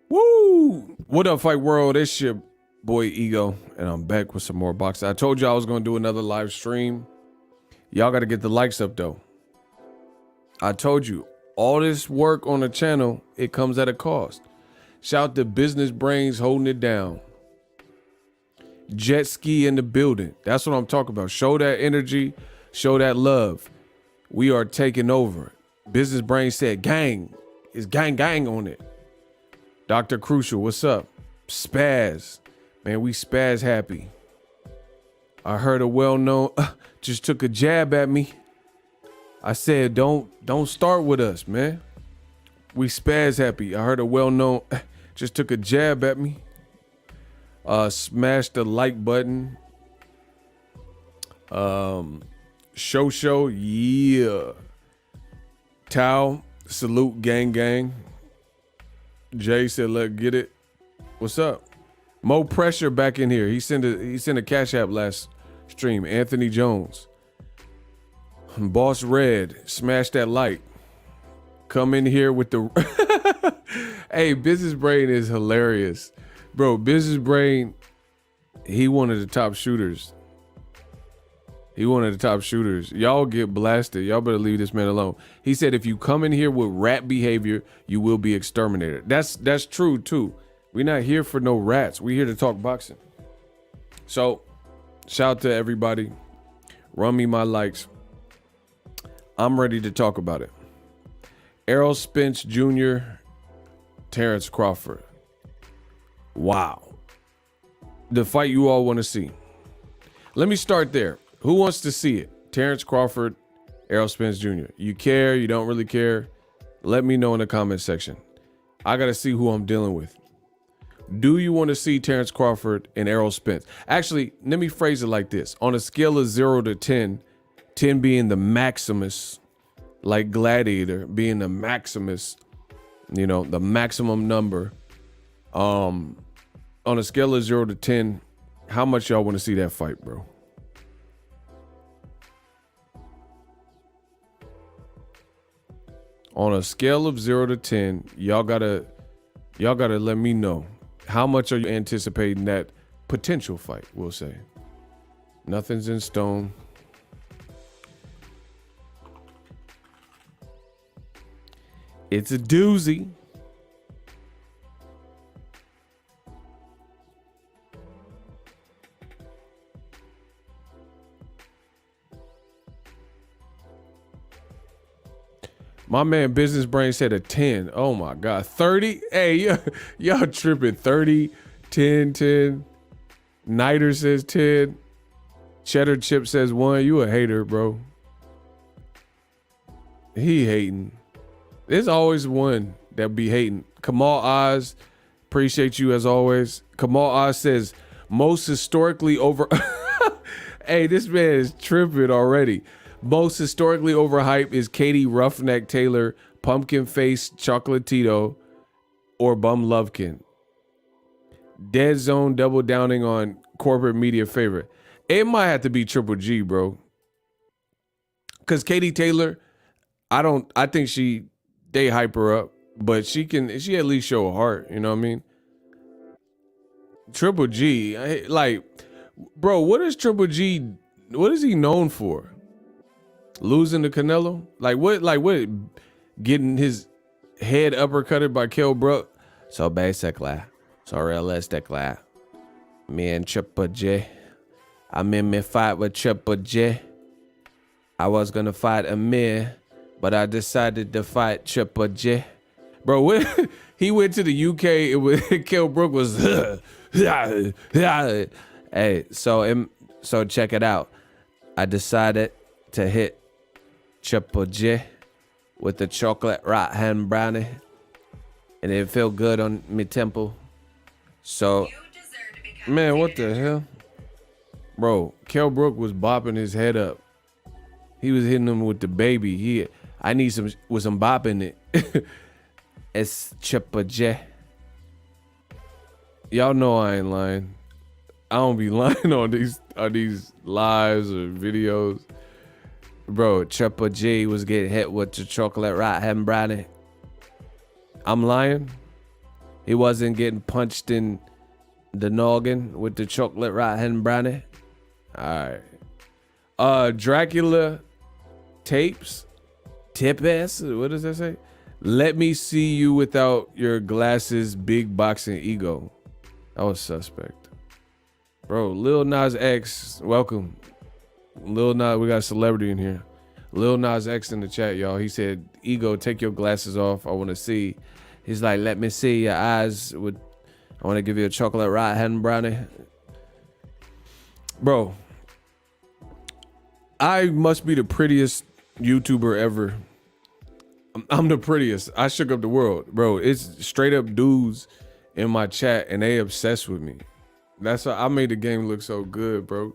Woo! What up, Fight World? It's your boy Ego, and I'm back with some more boxing. I told you I was going to do another live stream. Y'all got to get the likes up, though. I told you, all this work on the channel, it comes at a cost. Shout to Business Brains holding it down. Jet ski in the building. That's what I'm talking about. Show that energy. Show that love. We are taking over. Business Brains said, gang. It's gang on it. Dr. Crucial, what's up? Spaz. Man, we spaz happy. I heard a well-known just took a jab at me. I said, don't start with us, man. We spaz happy. I heard a well-known just took a jab at me. Smash the like button. Show, yeah. Tao, salute, gang. Jay said, "Let's get it." What's up? Mo Pressure back in here. He sent a cash app last stream. Anthony Jones. Boss Red, smash that like. Come in here with the Hey, Business Brain is hilarious. Bro, Business Brain, he one of the top shooters. Y'all get blasted. Y'all better leave this man alone. He said, if you come in here with rat behavior, you will be exterminated. That's true too. We're not here for no rats. We're here to talk boxing. So shout out to everybody. Run me my likes. I'm ready to talk about it. Errol Spence Jr., Terence Crawford. Wow. The fight you all want to see. Let me start there. Who wants to see it? Terence Crawford, Errol Spence Jr. You care? You don't really care? Let me know in the comment section. I got to see who I'm dealing with. Do you want to see Terence Crawford and Errol Spence? Actually, let me phrase it like this. On a scale of 0 to 10, 10 being the maximus, like Gladiator being the maximus, you know, the maximum number. On a scale of 0 to 10, how much y'all want to see that fight, bro? On a scale of 0 to 10, y'all gotta let me know. How much are you anticipating that potential fight, we'll say. Nothing's in stone. It's a doozy. My man Business Brain said a 10. Oh my God. 30? Hey, y'all tripping. 30, 10, 10. Niter says 10. Cheddar Chip says 1. You a hater, bro. He hating. There's always one that be hating. Kamal Oz, appreciate you as always. Kamal Oz says most historically over. Hey, this man is tripping already. Most historically overhyped is Katie Roughneck Taylor, Pumpkin Face Chocolatito, or Bum Lovekin. Dead Zone double downing on corporate media favorite. It might have to be Triple G, bro. Cause Katie Taylor, I think they hype her up, but she at least show a heart, you know what I mean? Triple G, like, bro, what is he known for? Losing to Canelo? Like what getting his head uppercutted by Kell Brook? So basically, so realistically, me and Triple G, I'm in my fight with Triple G. I was gonna fight Amir, but I decided to fight Triple G. Bro, when he went to the UK, it was Kell Brook was hey, so check it out. I decided to hit Triple J with the chocolate right hand brownie, and it felt good on me temple. So, man, what the hell, bro? Kell Brook was bopping his head up. He was hitting him with the baby. I need some bopping it. It's Triple J. Y'all know I ain't lying. I don't be lying on these lives or videos. Bro, Triple G was getting hit with the chocolate right hand brownie. I'm lying. He wasn't getting punched in the noggin with the chocolate right-hand brownie. All right. Dracula tapes. Tipes. What does that say? Let me see you without your glasses. Big boxing ego. That was suspect. Bro, Lil Nas X, welcome. Lil Nas, we got a celebrity in here. Lil Nas X in the chat, y'all. He said, ego, take your glasses off. I want to see. He's like, let me see your eyes. I want to give you a chocolate right-hand brownie. Bro, I must be the prettiest YouTuber ever. I'm the prettiest. I shook up the world. Bro, it's straight up dudes in my chat and they obsessed with me. That's why I made the game look so good, bro.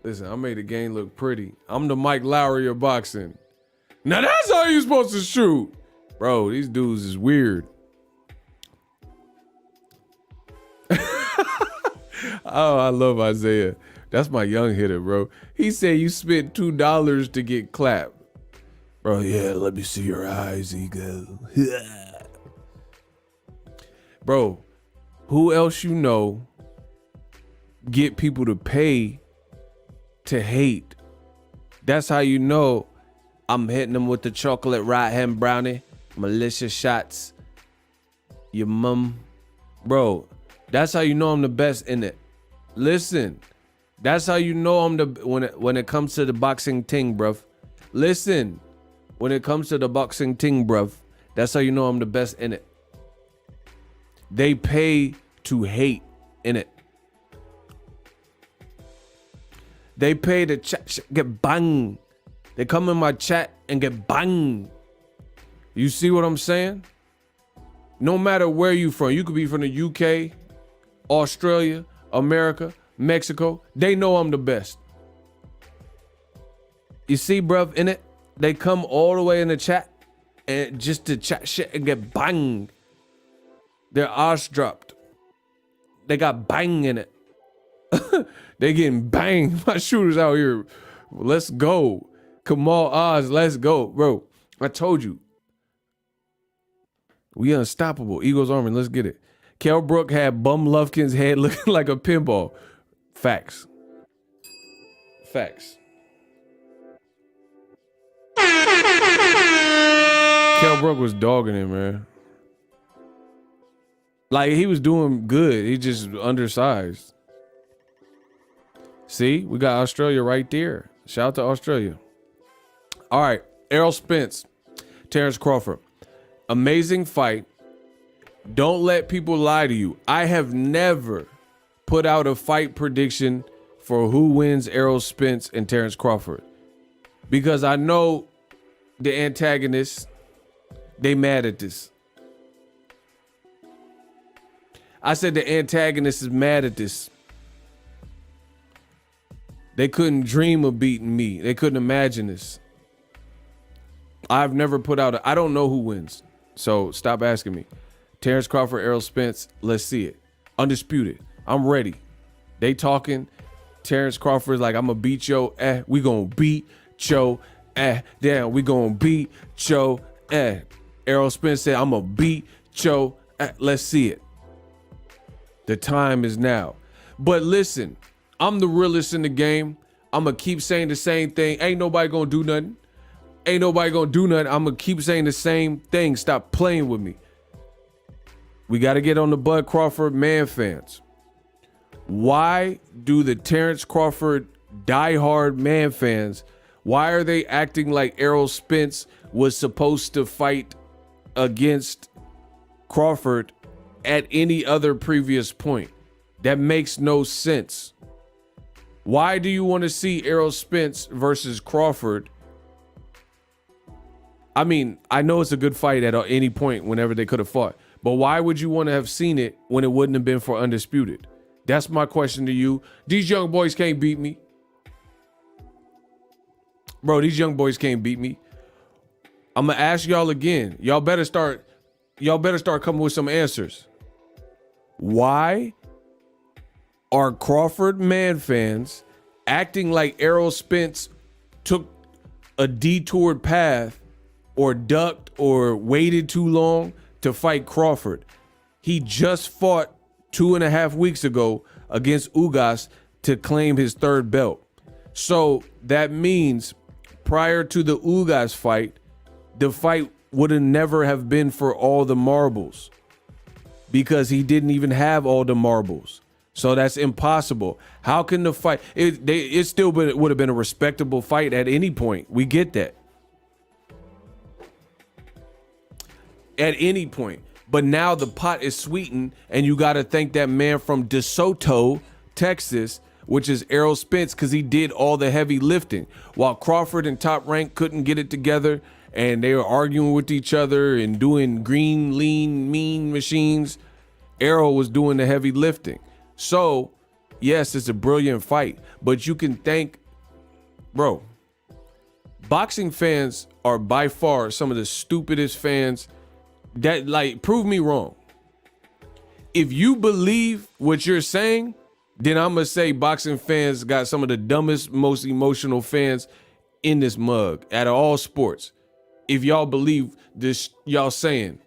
Listen, I made the game look pretty. I'm the Mike Lowry of boxing. Now that's how you're supposed to shoot. Bro, these dudes is weird. Oh, I love Isaiah. That's my young hitter, bro. He said you spent $2 to get clapped. Bro, yeah, let me see your eyes, ego. Bro, who else you know get people to pay to hate? That's how you know I'm hitting them with the chocolate right-hand brownie, malicious shots, your mum. Bro, that's how you know I'm the best in it. Listen, that's how you know I'm the, when it comes to the boxing ting, bruv. Listen, when it comes to the boxing ting, bruv, that's how you know I'm the best in it. They pay to hate in it. They pay to get bang. They come in my chat and get bang. You see what I'm saying? No matter where you from, you could be from the UK, Australia, America, Mexico. They know I'm the best. You see, bruv, in it? They come all the way in the chat and just to chat shit and get bang. Their arse dropped. They got bang in it. They getting bang. My shooters out here. Let's go. Kamal Oz, let's go. Bro, I told you. We unstoppable. Eagles Army, let's get it. Kell Brook had Bum Lufkin's head looking like a pinball. Facts. Facts. Kell Brook was dogging him, man. Like, he was doing good. He just undersized. See, we got Australia right there. Shout out to Australia. All right, Errol Spence, Terence Crawford. Amazing fight. Don't let people lie to you. I have never put out a fight prediction for who wins Errol Spence and Terence Crawford, because I know the antagonists, they mad at this. I said the antagonist is mad at this. They couldn't dream of beating me. They couldn't imagine this. I've never put out I don't know who wins. So stop asking me. Terence Crawford, Errol Spence, let's see it. Undisputed. I'm ready. They talking. Terence Crawford's like, I'm gonna beat yo. We gonna beat yo. Damn, we gonna beat yo. Errol Spence said, I'm gonna beat yo. Let's see it. The time is now. But listen, I'm the realest in the game. I'm gonna keep saying the same thing. Ain't nobody gonna do nothing. Ain't nobody gonna do nothing. I'm gonna keep saying the same thing. Stop playing with me. We got to get on the Bud Crawford man fans. Why do the Terence Crawford diehard man fans, why are they acting like Errol Spence was supposed to fight against Crawford at any other previous point? That makes no sense. Why do you want to see Errol Spence versus Crawford? I mean, I know it's a good fight at any point whenever they could have fought. But why would you want to have seen it when it wouldn't have been for Undisputed? That's my question to you. These young boys can't beat me. Bro, these young boys can't beat me. I'm going to ask y'all again. Y'all better start coming with some answers. Why are Crawford man fans acting like Errol Spence took a detoured path or ducked or waited too long to fight Crawford? He just fought 2.5 weeks ago against Ugas to claim his third belt. So that means prior to the Ugas fight, the fight would have never have been for all the marbles because he didn't even have all the marbles. So that's impossible. How can the fight? It still would have been a respectable fight at any point. We get that. At any point. But now the pot is sweetened, and you got to thank that man from DeSoto, Texas, which is ERROL Spence, because he did all the heavy lifting. While Crawford and Top Rank couldn't get it together, and they were arguing with each other and doing green, lean, mean machines, ERROL was doing the heavy lifting. So, yes, it's a brilliant fight, but you can thank, bro, boxing fans are by far some of the stupidest fans that, like, prove me wrong. If you believe what you're saying, then I'm gonna say boxing fans got some of the dumbest, most emotional fans in this mug out of all sports. If y'all believe this, y'all saying.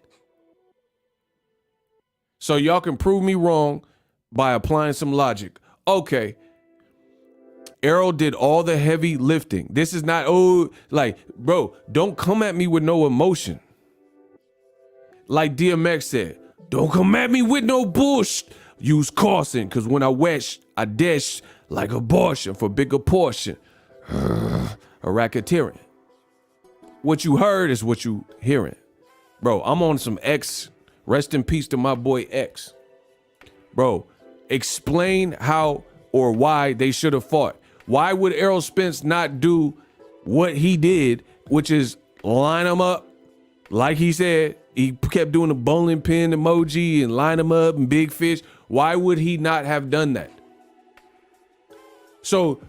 So y'all can prove me wrong by applying some logic. Okay, ERROL did all the heavy lifting. This is not, bro, don't come at me with no emotion. Like DMX said, don't come at me with no bullshit. Use caution, because when I wesh, I dash like abortion for bigger portion. A racketeering. What you heard is what you hearing. Bro, I'm on some X. Rest in peace to my boy X. Bro, explain how or why they should have fought. Why would ERROL Spence not do what he did, which is line them up? Like he said, he kept doing the bowling pin emoji and line them up and big fish. Why would he not have done that? So,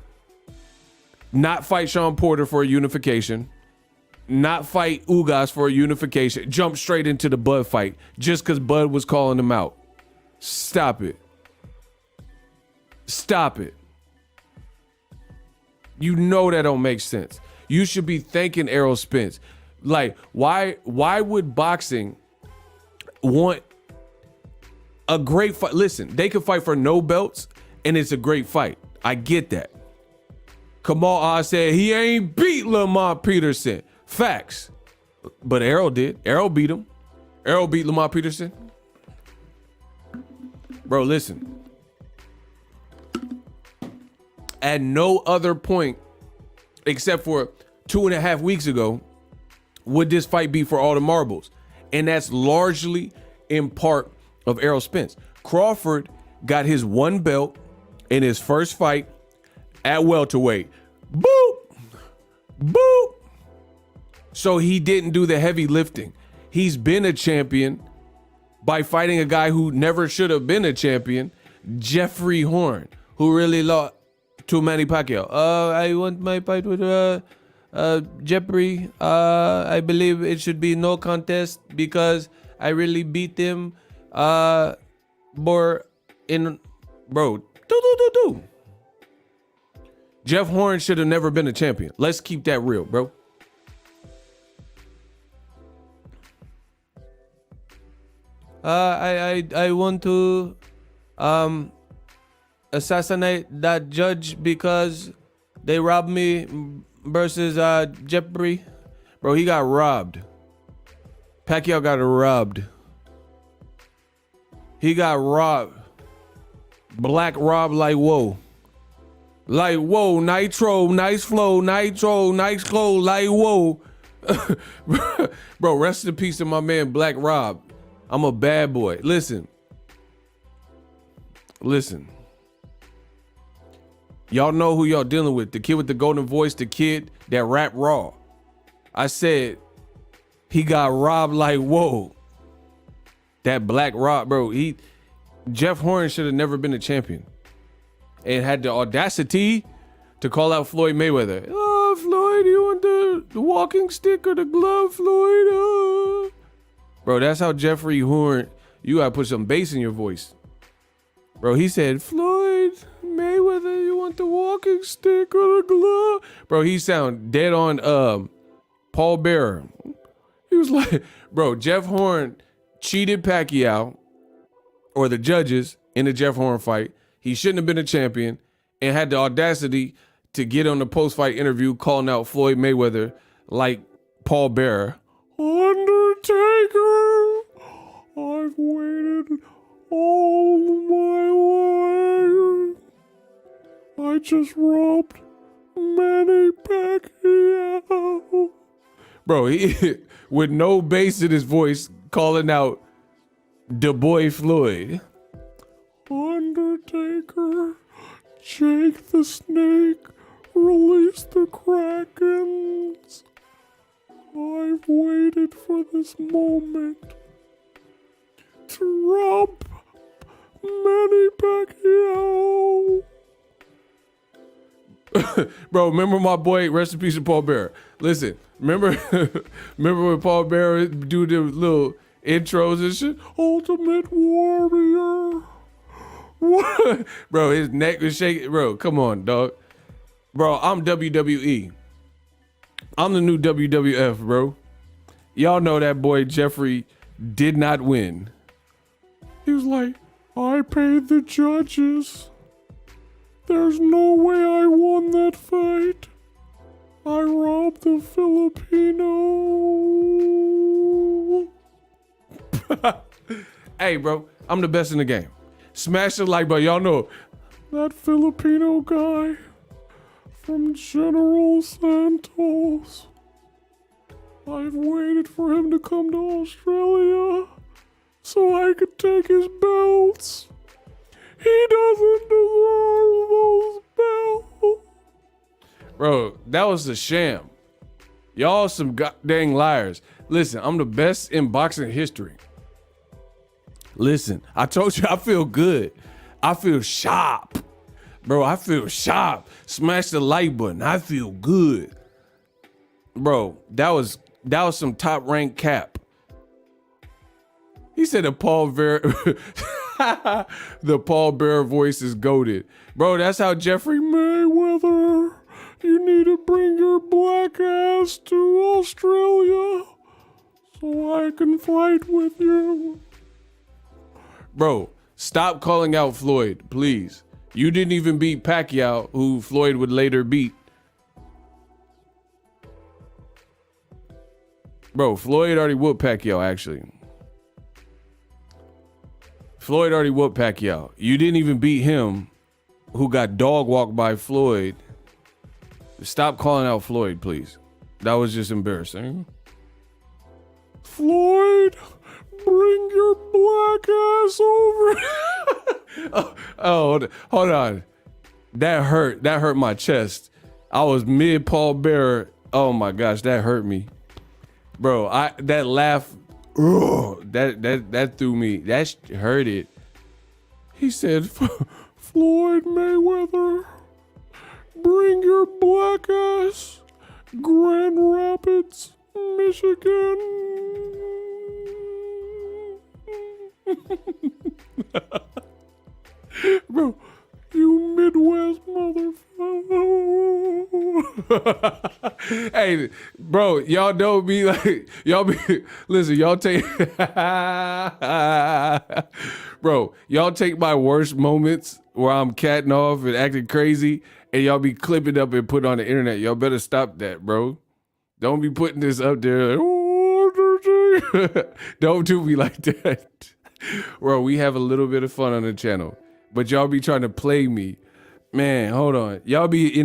not fight Sean Porter for a unification, not fight Ugas for a unification, jump straight into the Bud fight just because Bud was calling him out. Stop it. Stop it. You know that don't make sense. You should be thanking ERROL Spence. Like, why would boxing want a great fight? Listen, they could fight for no belts and it's a great fight. I get that. Kamal said he ain't beat Lamar Peterson. Facts. But ERROL did. ERROL beat him. ERROL beat Lamar Peterson. Bro, listen. At no other point, except for 2.5 weeks ago, would this fight be for all the marbles. And that's largely in part of ERROL Spence. Crawford got his one belt in his first fight at welterweight. Boop! Boop! So he didn't do the heavy lifting. He's been a champion by fighting a guy who never should have been a champion, Jeffrey Horn, who really lost to Manny Pacquiao. I want my fight with Jeffrey. I believe it should be no contest because I really beat him. Bro. Jeff Horn should have never been a champion. Let's keep that real, bro. I want to assassinate that judge because they robbed me versus Jeffrey. Bro, he got robbed. Pacquiao got robbed. He got robbed. Black robbed like whoa. Like whoa, Nitro, nice flow, Nitro, nice clothes, like whoa. Bro, rest in peace to my man Black Rob. I'm a bad boy. Listen. Y'all know who y'all dealing with. The kid with the golden voice, the kid that rap raw. I said he got robbed like whoa. That Black Rob, bro. Jeff Horn should have never been a champion. And had the audacity to call out Floyd Mayweather. Oh, Floyd, you want the walking stick or the glove, Floyd? Bro, that's how Jeffrey Horn, you gotta put some bass in your voice. Bro, he said, Floyd Mayweather, you want the walking stick or the glove? Bro, he sound dead on Paul Bearer. He was like, bro, Jeff Horn cheated Pacquiao or the judges in the Jeff Horn fight. He shouldn't have been a champion and had the audacity to get on the post-fight interview calling out Floyd Mayweather like Paul Bearer. Undertaker, I've waited all my life. I just robbed Manny Pacquiao. Bro, he with no bass in his voice calling out the boy Floyd. Undertaker, Jake the Snake, release the Krakens. I've waited for this moment to rob Manny Pacquiao. Bro, remember my boy, rest in peace of Paul Bearer. Listen, remember when Paul Bearer do the little intros and shit? Ultimate Warrior. What? Bro, his neck was shaking. Bro, come on, dog. Bro, I'm WWE. I'm the new WWF, bro. Y'all know that boy Jeffrey did not win. He was like, I paid the judges. There's no way I won that fight. I robbed the Filipino. Hey, bro, I'm the best in the game. Smash the like button. Y'all know that Filipino guy from General Santos. I've waited for him to come to Australia so I could take his belts. He doesn't deserve those belts. Bro, that was a sham. Y'all some dang liars. Listen, I'm the best in boxing history. Listen, I told you I feel good. I feel sharp. Bro, I feel sharp. Smash the like button. I feel good. Bro, that was some top rank cap. He said the Paul Bearer voice is goated. Bro, that's how Jeffrey Mayweather, you need to bring your black ass to Australia so I can fight with you. Bro, stop calling out Floyd, please. You didn't even beat Pacquiao, who Floyd would later beat. Bro, Floyd already whooped Pacquiao, actually. Floyd already whooped Pacquiao. You didn't even beat him, who got dog walked by Floyd. Stop calling out Floyd, please. That was just embarrassing. Floyd, bring your black ass over. oh, hold on. That hurt my chest. I was mid Paul Bearer. Oh my gosh, that hurt me. Bro, that laugh, that threw me. That hurt it. He said, Floyd Mayweather, bring your black ass, Grand Rapids, Michigan. Bro, you Midwest motherfucker. Hey, bro, y'all don't be like, listen, y'all take, bro, y'all take my worst moments where I'm catting off and acting crazy and y'all be clipping up and put on the internet. Y'all better stop that, bro. Don't be putting this up there. Don't do me like that. Bro, we have a little bit of fun on the channel, but y'all be trying to play me. Man, hold on. Y'all be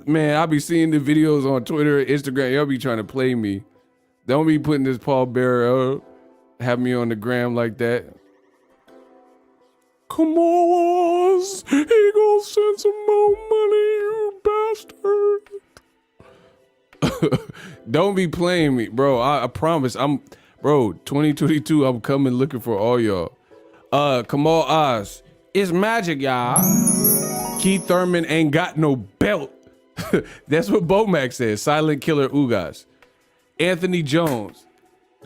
I be seeing the videos on Twitter, Instagram. Y'all be trying to play me. Don't be putting this Paul Bearer up, have me on the gram like that. Come on, Oz. He gonna send some more money, you bastard. Don't be playing me, bro. I promise. Bro, 2022, I'm coming looking for all y'all. Kamal Oz. It's magic, y'all. Keith Thurman ain't got no belt. That's what Bomac says. Silent Killer Ugas. Anthony Jones.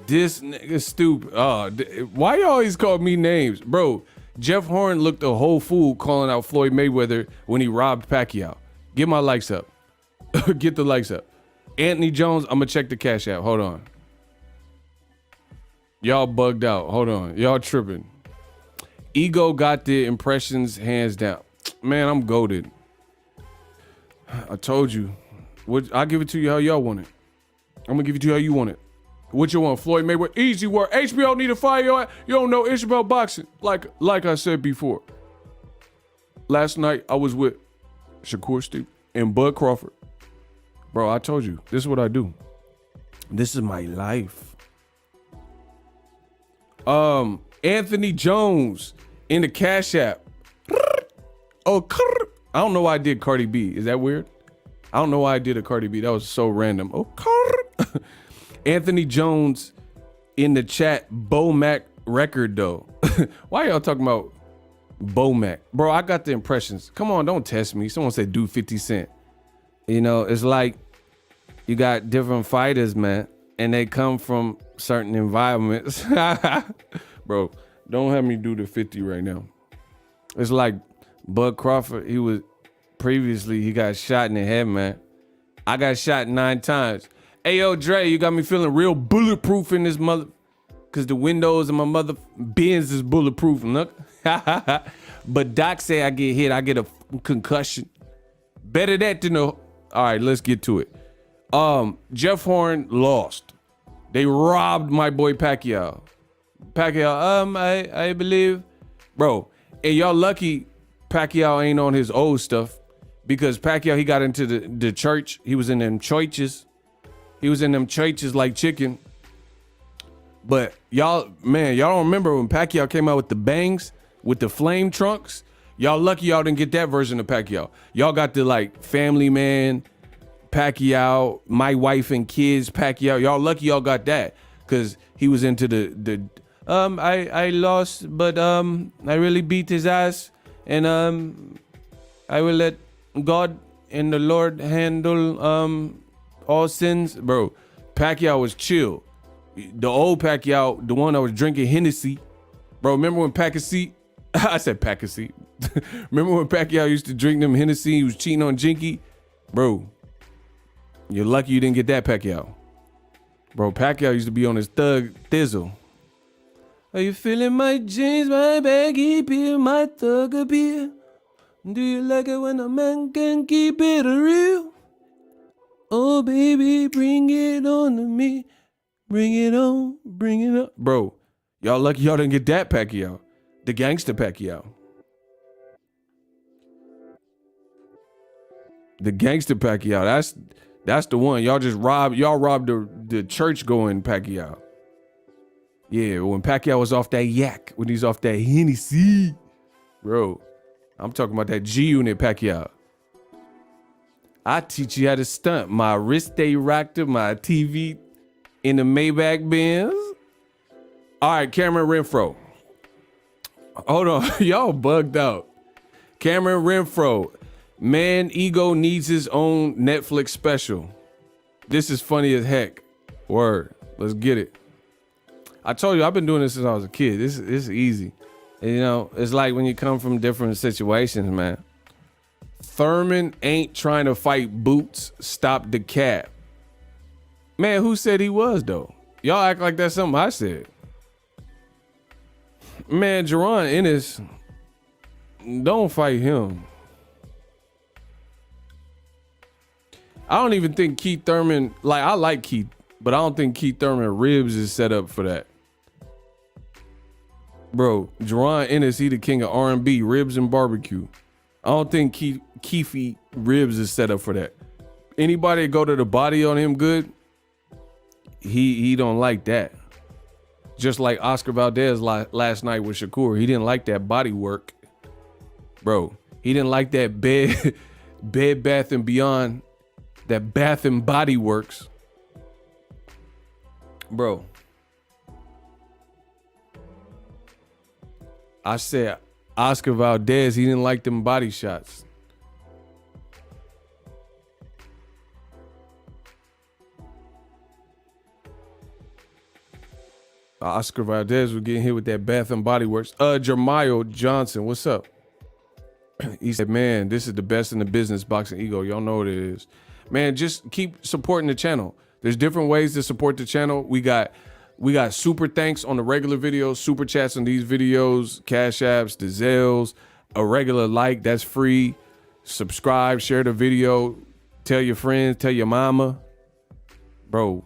This nigga stupid. Why you always call me names? Bro, Jeff Horn looked a whole fool calling out Floyd Mayweather when he robbed Pacquiao. Get my likes up. Get the likes up. Anthony Jones, I'm gonna check the Cash App. Hold on. Y'all bugged out. Hold on. Y'all tripping. Ego got the impressions hands down. Man, I'm goated. I told you. I'll give it to you how y'all want it. I'm gonna give it to you how you want it. What you want, Floyd Mayweather? Easy work. HBO need to fire your ass. You don't know it's about boxing. Like I said before. Last night I was with Shakur Steve and Bud Crawford. Bro, I told you, this is what I do. This is my life. Anthony Jones in the Cash App. Oh, I don't know why I did Cardi B. Is that weird? I don't know why I did a Cardi B. That was so random. Oh, Anthony Jones in the chat. Bo Mac record though. Why y'all talking about Bo Mac? Bro, I got the impressions. Come on, don't test me. Someone said do 50 Cent. You know, it's like you got different fighters, man, and they come from certain environments. Bro, don't have me do the 50 right now. It's like Bud Crawford, he got shot in the head, man. I got shot 9 times. Hey, yo, Dre, you got me feeling real bulletproof in this mother, cause the windows in my mother Benz is bulletproof, look. But Doc say I get hit, I get a concussion. Better that than no. All right, let's get to it. Jeff Horn lost. They robbed my boy Pacquiao. I believe, bro. And y'all lucky Pacquiao ain't on his old stuff, because Pacquiao, he got into the church. He was in them churches. He was in them churches like chicken. But y'all don't remember when Pacquiao came out with the bangs, with the flame trunks? Y'all lucky y'all didn't get that version of Pacquiao. Y'all got the like Family Man, Pacquiao, My Wife and Kids Pacquiao. Y'all lucky y'all got that, because he was into I lost, but I really beat his ass, and I will let God and the Lord handle all sins. Bro, Pacquiao was chill. The old Pacquiao, the one that was drinking Hennessy. Bro, remember when Pacquiao, I said Pacquiao. Remember when Pacquiao used to drink them Hennessy? He was cheating on Jinky? Bro, you're lucky you didn't get that Pacquiao. Bro, Pacquiao used to be on his thug thizzle. Are you feeling my jeans, my baggy beer, my thug beer? Do you like it when a man can keep it real? Oh, baby, bring it on to me. Bring it on, bring it up. Bro, y'all lucky y'all didn't get that Pacquiao. The gangster Pacquiao. The gangster Pacquiao. That's the one. Y'all robbed the church going Pacquiao. Yeah, when Pacquiao was off that yak, when he's off that Hennessy. Bro, I'm talking about that G-Unit Pacquiao. I teach you how to stunt. My wrist stay rocked up, my TV in the Maybach Benz. All right, Cameron Renfro. Hold on, y'all bugged out. Cameron Renfro. Man, Ego needs his own Netflix special. This is funny as heck. Word, let's get it. I told you, I've been doing this since I was a kid. This is easy. And, you know, it's like when you come from different situations, man. Thurman ain't trying to fight Boots. Stop the cap. Man, who said he was, though? Y'all act like that's something I said. Man, Jerron Ennis, don't fight him. I don't even think Keith Thurman, like, I like Keith, but I don't think Keith Thurman ribs is set up for that. Bro, Jerron Ennis, he the king of R&B, ribs and barbecue. I don't think Keefy ribs is set up for that. Anybody that go to the body on him good, he don't like that. Just like Oscar Valdez last night with Shakur, he didn't like that body work. Bro, he didn't like that Bed Bath and Beyond, that Bath and Body Works. Bro, I said Oscar Valdez, he didn't like them body shots. Oscar Valdez was getting hit with that Bath and Body Works. Jermiah Johnson, what's up? He said, man, this is the best in the business, Boxing Ego. Y'all know what it is. Man, just keep supporting the channel. There's different ways to support the channel. We got We got super thanks on the regular videos, super chats on these videos, cash apps, the Zelles, a regular like, that's free. Subscribe, share the video, tell your friends, tell your mama. Bro,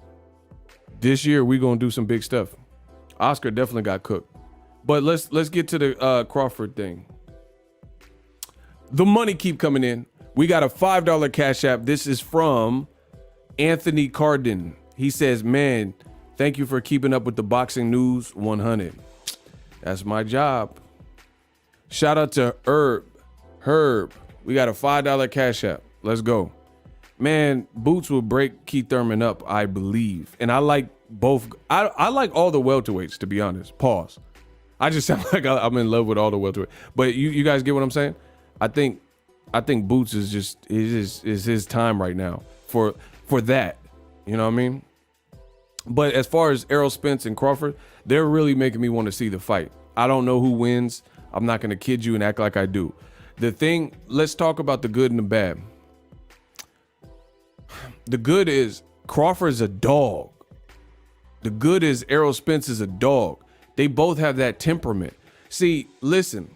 this year we gonna do some big stuff. Oscar definitely got cooked. But let's get to the Crawford thing. The money keep coming in. We got a $5 Cash App. This is from Anthony Carden. He says, man, thank you for keeping up with the boxing news 100. That's my job. Shout out to Herb. We got a $5 Cash App. Let's go. Man, Boots will break Keith Thurman up, I believe. And I like both. I like all the welterweights, to be honest. Pause. I just sound like I'm in love with all the welterweights. But you guys get what I'm saying? I think Boots is his time right now for that. You know what I mean? But as far as ERROL, Spence, and Crawford, they're really making me want to see the fight. I don't know who wins. I'm not going to kid you and act like I do. Let's talk about the good and the bad. The good is Crawford is a dog. The good is ERROL Spence is a dog. They both have that temperament. See, listen,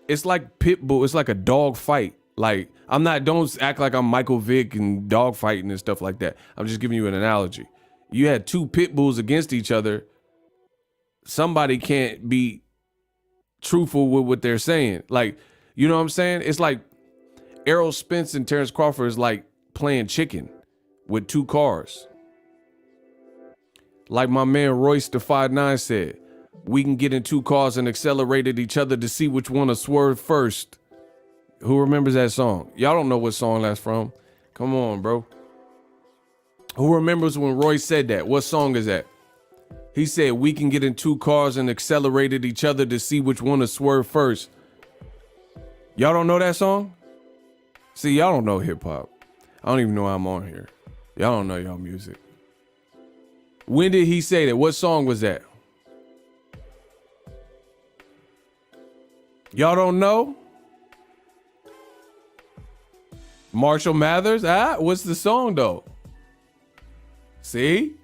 it's like pit bull. It's like a dog fight. Like, don't act like I'm Michael Vick and dog fighting and stuff like that. I'm just giving you an analogy. You had two pit bulls against each other. Somebody can't be truthful with what they're saying. Like, you know what I'm saying? It's like ERROL Spence and Terence Crawford is like playing chicken with two cars. Like my man Royce the 5'9" said, we can get in two cars and accelerate at each other to see which one will swerve first. Who remembers that song? Y'all don't know what song that's from. Come on, bro. Who remembers when Royce said that? What song is that? He said, we can get in two cars and accelerate at each other to see which one will swerve first. Y'all don't know that song? See, y'all don't know hip hop. I don't even know I'm on here. Y'all don't know y'all music. When did he say that? What song was that? Y'all don't know? Marshall Mathers? What's the song though? See?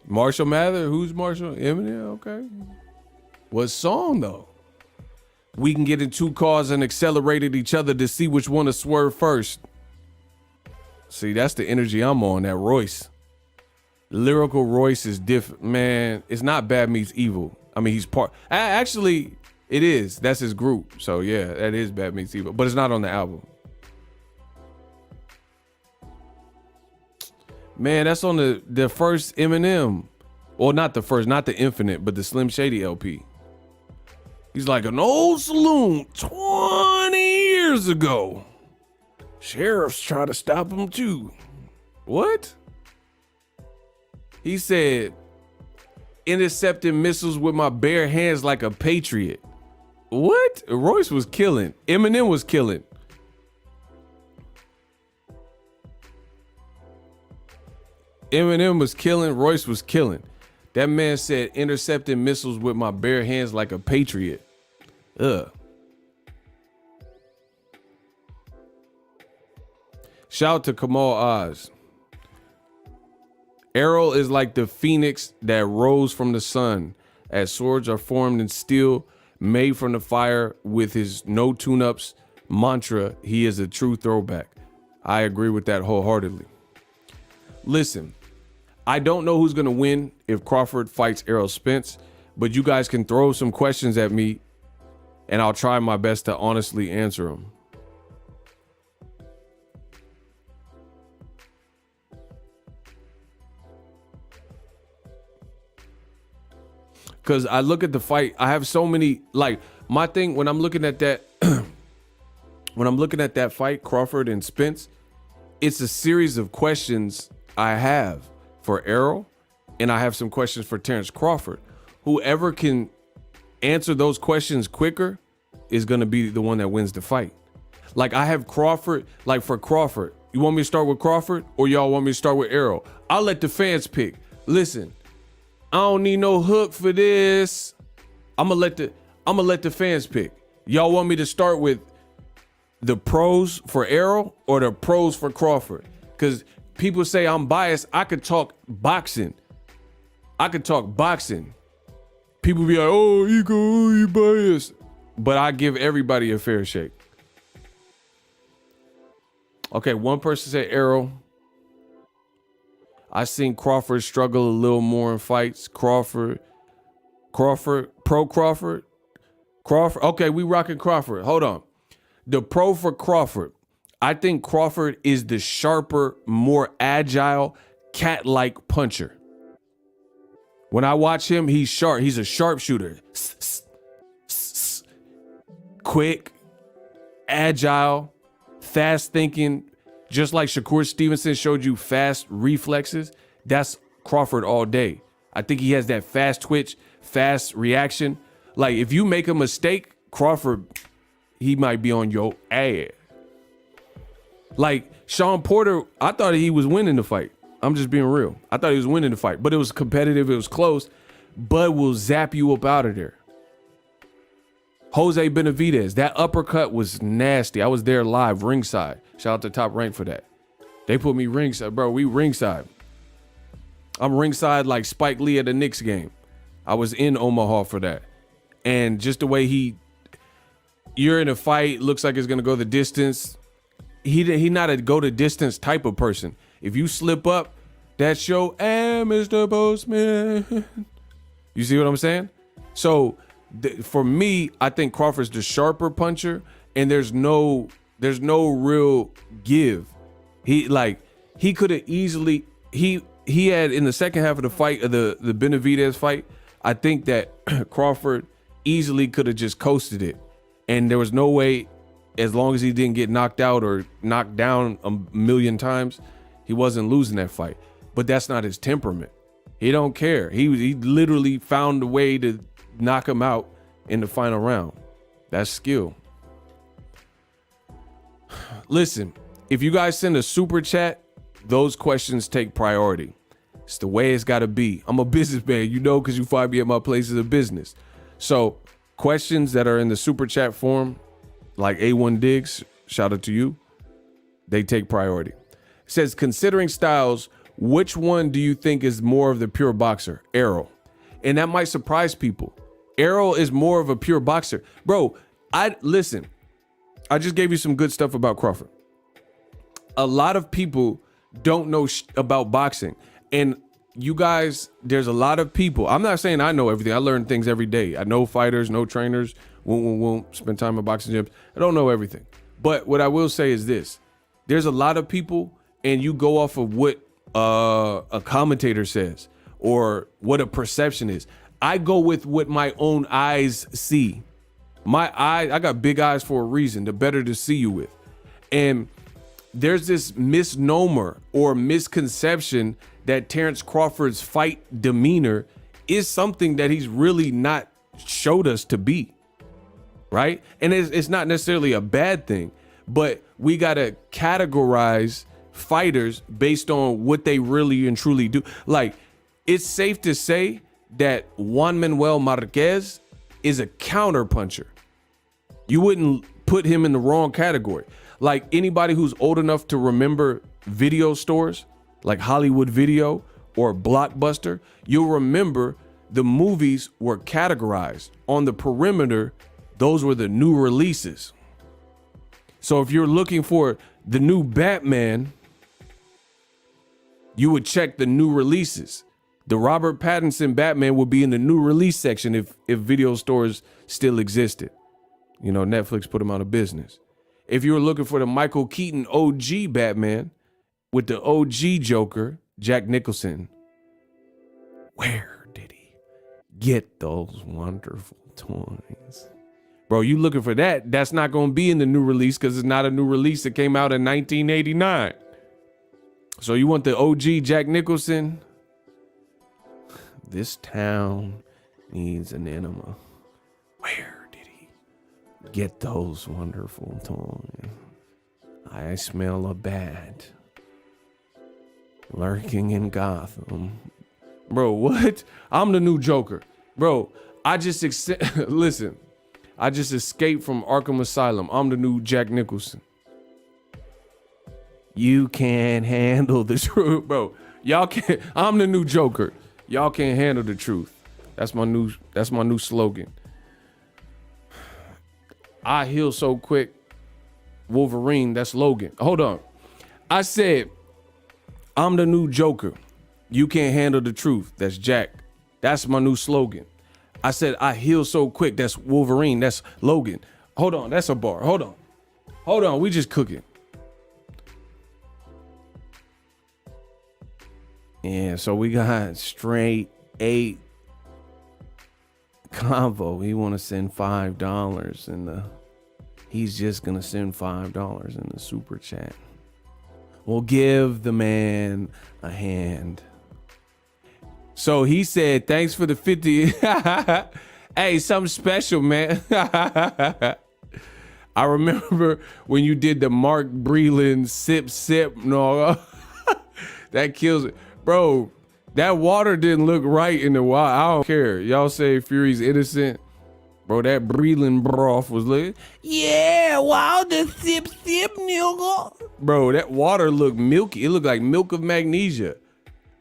Marshall Mathers? Who's Marshall? Eminem? Okay. What song though? We can get in two cars and accelerate at each other to see which one to swerve first. See, that's the energy I'm on, that Royce. Lyrical Royce is different, man. It's not Bad Meets Evil. I mean, he's part. Actually, it is. That's his group. So yeah, that is Bad Meets Evil, but it's not on the album. Man, that's on the first Eminem. Well, not the first, not the Infinite, but the Slim Shady LP. He's like, an old saloon 20 years ago. Sheriffs try to stop him too. What? He said, intercepting missiles with my bare hands like a patriot. What? Royce was killing. Eminem was killing. Eminem was killing. Royce was killing. That man said, intercepting missiles with my bare hands like a patriot. Ugh. Shout out to Kamal Oz. ERROL is like the phoenix that rose from the sun, as swords are formed in steel, made from the fire. With his no tune-ups mantra, he is a true throwback. I agree with that wholeheartedly. Listen, I don't know who's going to win if Crawford fights ERROL Spence, but you guys can throw some questions at me and I'll try my best to honestly answer them. Because I look at the fight, I have so many, like, my thing when I'm looking at that, when I'm looking at that fight, Crawford and Spence, it's a series of questions I have for ERROL, and I have some questions for Terence Crawford. Whoever can answer those questions quicker is going to be the one that wins the fight. Like, I have Crawford, like for Crawford, you want me to start with Crawford or y'all want me to start with ERROL? I'll let the fans pick. Listen, I don't need no hook for this. I'm gonna let the fans pick. Y'all want me to start with the pros for ERROL or the pros for Crawford? Because people say I'm biased. I could talk boxing. I could talk boxing. People be like, oh, you biased. But I give everybody a fair shake. Okay, one person said ERROL. I seen Crawford struggle a little more in fights. Crawford. Okay, we rocking Crawford. Hold on. The pro for Crawford. I think Crawford is the sharper, more agile, cat-like puncher. When I watch him, he's sharp. He's a sharpshooter. Quick, agile, fast thinking. Just like Shakur Stevenson showed you fast reflexes, that's Crawford all day. I think he has that fast twitch, fast reaction. Like if you make a mistake, Crawford, he might be on your ass. Like Sean Porter, I thought he was winning the fight. I'm just being real. I thought he was winning the fight, but it was competitive. It was close. Bud will zap you up out of there. Jose Benavidez, that uppercut was nasty. I was there live, ringside. Shout out to Top Rank for that. They put me ringside, bro. We ringside. I'm ringside like Spike Lee at a Knicks game. I was in Omaha for that. And just the way you're in a fight, looks like it's gonna go the distance. He not a go the distance type of person. If you slip up, that's your Mr. Postman. You see what I'm saying? So for me, I think Crawford's the sharper puncher, and there's no real give. He could have easily he had in the second half of the fight of the Benavidez fight. I think that Crawford easily could have just coasted it, and there was no way, as long as he didn't get knocked out or knocked down a million times, he wasn't losing that fight. But that's not his temperament. He don't care. He literally found a way to knock him out in the final round. That's skill. Listen, if you guys send a super chat, those questions take priority. It's the way it's got to be. I'm a businessman, you know, because you find me at my places of business. So questions that are in the super chat form, like A1 Diggs, shout out to you, they take priority. It says, considering styles, which one do you think is more of the pure boxer? ERROL. And that might surprise people. ERROL is more of a pure boxer. Bro, listen, I just gave you some good stuff about Crawford. A lot of people don't know about boxing. And you guys, there's a lot of people. I'm not saying I know everything. I learn things every day. I know fighters, know trainers, won't spend time at boxing gyms. I don't know everything. But what I will say is this. There's a lot of people, and you go off of what a commentator says or what a perception is. I go with what my own eyes see. My eyes, I got big eyes for a reason, the better to see you with. And there's this misnomer or misconception that Terence Crawford's fight demeanor is something that he's really not showed us to be, right? And it's not necessarily a bad thing, but we got to categorize fighters based on what they really and truly do. Like, it's safe to say that Juan Manuel Marquez is a counter puncher. You wouldn't put him in the wrong category. Like anybody who's old enough to remember video stores like Hollywood Video or Blockbuster, you'll remember the movies were categorized. On the perimeter, those were the new releases. So if you're looking for the new Batman, you would check the new releases. The Robert Pattinson Batman would be in the new release section if video stores still existed. You know, Netflix put them out of business. If you were looking for the Michael Keaton OG Batman with the OG Joker, Jack Nicholson, where did he get those wonderful toys? Bro, you looking for that? That's not going to be in the new release because it's not a new release that came out in 1989. So you want the OG Jack Nicholson? This town needs an enema. Where did he get those wonderful toys? I smell a bat lurking in Gotham. Bro, what? I'm the new Joker. Bro, I just listen. I just escaped from Arkham Asylum. I'm the new Jack Nicholson. You can't handle the truth, bro. Y'all can't. I'm the new Joker. Y'all can't handle the truth. That's my new slogan. I heal so quick. Wolverine, that's Logan. Hold on. I said, I'm the new Joker. You can't handle the truth. That's Jack. That's my new slogan. I said, I heal so quick. That's Wolverine. That's Logan. Hold on. That's a bar. Hold on. Hold on. We just cooking. Yeah, so we got straight 8 convo. He want to send $5 and he's just going to send $5 in the super chat. We'll give the man a hand. So he said, thanks for the 50. Hey, something special, man. I remember when you did the Mark Breland sip. No, that kills it. Bro, that water didn't look right in the water. I don't care. Y'all say Fury's innocent. Bro, that Breland broth was like, yeah, wow, the sip, nigga. Bro, that water looked milky. It looked like milk of magnesia.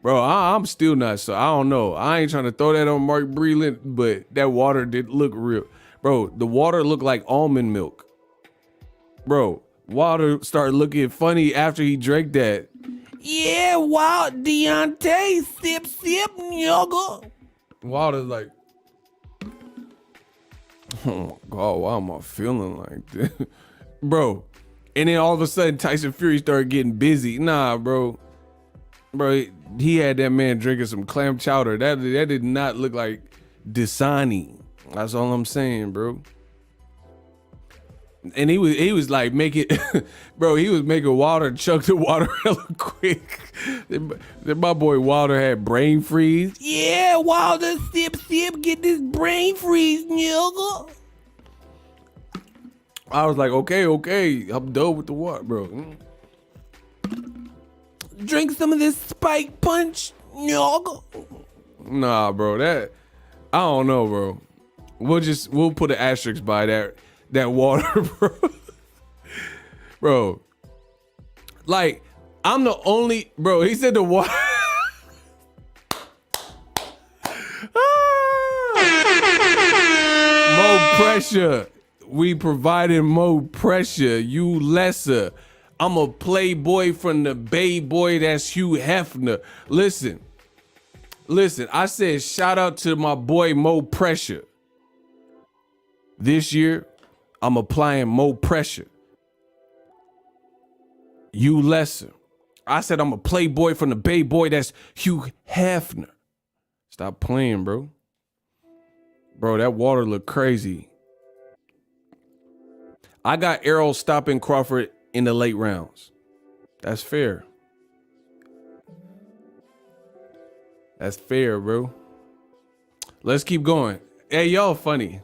Bro, I'm still not, so I don't know. I ain't trying to throw that on Mark Breland, but that water did look real. Bro, the water looked like almond milk. Bro, water started looking funny after he drank that. Yeah, wow, Deontay, sip, nigga. Water's like, oh my God, why am I feeling like this? Bro, and then all of a sudden Tyson Fury started getting busy. Nah, bro. Bro, he had that man drinking some clam chowder. That did not look like Dasani. That's all I'm saying, bro. And he was like making, bro, he was making water, chug the water hella quick. Then my boy Wilder had brain freeze. Yeah, Wilder, sip, get this brain freeze, nigga. I was like, okay, I'm done with the water, bro. Drink some of this spike punch, nigga. Nah, bro, that, I don't know, bro. We'll put an asterisk by that water, bro. Bro, like, I'm the only, bro, he said the water. More pressure. We provided more pressure. You lesser. I'm a playboy from the Bay Boy. That's Hugh Hefner. Listen, I said shout out to my boy Mo Pressure. This year, I'm applying more pressure. You lesser. I said I'm a playboy from the Bay Boy. That's Hugh Hefner. Stop playing, bro. Bro, that water look crazy. I got ERROL stopping Crawford in the late rounds. That's fair. That's fair, bro. Let's keep going. Hey, y'all funny.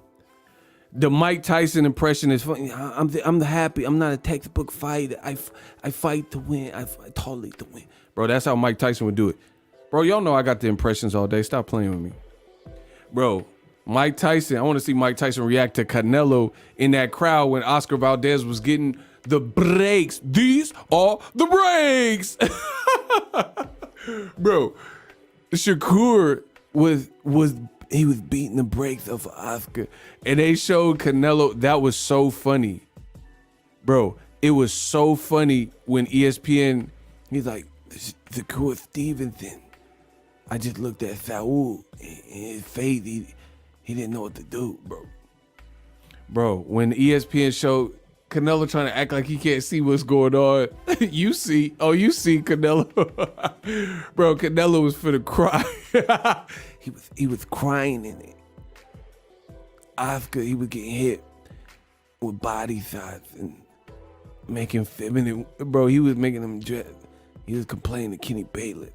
The Mike Tyson impression is funny. I'm the happy. I'm not a textbook fighter. I fight to win. I tolerate to win. Bro, that's how Mike Tyson would do it. Bro, y'all know I got the impressions all day. Stop playing with me. Bro, Mike Tyson, I want to see Mike Tyson react to Canelo in that crowd when Oscar Valdez was getting the breaks. These are the breaks. Bro, Shakur was beating the brakes of Oscar, and they showed Canelo. That was so funny, bro. It was so funny when ESPN, he's like, the court Stevenson. I just looked at Saul and his face. He didn't know what to do, bro. Bro, when ESPN showed Canelo trying to act like he can't see what's going on, you see Canelo. Bro, Canelo was finna cry. He was crying in it. Oscar, he was getting hit with body shots and making feminine. Bro, he was making them dress. He was complaining to Kenny Bayless.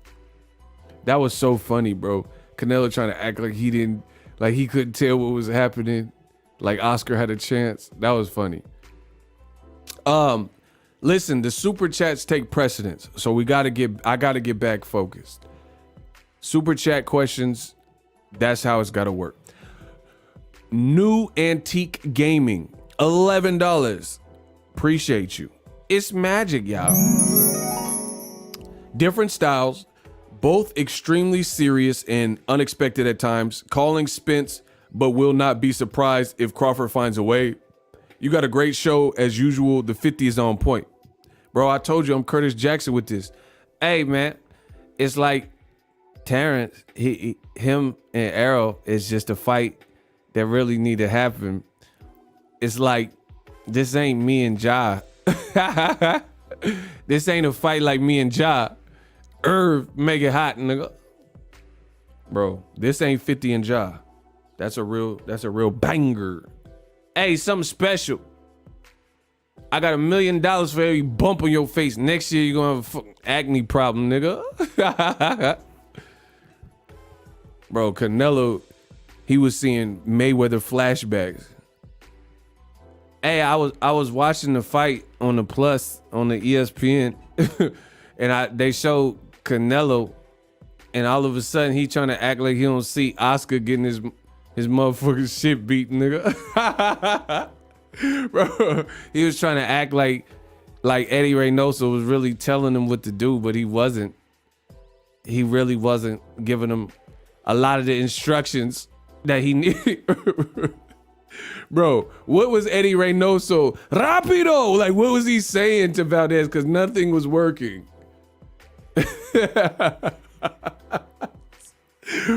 That was so funny, bro. Canelo trying to act like he couldn't tell what was happening. Like Oscar had a chance. That was funny. Listen, the super chats take precedence. So I gotta get back focused. Super chat questions. That's how it's gotta work. New Antique Gaming, $11. Appreciate you. It's magic, y'all. Different styles, Both extremely serious and unexpected at times. Calling Spence, but will not be surprised if Crawford finds a way. You got a great show as usual. The 50 is on point. Bro, I told you I'm Curtis Jackson with this. Hey, man, it's like Terrence, him and ERROL is just a fight that really need to happen. It's like, this ain't me and Ja. This ain't a fight like me and Ja. Irv, make it hot, nigga. Bro, this ain't 50 and Ja. That's a real banger. Hey, something special. I got $1 million for every bump on your face. Next year, you're gonna have a fucking acne problem, nigga. Bro, Canelo, he was seeing Mayweather flashbacks. Hey, I was watching the fight on the Plus on the ESPN, and they showed Canelo, and all of a sudden he trying to act like he don't see Oscar getting his motherfucking shit beat, nigga. Bro, he was trying to act like Eddie Reynoso was really telling him what to do, but he wasn't. He really wasn't giving him a lot of the instructions that he needed. Bro, what was Eddie Reynoso? Rapido! Like, what was he saying to Valdez? Because nothing was working.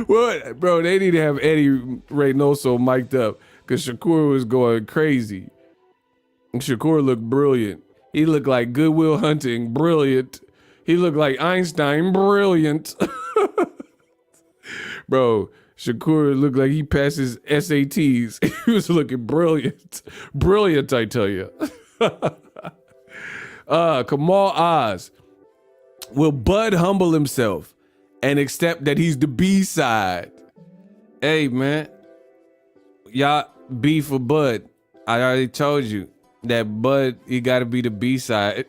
What? Bro, they need to have Eddie Reynoso mic'd up because Shakur was going crazy. And Shakur looked brilliant. He looked like Goodwill Hunting, brilliant. He looked like Einstein, brilliant. Bro, Shakur looked like he passed his SATs. He was looking brilliant. Brilliant, I tell you. Kamal Oz. Will Bud humble himself and accept that he's the B-side? Hey, man. Y'all B for Bud. I already told you that Bud, he got to be the B-side.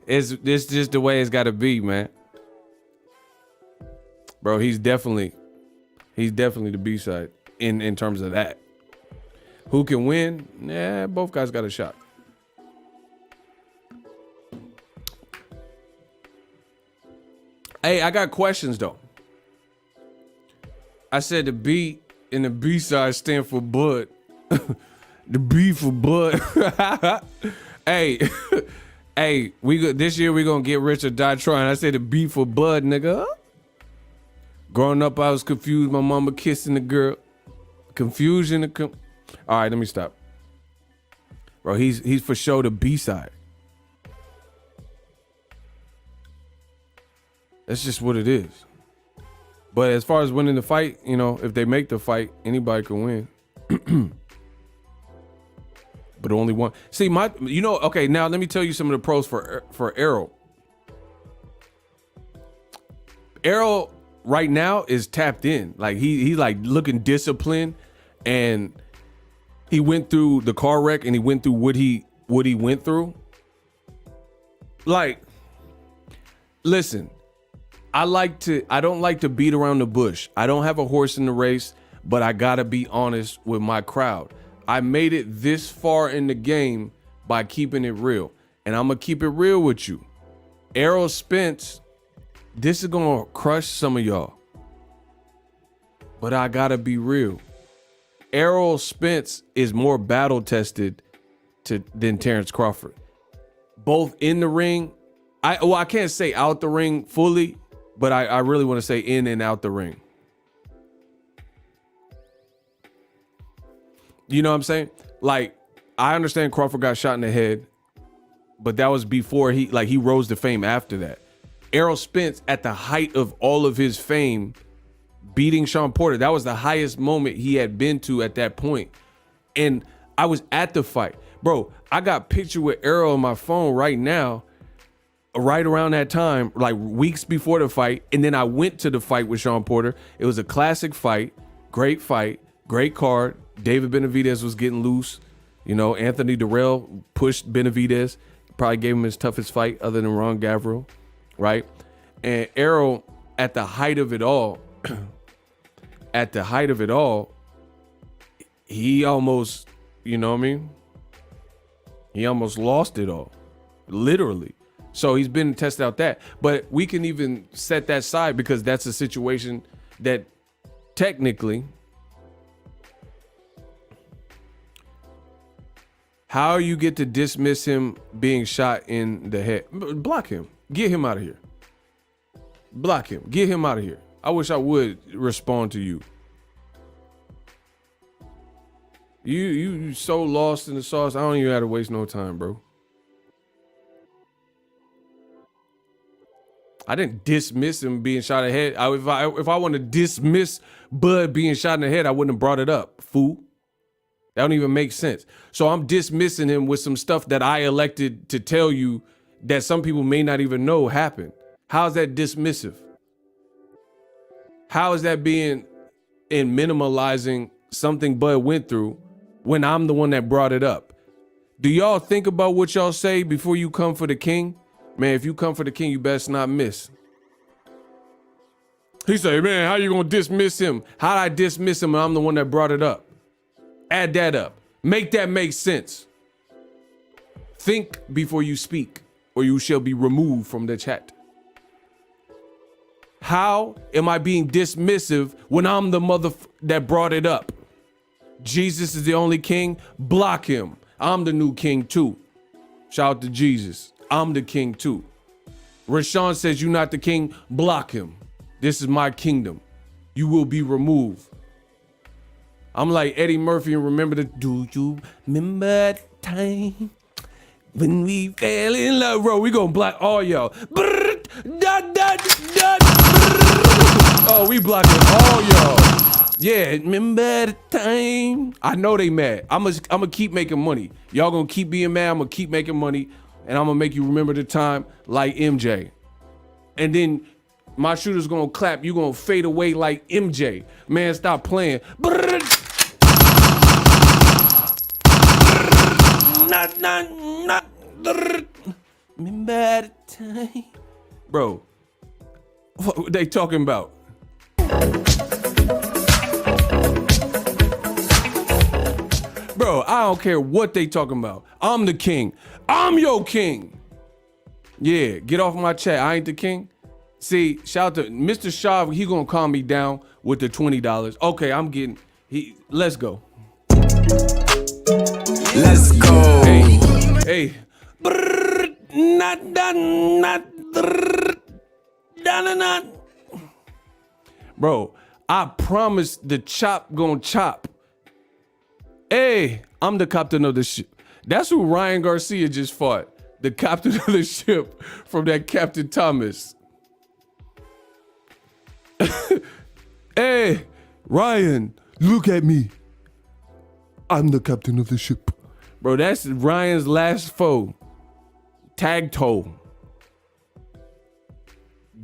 It's just the way it's got to be, man. Bro, he's definitely the B-side in terms of that. Who can win? Yeah, both guys got a shot. Hey, I got questions though. I said the B and the B side stand for Bud. The B for Bud. Hey, hey, this year we gonna get rich or die trying. I said the B for Bud, nigga. Growing up, I was confused. My mama kissing the girl. Confusion. All right, let me stop. Bro, he's for sure the B side. That's just what it is. But as far as winning the fight, you know, if they make the fight, anybody can win. But only one. See, okay, now let me tell you some of the pros for ERROL. ERROL right now is tapped in. Like he like looking disciplined, and he went through the car wreck and he went through what he went through. Like, listen, I don't like to beat around the bush. I don't have a horse in the race, but I gotta be honest with my crowd. I made it this far in the game by keeping it real. And I'm gonna keep it real with you. ERROL Spence, this is gonna crush some of y'all. But I gotta be real. ERROL Spence is more battle tested than Terence Crawford. Both in the ring. I can't say out the ring fully, but I really want to say in and out the ring. You know what I'm saying? Like, I understand Crawford got shot in the head, but that was before he rose to fame after that. ERROL Spence, at the height of all of his fame, beating Shawn Porter, that was the highest moment he had been to at that point. And I was at the fight. Bro, I got a picture with ERROL on my phone right now, right around that time, like weeks before the fight. And then I went to the fight with Shawn Porter. It was a classic fight, great card. David Benavidez was getting loose. You know, Anthony Durrell pushed Benavidez, probably gave him his toughest fight other than Ron Gavriel, right? And ERROL, at the height of it all, he almost, you know what I mean? He almost lost it all, literally. So he's been tested out that. But we can even set that aside because that's a situation that technically, how you get to dismiss him being shot in the head? Block him. Get him out of here. Block him. Get him out of here. I wish I would respond to you. You so lost in the sauce. I don't even have to waste no time, bro. I didn't dismiss him being shot in the head. If I want to dismiss Bud being shot in the head, I wouldn't have brought it up, fool. That don't even make sense. So I'm dismissing him with some stuff that I elected to tell you that some people may not even know happened. How's that dismissive? How is that being in minimalizing something Bud went through when I'm the one that brought it up? Do y'all think about what y'all say before you come for the king? Man, if you come for the king, you best not miss. He said, man, how you gonna dismiss him? How'd I dismiss him and I'm the one that brought it up? Add that up. Make that make sense. Think before you speak, or you shall be removed from the chat. How am I being dismissive when I'm the mother that brought it up? Jesus is the only king. Block him. I'm the new king too. Shout out to Jesus. I'm the king too. Rashawn says you're not the king. Block him. This is my kingdom. You will be removed. I'm like Eddie Murphy and remember the, do you remember the time when we fell in love? Bro, we gonna block all y'all. Oh, we blocking all y'all. Yeah, remember the time? I know they mad. I'm gonna keep making money. Y'all gonna keep being mad. I'm gonna keep making money. And I'm gonna make you remember the time like MJ. And then my shooter's gonna clap. You gonna fade away like MJ. Man, stop playing. Remember the time? Bro, what they talking about? Bro, I don't care what they talking about. I'm the king. I'm your king. Yeah, get off my chat. I ain't the king. See, shout out to Mr. Shaw. He gonna calm me down with the $20. Okay, I'm getting. Let's go. Let's go. Hey. Bro, I promise the chop gonna chop. Hey, I'm the captain of the ship. That's who Ryan Garcia just fought. The captain of the ship from that Captain Thomas. Hey, Ryan, look at me. I'm the captain of the ship. Bro, that's Ryan's last foe. Tag toe.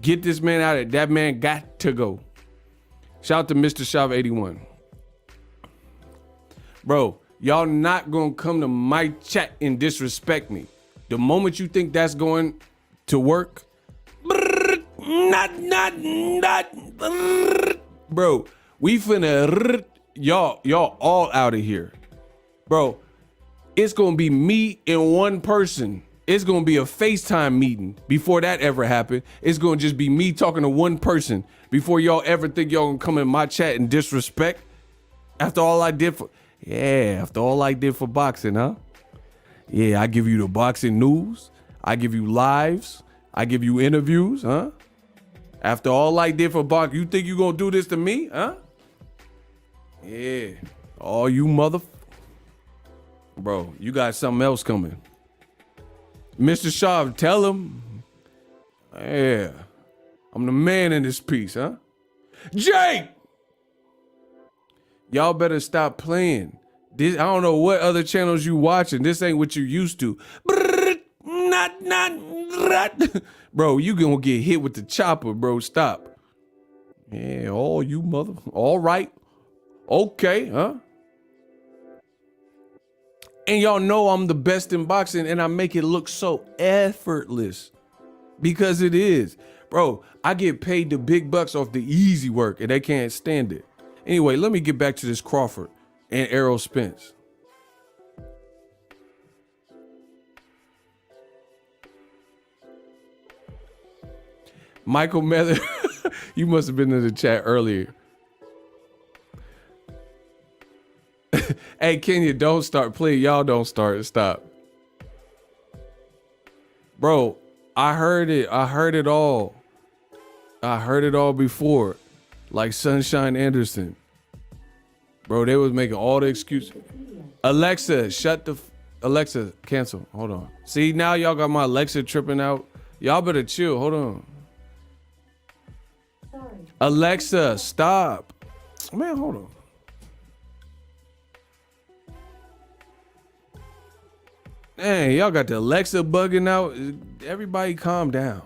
Get this man out of it. That man got to go. Shout out to Mr. Shav 81. Bro, y'all not gonna come to my chat and disrespect me. The moment you think that's going to work, bro, we finna, y'all all out of here. Bro, it's gonna be me and one person. It's gonna be a FaceTime meeting before that ever happened. It's gonna just be me talking to one person before y'all ever think y'all gonna come in my chat and disrespect. After all I did for boxing, huh? Yeah, I give you the boxing news. I give you lives. I give you interviews, huh? After all I did for boxing, you think you gonna do this to me, huh? Yeah, all you bro, you got something else coming. Mr. Shaw, tell him. Yeah, I'm the man in this piece, huh? Jake! Y'all better stop playing. This, I don't know what other channels you watching. This ain't what you used to. Bro, you gonna get hit with the chopper, bro. Stop. Yeah, all you all right. Okay, huh? And y'all know I'm the best in boxing and I make it look so effortless because it is. Bro, I get paid the big bucks off the easy work and they can't stand it. Anyway, let me get back to this Crawford and ERROL Spence. Michael Mather, you must have been in the chat earlier. Hey, Kenya, don't start. Please, y'all don't start. Stop. Bro, I heard it. I heard it all. I heard it all before. Like Sunshine Anderson. Bro, they was making all the excuses. Alexa, Alexa, cancel. Hold on. See, now y'all got my Alexa tripping out. Y'all better chill. Hold on. Sorry. Alexa, stop. Man, hold on. Dang, y'all got the Alexa bugging out. Everybody calm down.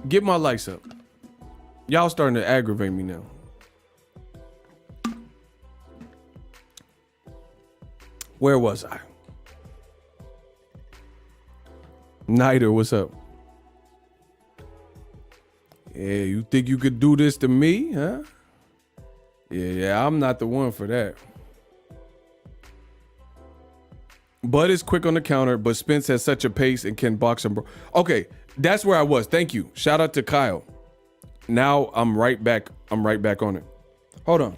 Get my lights up. Y'all starting to aggravate me now. Where was I? Nider, what's up? Yeah, you think you could do this to me, huh? Yeah, I'm not the one for that. Bud is quick on the counter, but Spence has such a pace and can box him. Okay, that's where I was. Thank you. Shout out to Kyle. Now I'm right back. I'm right back on it. Hold on.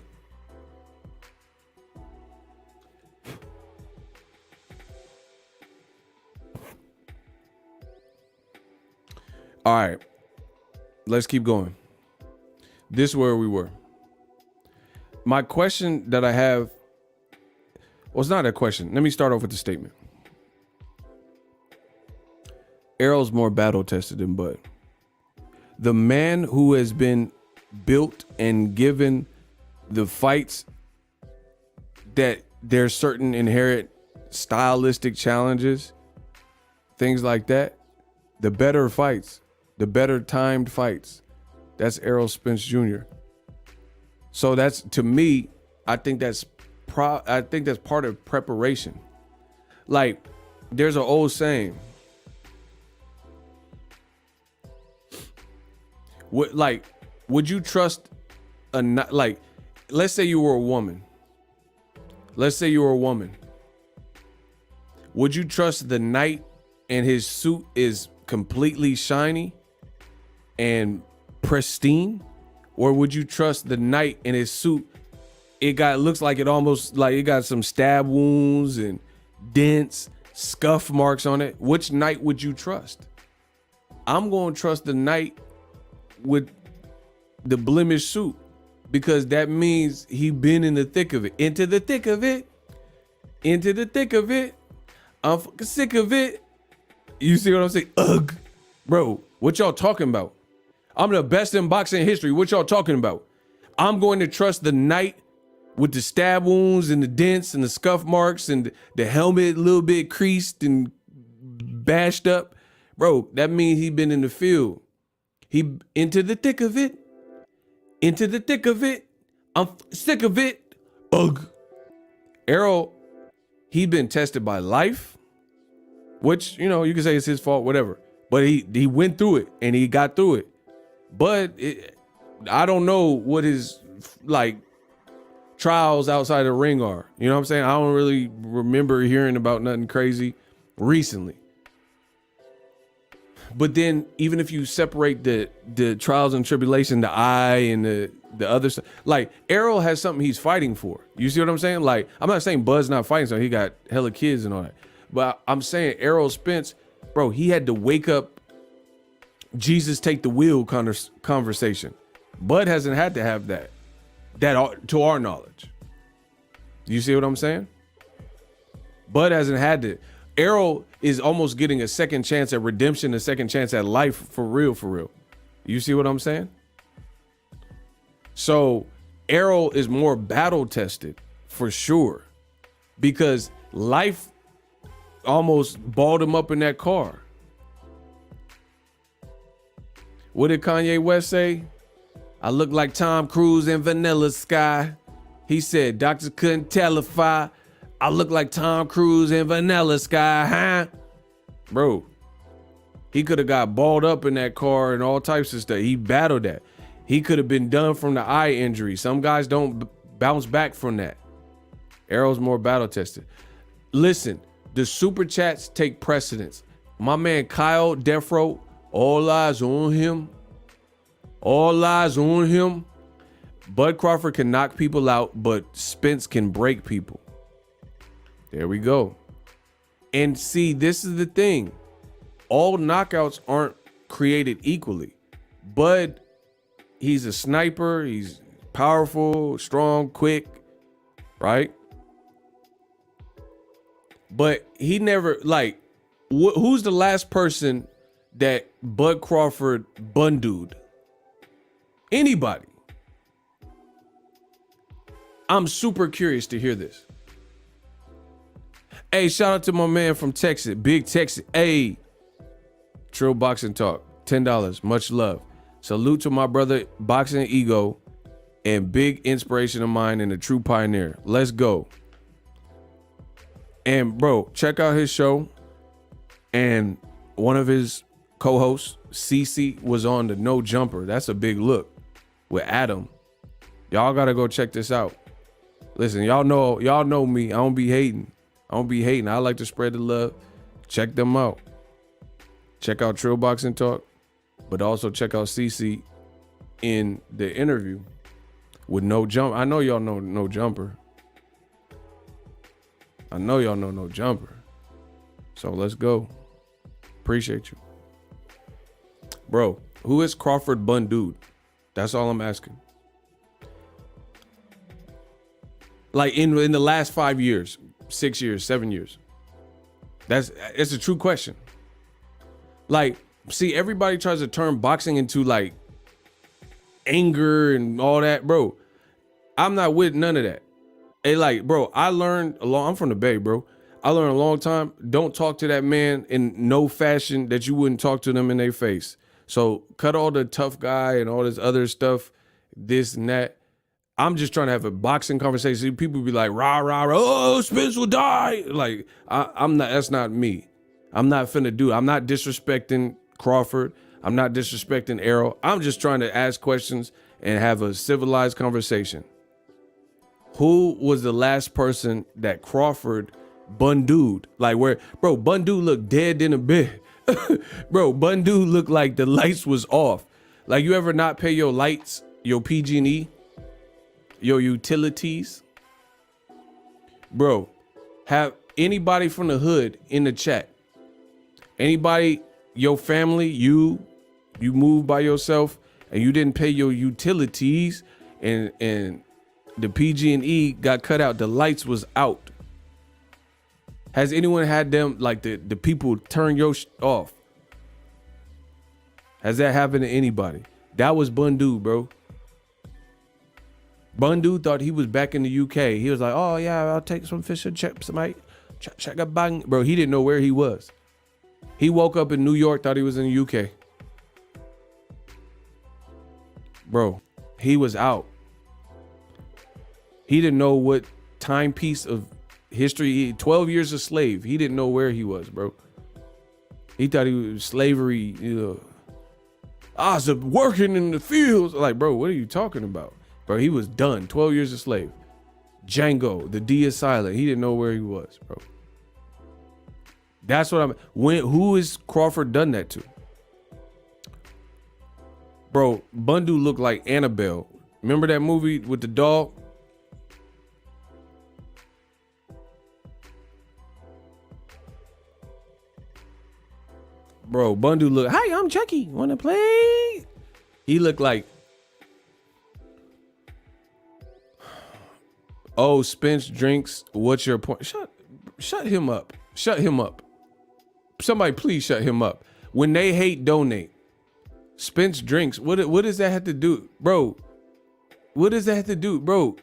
All right, let's keep going. This is where we were. My question that I have, well, it's not a question. Let me start off with the statement. ERROL's more battle tested than Bud. The man who has been built and given the fights that there's certain inherent stylistic challenges, things like that, the better fights, the better timed fights, that's Errol Spence Jr. So that's, to me, I think that's part of preparation. Like, there's an old saying. Would you trust let's say you were a woman. Let's say you were a woman. Would you trust the knight and his suit is completely shiny and pristine? Or would you trust the knight and his suit, looks like it almost like it got some stab wounds and dents, scuff marks on it? Which knight would you trust? I'm going to trust the knight with the blemished suit, because that means he been in the thick of it. Into the thick of it. Into the thick of it. I'm fucking sick of it. You see what I'm saying? Ugh. Bro, what y'all talking about? I'm the best in boxing history. What y'all talking about? I'm going to trust the knight with the stab wounds and the dents and the scuff marks and the helmet a little bit creased and bashed up. Bro, that means he been in the field. He into the thick of it. Into the thick of it. I'm sick of it. Ugh. ERROL, he been tested by life, which, you know, you can say it's his fault, whatever. But he went through it and he got through it. But I don't know what his trials outside the ring are. You know what I'm saying? I don't really remember hearing about nothing crazy recently. But then even if you separate the trials and tribulation, the eye and the other stuff, like ERROL has something he's fighting for. You see what I'm saying? Like, I'm not saying Bud's not fighting, so he got hella kids and all that. But I'm saying ERROL Spence, bro, he had to wake up Jesus take the wheel conversation. Bud hasn't had to have that to our knowledge. You see what I'm saying? Bud hasn't had to. ERROL is almost getting a second chance at redemption, a second chance at life for real, for real. You see what I'm saying? So ERROL is more battle tested for sure, because life almost balled him up in that car. What did Kanye West say? I look like Tom Cruise in Vanilla Sky. He said doctors couldn't tell if I look like Tom Cruise in Vanilla Sky, huh? Bro, he could have got balled up in that car and all types of stuff. He battled that. He could have been done from the eye injury. Some guys don't bounce back from that. ERROL's more battle tested. Listen, the super chats take precedence. My man Kyle Defro, all eyes on him. All eyes on him. Bud Crawford can knock people out, but Spence can break people. There we go. And see, this is the thing. All knockouts aren't created equally. Bud, he's a sniper. He's powerful, strong, quick, right? But he never, like, who's the last person that Bud Crawford bundled? Anybody. I'm super curious to hear this. Hey, shout out to my man from Texas, Big Texas. Hey, Trill Boxing Talk, $10, much love. Salute to my brother, Boxing Ego, and big inspiration of mine and a true pioneer. Let's go. And bro, check out his show. And one of his co-hosts, Cece, was on the No Jumper. That's a big look with Adam. Y'all gotta go check this out. Listen, y'all know me. I don't be hating. I like to spread the love. Check them out. Check out Trill Boxing Talk, but also check out CC in the interview with No Jumper. I know y'all know No Jumper. I know y'all know No Jumper. So let's go. Appreciate you. Bro, who is Crawford Bun Dude? That's all I'm asking. Like in the last 5 years, 6 years, 7 years. It's a true question. Like, see, everybody tries to turn boxing into like anger and all that, bro. I'm not with none of that. Hey, like, bro, I'm from the Bay, bro. I learned a long time. Don't talk to that man in no fashion that you wouldn't talk to them in their face. So cut all the tough guy and all this other stuff, this and that. I'm just trying to have a boxing conversation. People be like, rah, rah, rah, oh, Spence will die. Like, I'm not, that's not me. I'm not finna do it. I'm not disrespecting Crawford. I'm not disrespecting ERROL. I'm just trying to ask questions and have a civilized conversation. Who was the last person that Crawford bundled? Like where, bro, Bundu looked dead in a bed. Bro, Bundu looked like the lights was off. Like you ever not pay your lights, your PG&E? Your utilities, bro. Have anybody from the hood in the chat? Anybody, your family, you moved by yourself and you didn't pay your utilities, and the PG&E got cut out. The lights was out. Has anyone had them like the people turn your off? Has that happened to anybody? That was Bundu, bro. Bundu thought he was back in the UK. He was like, oh yeah, I'll take some fish and chips, mate. Check a bang. Bro, he didn't know where he was. He woke up in New York, thought he was in the UK. Bro, he was out. He didn't know what timepiece of history, 12 years a slave. He didn't know where he was, bro. He thought he was slavery, you know. I was working in the fields. Like, bro, what are you talking about? Bro, he was done. 12 years a slave. Django, the D is silent. He didn't know where he was, bro. That's what who is Crawford done that to? Bro, Bundu looked like Annabelle. Remember that movie with the dog? Bro, Bundu looked, hi, I'm Chucky. Wanna play? He looked like, oh, Spence drinks. What's your point? Shut him up. Shut him up. Somebody please shut him up. When they hate, donate. Spence drinks. What does that have to do, bro? What does that have to do, bro?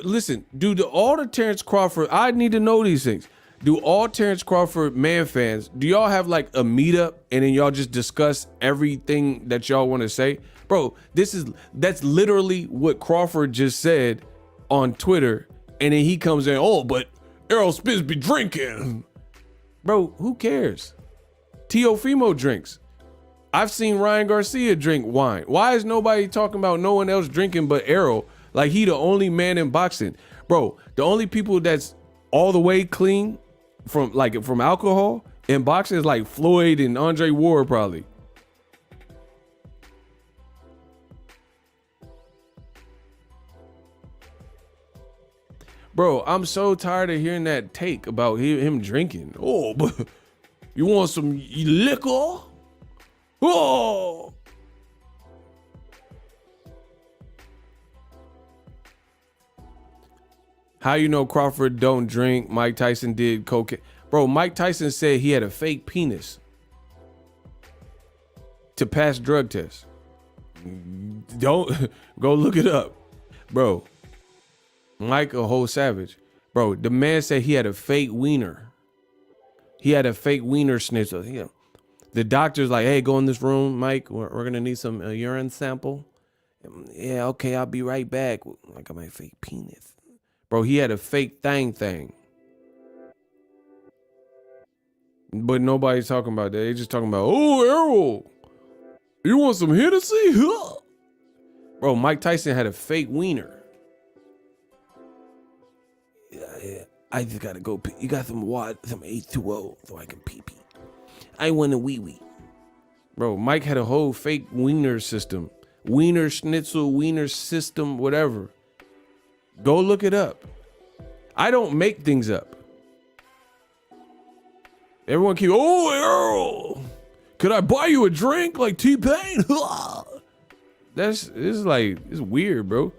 Listen, all the Terence Crawford, I need to know these things. Do all Terence Crawford man fans, do y'all have like a meetup and then y'all just discuss everything that y'all want to say? Bro, that's literally what Crawford just said on Twitter, and then he comes in, oh, but Errol Spence be drinking. Bro, who cares? Teofimo drinks. I've seen Ryan Garcia drink wine. Why is nobody talking about no one else drinking but Errol? Like he the only man in boxing. Bro, the only people that's all the way clean from alcohol In boxing, it's like Floyd and Andre Ward probably. Bro, I'm so tired of hearing that take about him drinking. Oh, but you want some liquor? Oh. How you know Crawford don't drink? Mike Tyson did cocaine. Bro, Mike Tyson said he had a fake penis to pass drug tests. Don't go look it up. Bro, Mike a whole savage. Bro, the man said he had a fake wiener. He had a fake wiener schnitzel. The doctor's like, hey, go in this room, Mike. We're going to need some urine sample. Yeah, okay, I'll be right back. I got my fake penis. Bro, he had a fake thing. But nobody's talking about that. They just talking about, oh, Errol, you want some Hennessy? Huh? Bro, Mike Tyson had a fake wiener. Yeah, I just gotta go pee. You got some water, some H2O, so I can pee. I want a wee. Bro, Mike had a whole fake wiener system. Wiener schnitzel, wiener system, whatever. Go look it up. I don't make things up. Everyone keep, oh, Errol, could I buy you a drink like T-Pain? It's weird, bro.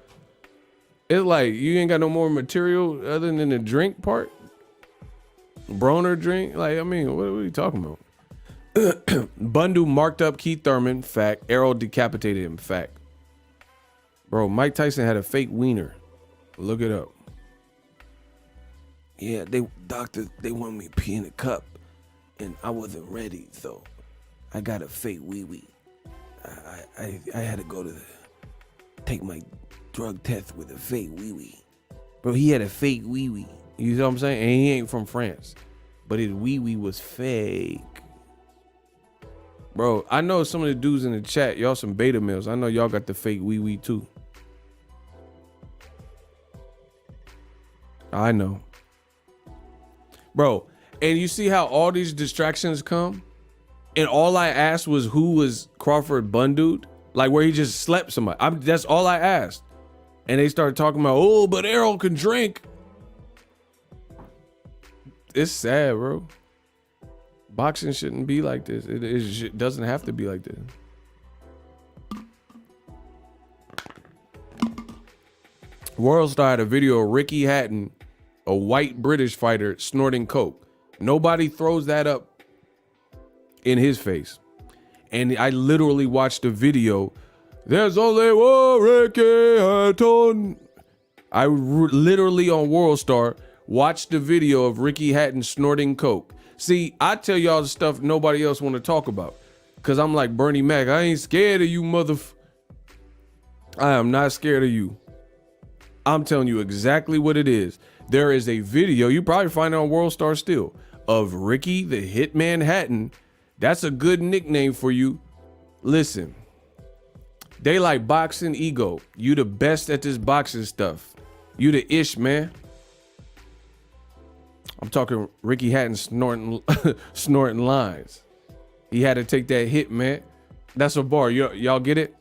It's like you ain't got no more material other than the drink part. Broner drink. Like, I mean, what are you talking about? Bundu marked up Keith Thurman. Fact. Errol decapitated him. Fact. Bro, Mike Tyson had a fake wiener. Look it up. Yeah, they wanted me to pee in a cup, and I wasn't ready, so I got a fake wee. I had to go to take my drug test with a fake wee. Bro, he had a fake wee. You know what I'm saying? And he ain't from France, but his wee was fake. Bro, I know some of the dudes in the chat, y'all some beta males. I know y'all got the fake wee too. I know. Bro, and you see how all these distractions come? And all I asked was who was Crawford Bundude? Like where he just slept somebody. That's all I asked. And they started talking about, oh, but Errol can drink. It's sad, bro. Boxing shouldn't be like this. It doesn't have to be like this. World Star had a video of Ricky Hatton, a white British fighter, snorting coke. Nobody throws that up in his face. And I literally watched a video. There's only one Ricky Hatton. I literally on World Star watched the video of Ricky Hatton snorting coke. See, I tell y'all the stuff nobody else want to talk about. Cause I'm like Bernie Mac. I ain't scared of you, I am not scared of you. I'm telling you exactly what it is. There is a video, you probably find it on World Star still, of Ricky the Hitman Hatton. That's a good nickname for you. Listen, they like boxing ego. You the best at this boxing stuff. You the ish, man. I'm talking Ricky Hatton snorting lines. He had to take that hit, man. That's a bar. Y'all get it?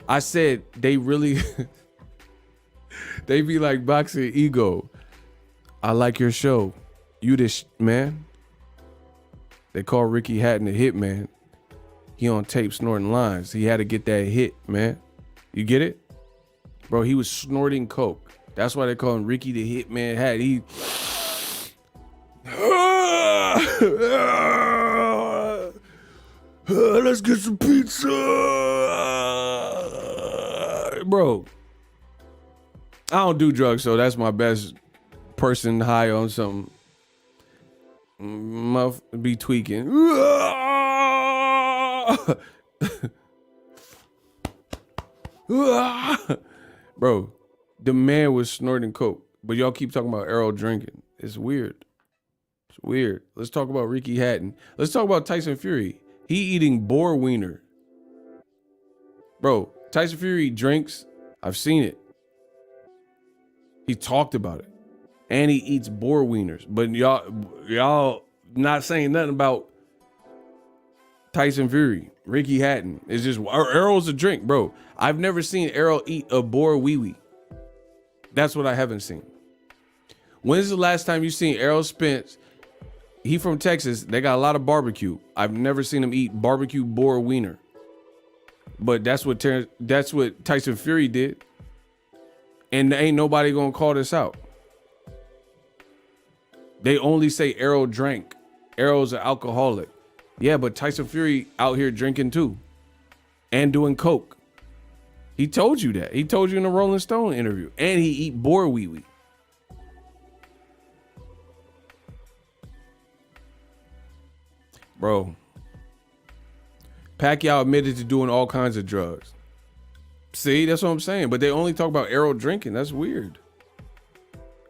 I said they really, they be like boxing ego. I like your show. You this man. They call Ricky Hatton a hit man. He on tape snorting lines. He had to get that hit, man. You get it? Bro, he was snorting coke. That's why they call him Ricky the Hitman Hat. He let's get some pizza. Bro, I don't do drugs, so that's my best person high on something. Mouth be tweaking. Bro, the man was snorting coke, but y'all keep talking about Errol drinking. It's weird. It's weird. Let's talk about Ricky Hatton. Let's talk about Tyson Fury. He eating boar wiener. Bro, Tyson Fury drinks. I've seen it. He talked about it. And he eats boar wieners. But y'all not saying nothing about Tyson Fury, Ricky Hatton. It's just Errol's a drink, bro. I've never seen Errol eat a boar wee wee. That's what I haven't seen. When's the last time you seen Errol Spence? He from Texas. They got a lot of barbecue. I've never seen him eat barbecue boar wiener. But that's what Tyson Fury did. And ain't nobody gonna call this out. They only say Errol drank. Errol's an alcoholic. Yeah, but Tyson Fury out here drinking too. And doing coke. He told you that. He told you in the Rolling Stone interview. And he eat boar wee wee. Bro. Pacquiao admitted to doing all kinds of drugs. See, that's what I'm saying. But they only talk about Errol drinking. That's weird.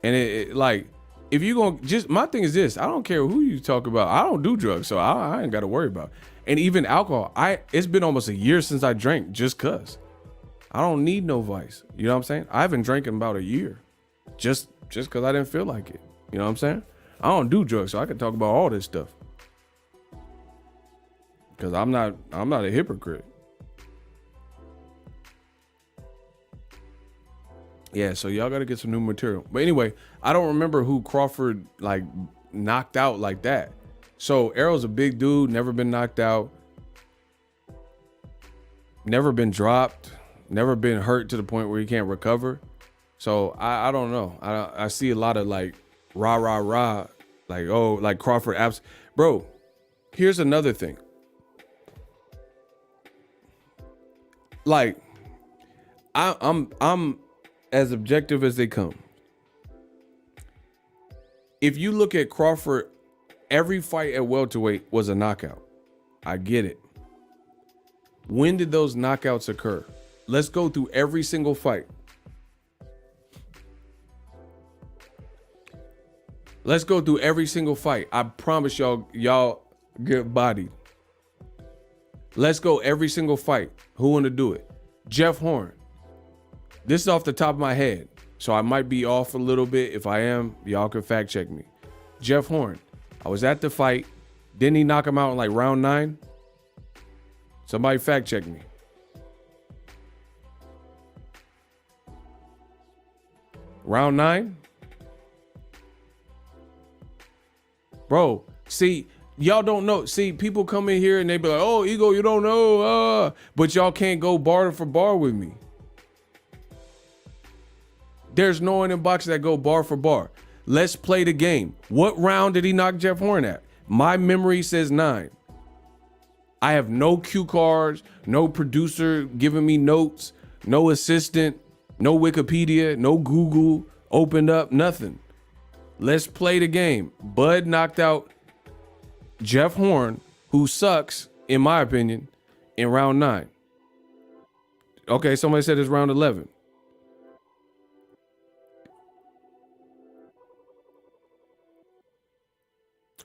And it like, if you gonna just, my thing is this, I don't care who you talk about. I don't do drugs, so I ain't got to worry about it. And even alcohol, it's been almost a year since I drank just cause. I don't need no vice. You know what I'm saying? I haven't drank in about a year. Just cause I didn't feel like it. You know what I'm saying? I don't do drugs, so I can talk about all this stuff. Cause I'm not a hypocrite. Yeah, so y'all gotta get some new material. But anyway, I don't remember who Crawford like knocked out like that. So Errol's a big dude, never been knocked out, never been dropped, never been hurt to the point where he can't recover. So I don't know. I see a lot of like rah rah rah, like, oh, like Crawford apps. Bro, here's another thing. Like, I'm as objective as they come. If you look at Crawford, every fight at welterweight was a knockout. I get it. When did those knockouts occur? Let's go through every single fight. Let's go through every single fight. I promise y'all get bodied. Let's go every single fight. Who want to do it? Jeff Horn. This is off the top of my head, so I might be off a little bit. If I am, y'all can fact check me. Jeff Horn. I was at the fight. Didn't he knock him out in like round 9? Somebody fact check me. Round 9? Bro, see, y'all don't know. See, people come in here and they be like, oh, Ego, you don't know. But y'all can't go bar for bar with me. There's no one in boxing that go bar for bar. Let's play the game. What round did he knock Jeff Horn at? My memory says 9. I have no cue cards, no producer giving me notes, no assistant, no Wikipedia, no Google, opened up, nothing. Let's play the game. Bud knocked out Jeff Horn, who sucks, in my opinion, in round 9. Okay, somebody said it's round 11.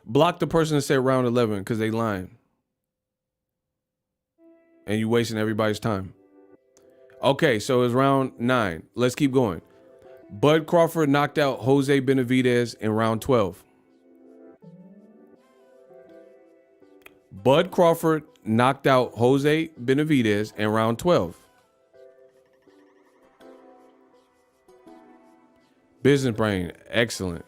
Block the person that said round 11 because they lying. And you wasting everybody's time. Okay, so it's round 9. Let's keep going. Bud Crawford knocked out Jose Benavidez in round 12. Bud Crawford knocked out Jose Benavidez in round 12. Business brain, excellent.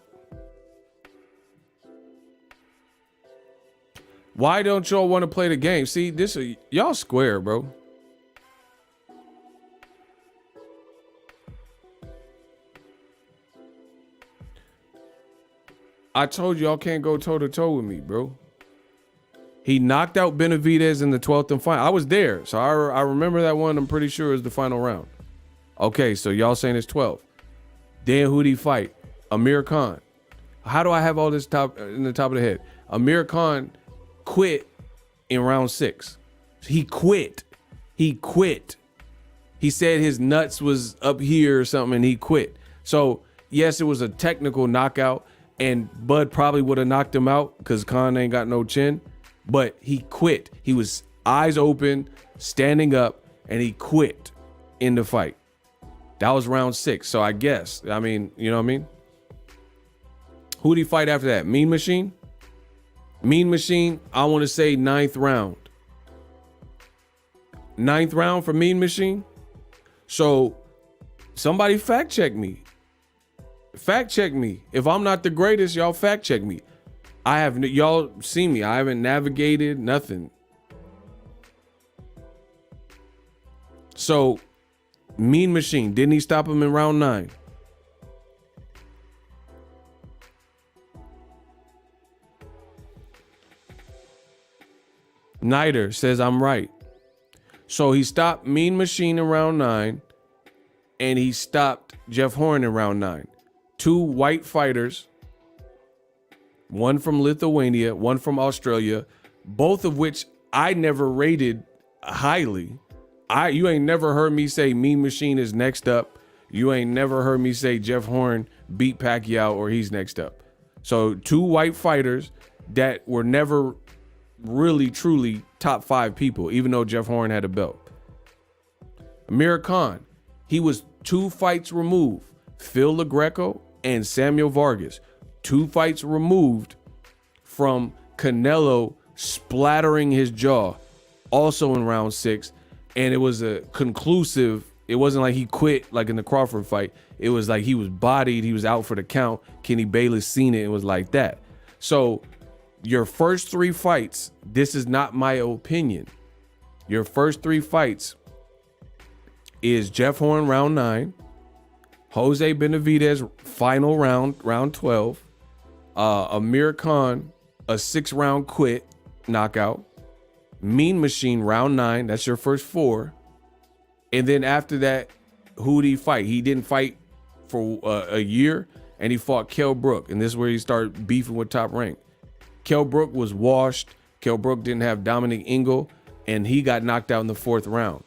Why don't y'all want to play the game? See, this y'all square, bro. I told y'all can't go toe to toe with me, bro. He knocked out Benavidez in the 12th and final. I was there, so I remember that one. I'm pretty sure is the final round. Okay, so y'all saying it's 12. Then who'd he fight? Amir Khan. How do I have all this in the top of the head? Amir Khan quit in round 6. He quit. He said his nuts was up here or something and he quit. So yes, it was a technical knockout and Bud probably would have knocked him out because Khan ain't got no chin, but he quit. He was eyes open, standing up, and he quit in the fight. That was round 6. So I guess, I mean, you know what I mean? Who'd he fight after that? Mean Machine? Mean Machine, I want to say 9th round. 9th round for Mean Machine. So somebody fact check me. Fact check me. If I'm not the greatest, y'all fact check me. Y'all see me. I haven't navigated nothing. So Mean Machine, didn't he stop him in round 9? Nider says I'm right. So he stopped Mean Machine in round 9, and he stopped Jeff Horn in round 9. 2 white fighters, one from Lithuania, one from Australia, both of which I never rated highly. You ain't never heard me say Mean Machine is next up. You ain't never heard me say Jeff Horn beat Pacquiao or he's next up. So 2 white fighters that were never really truly top 5 people, even though Jeff Horn had a belt. Amir Khan, he was 2 fights removed. Phil LaGreco and Samuel Vargas, 2 fights removed from Canelo splattering his jaw, also in round 6. And it was a conclusive. It wasn't like he quit like in the Crawford fight. It was like he was bodied. He was out for the count. Kenny Bayless seen it and was like that. So your first 3 fights, this is not my opinion. Your first 3 fights is Jeff Horn round 9, Jose Benavidez final round 12, Amir Khan a 6-round quit knockout, Mean Machine round 9, that's your first 4. And then after that, who did he fight? He didn't fight for a year, and he fought Kell Brook, and this is where he started beefing with Top Rank. Kell Brook was washed. Kell Brook didn't have Dominic Ingle, and he got knocked out in the 4th round.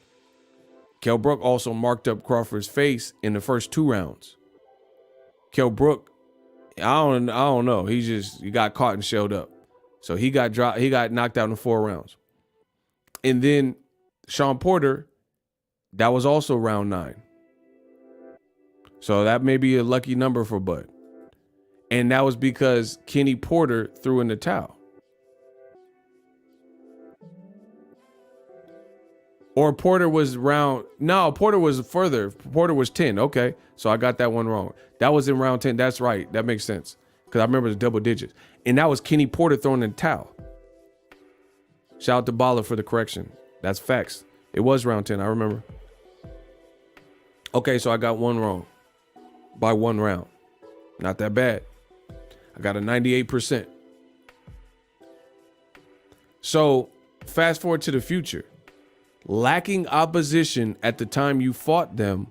Kell Brook also marked up Crawford's face in the first 2 rounds. Kell Brook, I don't know. He got caught and shelled up. So he got knocked out in 4 rounds. And then Sean Porter, that was also round 9. So that may be a lucky number for Bud. And that was because Kenny Porter threw in the towel. Or Porter was Porter was further. Porter was 10. Okay. So I got that one wrong. That was in round 10. That's right. That makes sense. Because I remember the double digits. And that was Kenny Porter throwing in the towel. Shout out to Bala for the correction. That's facts. It was round 10. I remember. Okay. So I got one wrong by 1 round. Not that bad. I got a 98%. So fast forward to the future. Lacking opposition at the time you fought them,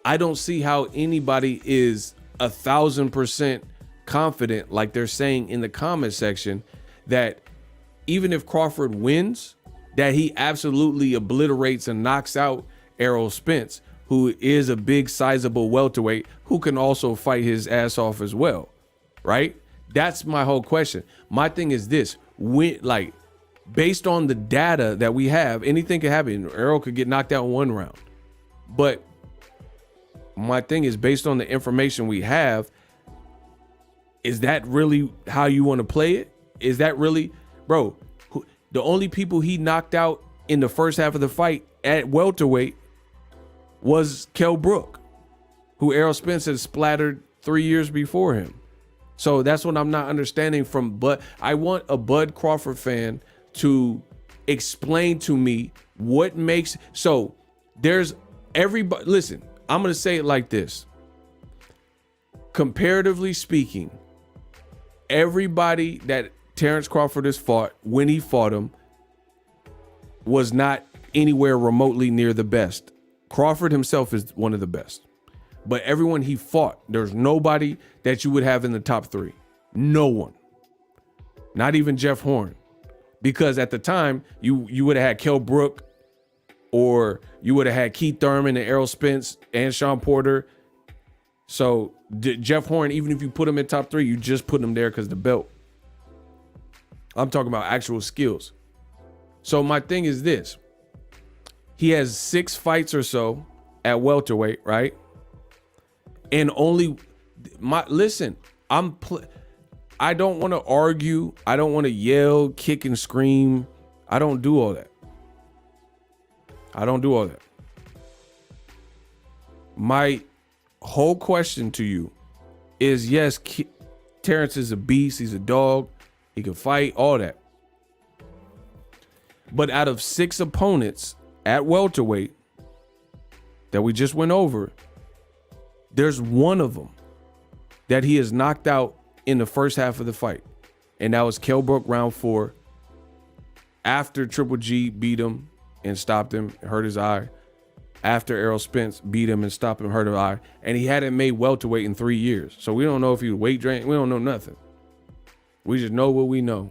I don't see how anybody is 1,000% confident, like they're saying in the comment section, that even if Crawford wins, that he absolutely obliterates and knocks out Errol Spence, who is a big, sizable welterweight who can also fight his ass off as well, right? That's my whole question. My thing is this: based on the data that we have, anything could happen. Errol could get knocked out in 1 round. But my thing is, based on the information we have, is that really how you want to play it? Is that really, bro, the only people he knocked out in the first half of the fight at welterweight was Kell Brook, who Errol Spence had splattered 3 years before him. So that's what I'm not understanding from Bud. I want a Bud Crawford fan to explain to me what makes, so there's everybody. Listen, I'm going to say it like this. Comparatively speaking, everybody that Terence Crawford has fought, when he fought him, was not anywhere remotely near the best. Crawford himself is one of the best. But everyone he fought, there's nobody that you would have in the top 3. No one. Not even Jeff Horn. Because at the time, you would have had Kell Brook, or you would have had Keith Thurman and Errol Spence and Sean Porter. So Jeff Horn, even if you put him in top 3, you just put him there because the belt. I'm talking about actual skills. So my thing is this. He has 6 fights or so at welterweight, right? And only listen, I don't want to argue. I don't want to yell, kick, and scream. I don't do all that. I don't do all that. My whole question to you is, yes, Terence is a beast. He's a dog. He can fight, all that. But out of 6 opponents at welterweight that we just went over, there's one of them that he has knocked out in the first half of the fight. And that was Kell Brook, round 4. After Triple G beat him and stopped him, hurt his eye. After Errol Spence beat him and stopped him, hurt his eye. And he hadn't made welterweight in 3 years. So we don't know if he was weight drained. We don't know nothing. We just know what we know.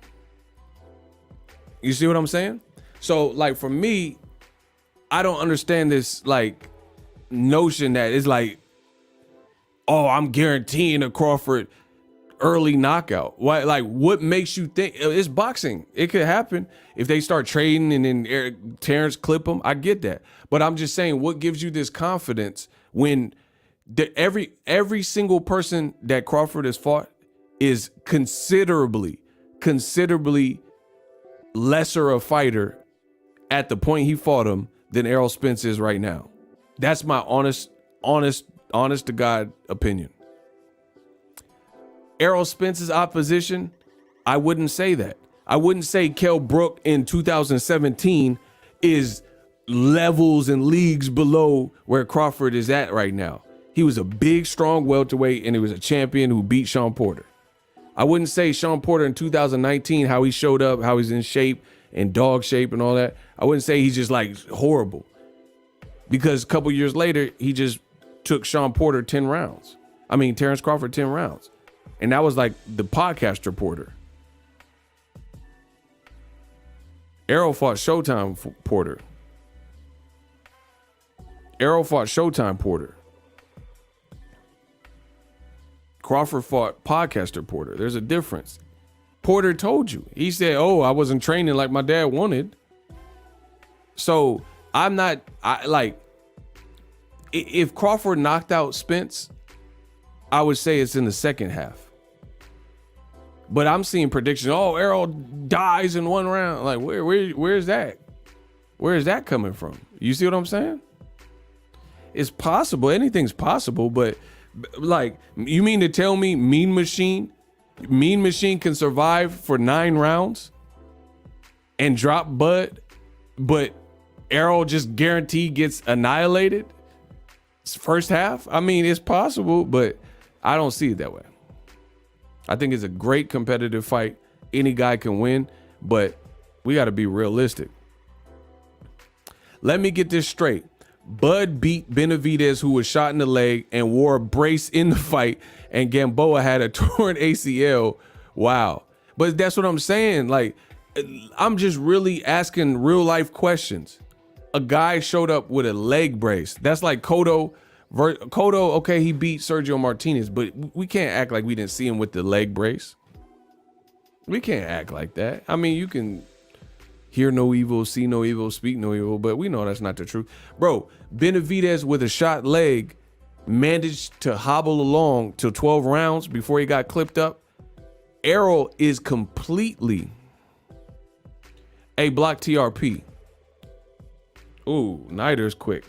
You see what I'm saying? So, like, for me, I don't understand this, like, notion that it's like, oh, I'm guaranteeing a Crawford early knockout. Why? Like, what makes you think it's boxing? It could happen if they start trading and then Terence clip him. I get that, but I'm just saying, what gives you this confidence when every single person that Crawford has fought is considerably lesser a fighter at the point he fought him than Errol Spence is right now? That's my honest to God opinion. Errol Spence's opposition, I wouldn't say that. I wouldn't say Kell Brook in 2017 is levels and leagues below where Crawford is at right now. He was a big, strong welterweight, and he was a champion who beat Sean Porter. I wouldn't say Sean Porter in 2019, how he showed up, how he's in shape and dog shape and all that. I wouldn't say he's just like horrible, because a couple years later, he just took Sean Porter 10 rounds. I mean, Terence Crawford 10 rounds. And that was like the podcast reporter. Errol fought Showtime Porter. Errol fought Showtime Porter. Crawford fought podcaster Porter. There's a difference. Porter told you. He said, oh, I wasn't training like my dad wanted. So I'm not, if Crawford knocked out Spence, I would say it's in the second half. But I'm seeing predictions. Oh, Errol dies in 1 round. Like, where's that? Where is that coming from? You see what I'm saying? It's possible. Anything's possible. But like, you mean to tell me Mean Machine can survive for 9 rounds and drop Bud, but Errol just guaranteed gets annihilated first half? I mean, it's possible, but I don't see it that way. I think it's a great competitive fight. Any guy can win, but we got to be realistic. Let me get this straight. Bud beat Benavidez, who was shot in the leg and wore a brace in the fight, and Gamboa had a torn ACL. Wow. But that's what I'm saying. Like, I'm just really asking real life questions. A guy showed up with a leg brace. That's like Cotto, okay, he beat Sergio Martinez, but we can't act like we didn't see him with the leg brace. We can't act like that. I mean, you can hear no evil, see no evil, speak no evil, but we know that's not the truth. Bro, Benavidez with a shot leg managed to hobble along till 12 rounds before he got clipped up. Errol is completely a block TRP. Ooh, Nider's quick.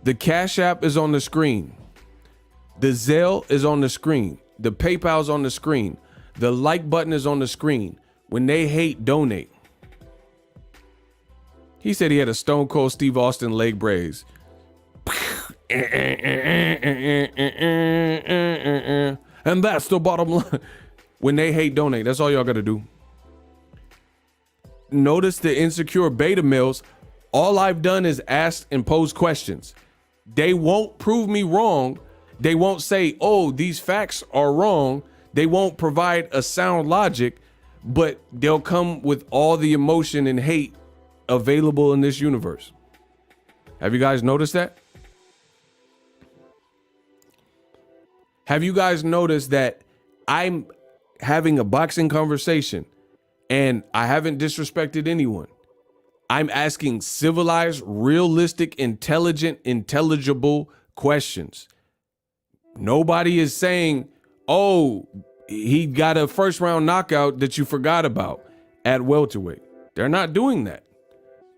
The Cash App is on the screen. The Zelle is on the screen. The PayPal's on the screen. The like button is on the screen. When they hate, donate. He said he had a Stone Cold Steve Austin leg brace. And that's the bottom line. When they hate, donate. That's all y'all got to do. Notice the insecure beta males. All I've done is ask and pose questions. They won't prove me wrong. They won't say, oh, these facts are wrong. They won't provide a sound logic, but they'll come with all the emotion and hate available in this universe. Have you guys noticed that? Have you guys noticed that I'm having a boxing conversation and I haven't disrespected anyone? I'm asking civilized, realistic, intelligent, intelligible questions. Nobody is saying, oh, he got a first round knockout that you forgot about at welterweight. They're not doing that.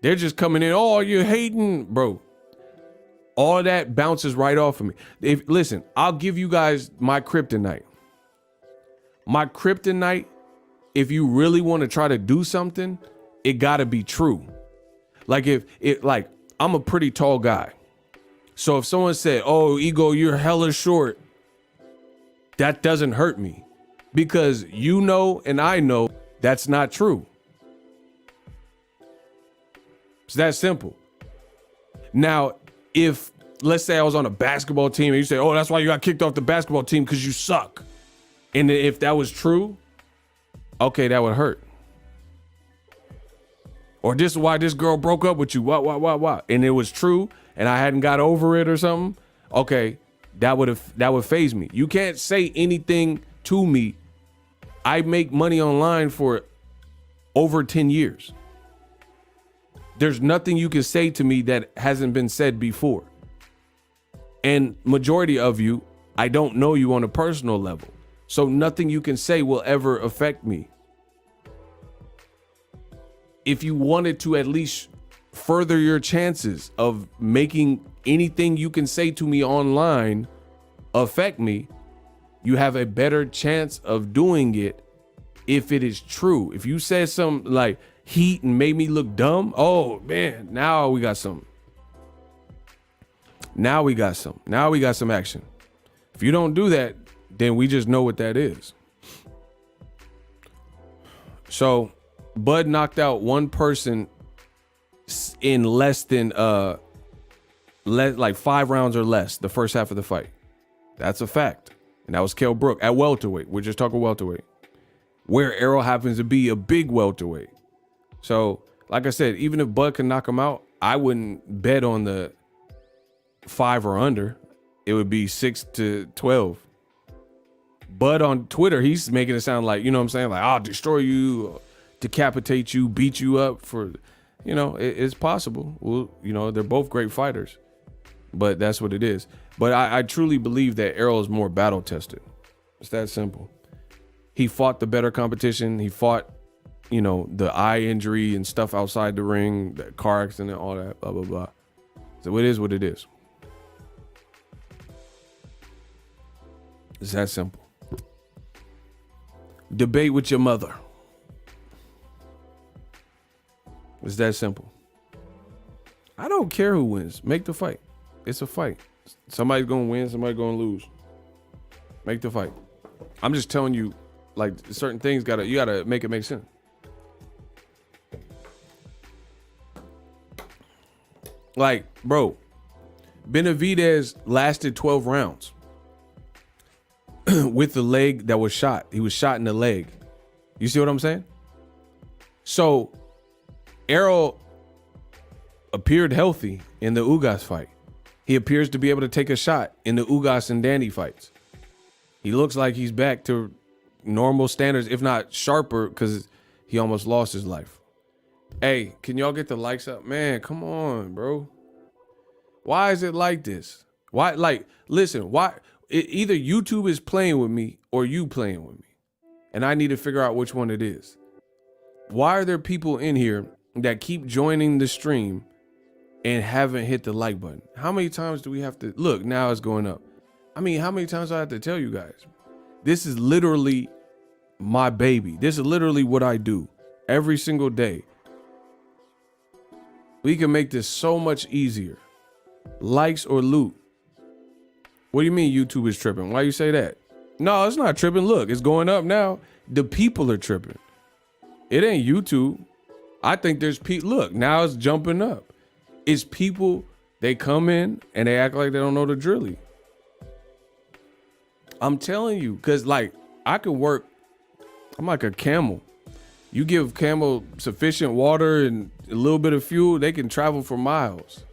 They're just coming in, oh, you're hating, bro. All that bounces right off of me. Listen, I'll give you guys my kryptonite. My kryptonite, if you really want to try to do something, it gotta be true. Like I'm a pretty tall guy. So if someone said, oh, Ego, you're hella short, that doesn't hurt me because you know and I know that's not true. It's that simple. Now, if let's say I was on a basketball team and you say, oh, that's why you got kicked off the basketball team because you suck. And if that was true, okay, that would hurt. Or this is why this girl broke up with you. What? And it was true and I hadn't got over it or something. Okay, that would phase me. You can't say anything to me. I make money online for over 10 years. There's nothing you can say to me that hasn't been said before. And majority of you, I don't know you on a personal level. So nothing you can say will ever affect me. If you wanted to at least further your chances of making anything you can say to me online affect me, you have a better chance of doing it if it is true. If you said something like heat and made me look dumb, oh man, now we got something. Now we got some action. If you don't do that, then we just know what that is. So Bud knocked out one person in less than like 5 rounds or less the first half of the fight. That's a fact. And that was Kell Brook at welterweight. We're just talking welterweight, where ERROL happens to be a big welterweight. So like I said, even if Bud can knock him out, I wouldn't bet on the 5 or under. It would be 6-12. Bud on Twitter, he's making it sound like, you know what I'm saying? Like, I'll destroy you, decapitate you, beat you up for, you know, it's possible. Well, you know, they're both great fighters, but that's what it is. But I truly believe that ERROL is more battle tested. It's that simple. He fought the better competition. He fought, you know, the eye injury and stuff outside the ring, the car accident, all that, blah, blah, blah. So it is what it is. It's that simple. Debate with your mother. It's that simple. I don't care who wins. Make the fight. It's a fight. Somebody's gonna win, somebody's gonna lose. Make the fight. I'm just telling you, like, certain things you gotta make it make sense. Like, bro, Benavidez lasted 12 rounds with the leg that was shot. He was shot in the leg. You see what I'm saying? So ERROL appeared healthy in the Ugas fight. He appears to be able to take a shot in the Ugas and Danny fights. He looks like he's back to normal standards, if not sharper, because he almost lost his life. Hey, can y'all get the likes up? Man, come on, bro. Why is it like this? Why, like, listen, why? Either YouTube is playing with me or you playing with me. And I need to figure out which one it is. Why are there people in here that keep joining the stream and haven't hit the like button? How many times do we have to look? Now it's going up. I mean, how many times do I have to tell you guys? This is literally my baby. This is literally what I do every single day. We can make this so much easier. Likes or loot. What do you mean YouTube is tripping? Why you say that? No, it's not tripping. Look, it's going up now. The people are tripping. It ain't YouTube. I think there's people. Look, now it's jumping up. It's people, they come in and they act like they don't know the drilly. I'm telling you, because like I could work, I'm like a camel. You give camel sufficient water and a little bit of fuel, they can travel for miles.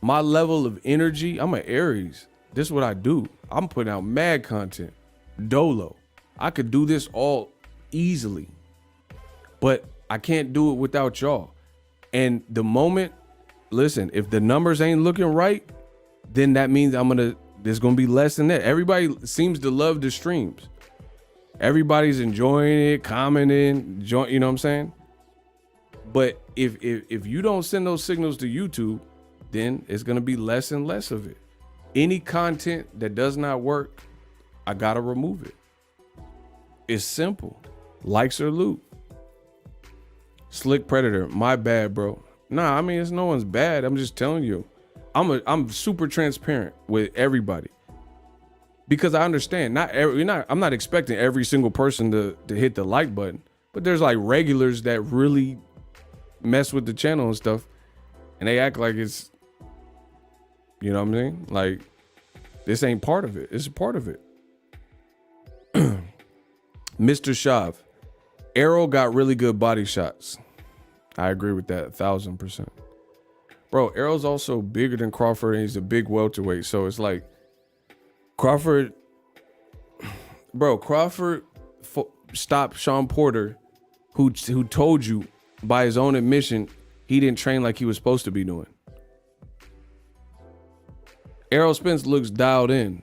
My level of energy, I'm an Aries. This is what I do. I'm putting out mad content. Dolo. I could do this all easily, but I can't do it without y'all. And the moment, listen, if the numbers ain't looking right, then that means there's gonna be less than that. Everybody seems to love the streams. Everybody's enjoying it, commenting, you know what I'm saying? But if you don't send those signals to YouTube, then it's gonna be less and less of it. Any content that does not work, I gotta remove it. It's simple. Likes or loot. Slick Predator, my bad, bro. Nah, I mean, it's no one's bad. I'm just telling you. I'm super transparent with everybody. Because I understand, I'm not expecting every single person to hit the like button, but there's like regulars that really mess with the channel and stuff, and they act like it's, you know what I'm saying? Like, this ain't part of it. It's a part of it. Mr. Shav, ERROL got really good body shots. I agree with that 1000%. Bro, ERROL's also bigger than Crawford, and he's a big welterweight. So it's like Crawford stopped Sean Porter, who told you by his own admission he didn't train like he was supposed to be doing. Errol Spence looks dialed in.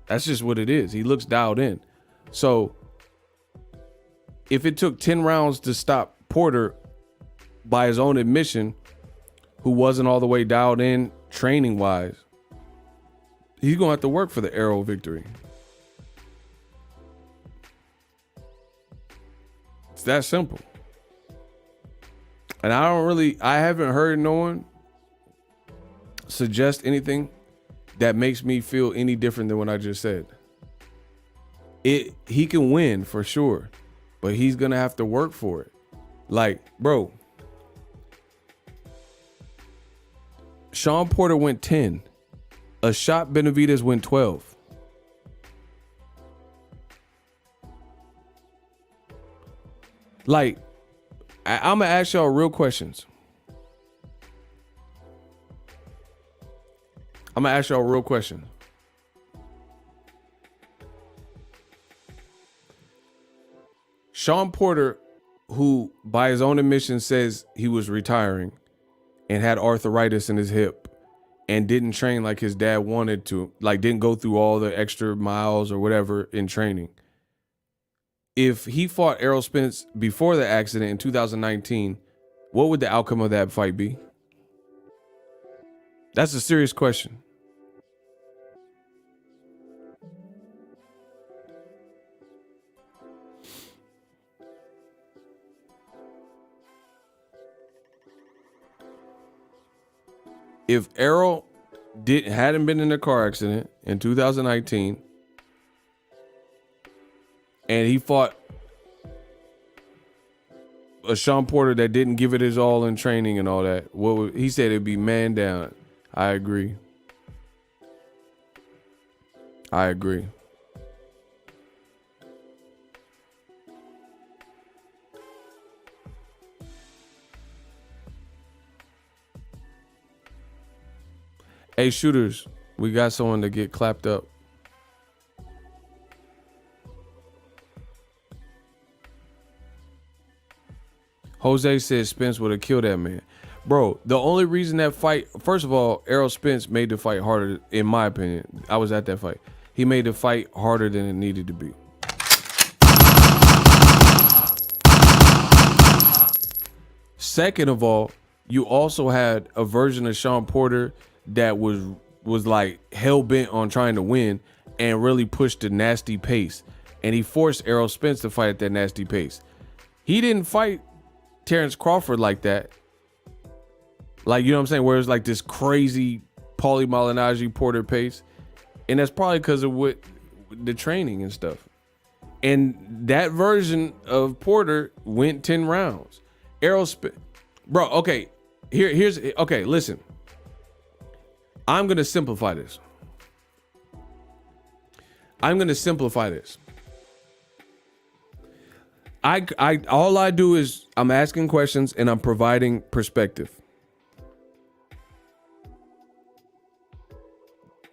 That's just what it is. He looks dialed in. So if it took 10 rounds to stop Porter by his own admission, who wasn't all the way dialed in training wise, he's gonna have to work for the ERROL victory. It's that simple. And I haven't heard no one suggest anything that makes me feel any different than what I just said. He can win for sure, but he's gonna have to work for it. Like, bro, Sean Porter went 10. Ashot Benavidez went 12. Like, I'm gonna ask y'all real questions. Sean Porter, who by his own admission says he was retiring and had arthritis in his hip and didn't train like his dad wanted to, like didn't go through all the extra miles or whatever in training. If he fought Errol Spence before the accident in 2019, what would the outcome of that fight be? That's a serious question. If Errol hadn't been in a car accident in 2019 and he fought a Sean Porter that didn't give it his all in training and all that, he said it'd be man down. I agree. Hey, shooters, we got someone to get clapped up. Jose says Spence would have killed that man. Bro, the only reason that fight, first of all, Errol Spence made the fight harder, in my opinion. I was at that fight. He made the fight harder than it needed to be. Second of all, you also had a version of Sean Porter that was like hell-bent on trying to win and really pushed the nasty pace. And he forced Errol Spence to fight at that nasty pace. He didn't fight Terence Crawford like that. Like, you know what I'm saying? Where it's like this crazy Paulie Malignaggi Porter pace. And that's probably because of what the training and stuff. And that version of Porter went 10 rounds. Errol Spence. Bro, okay. Okay, listen. I'm going to simplify this. All I do is I'm asking questions and I'm providing perspective.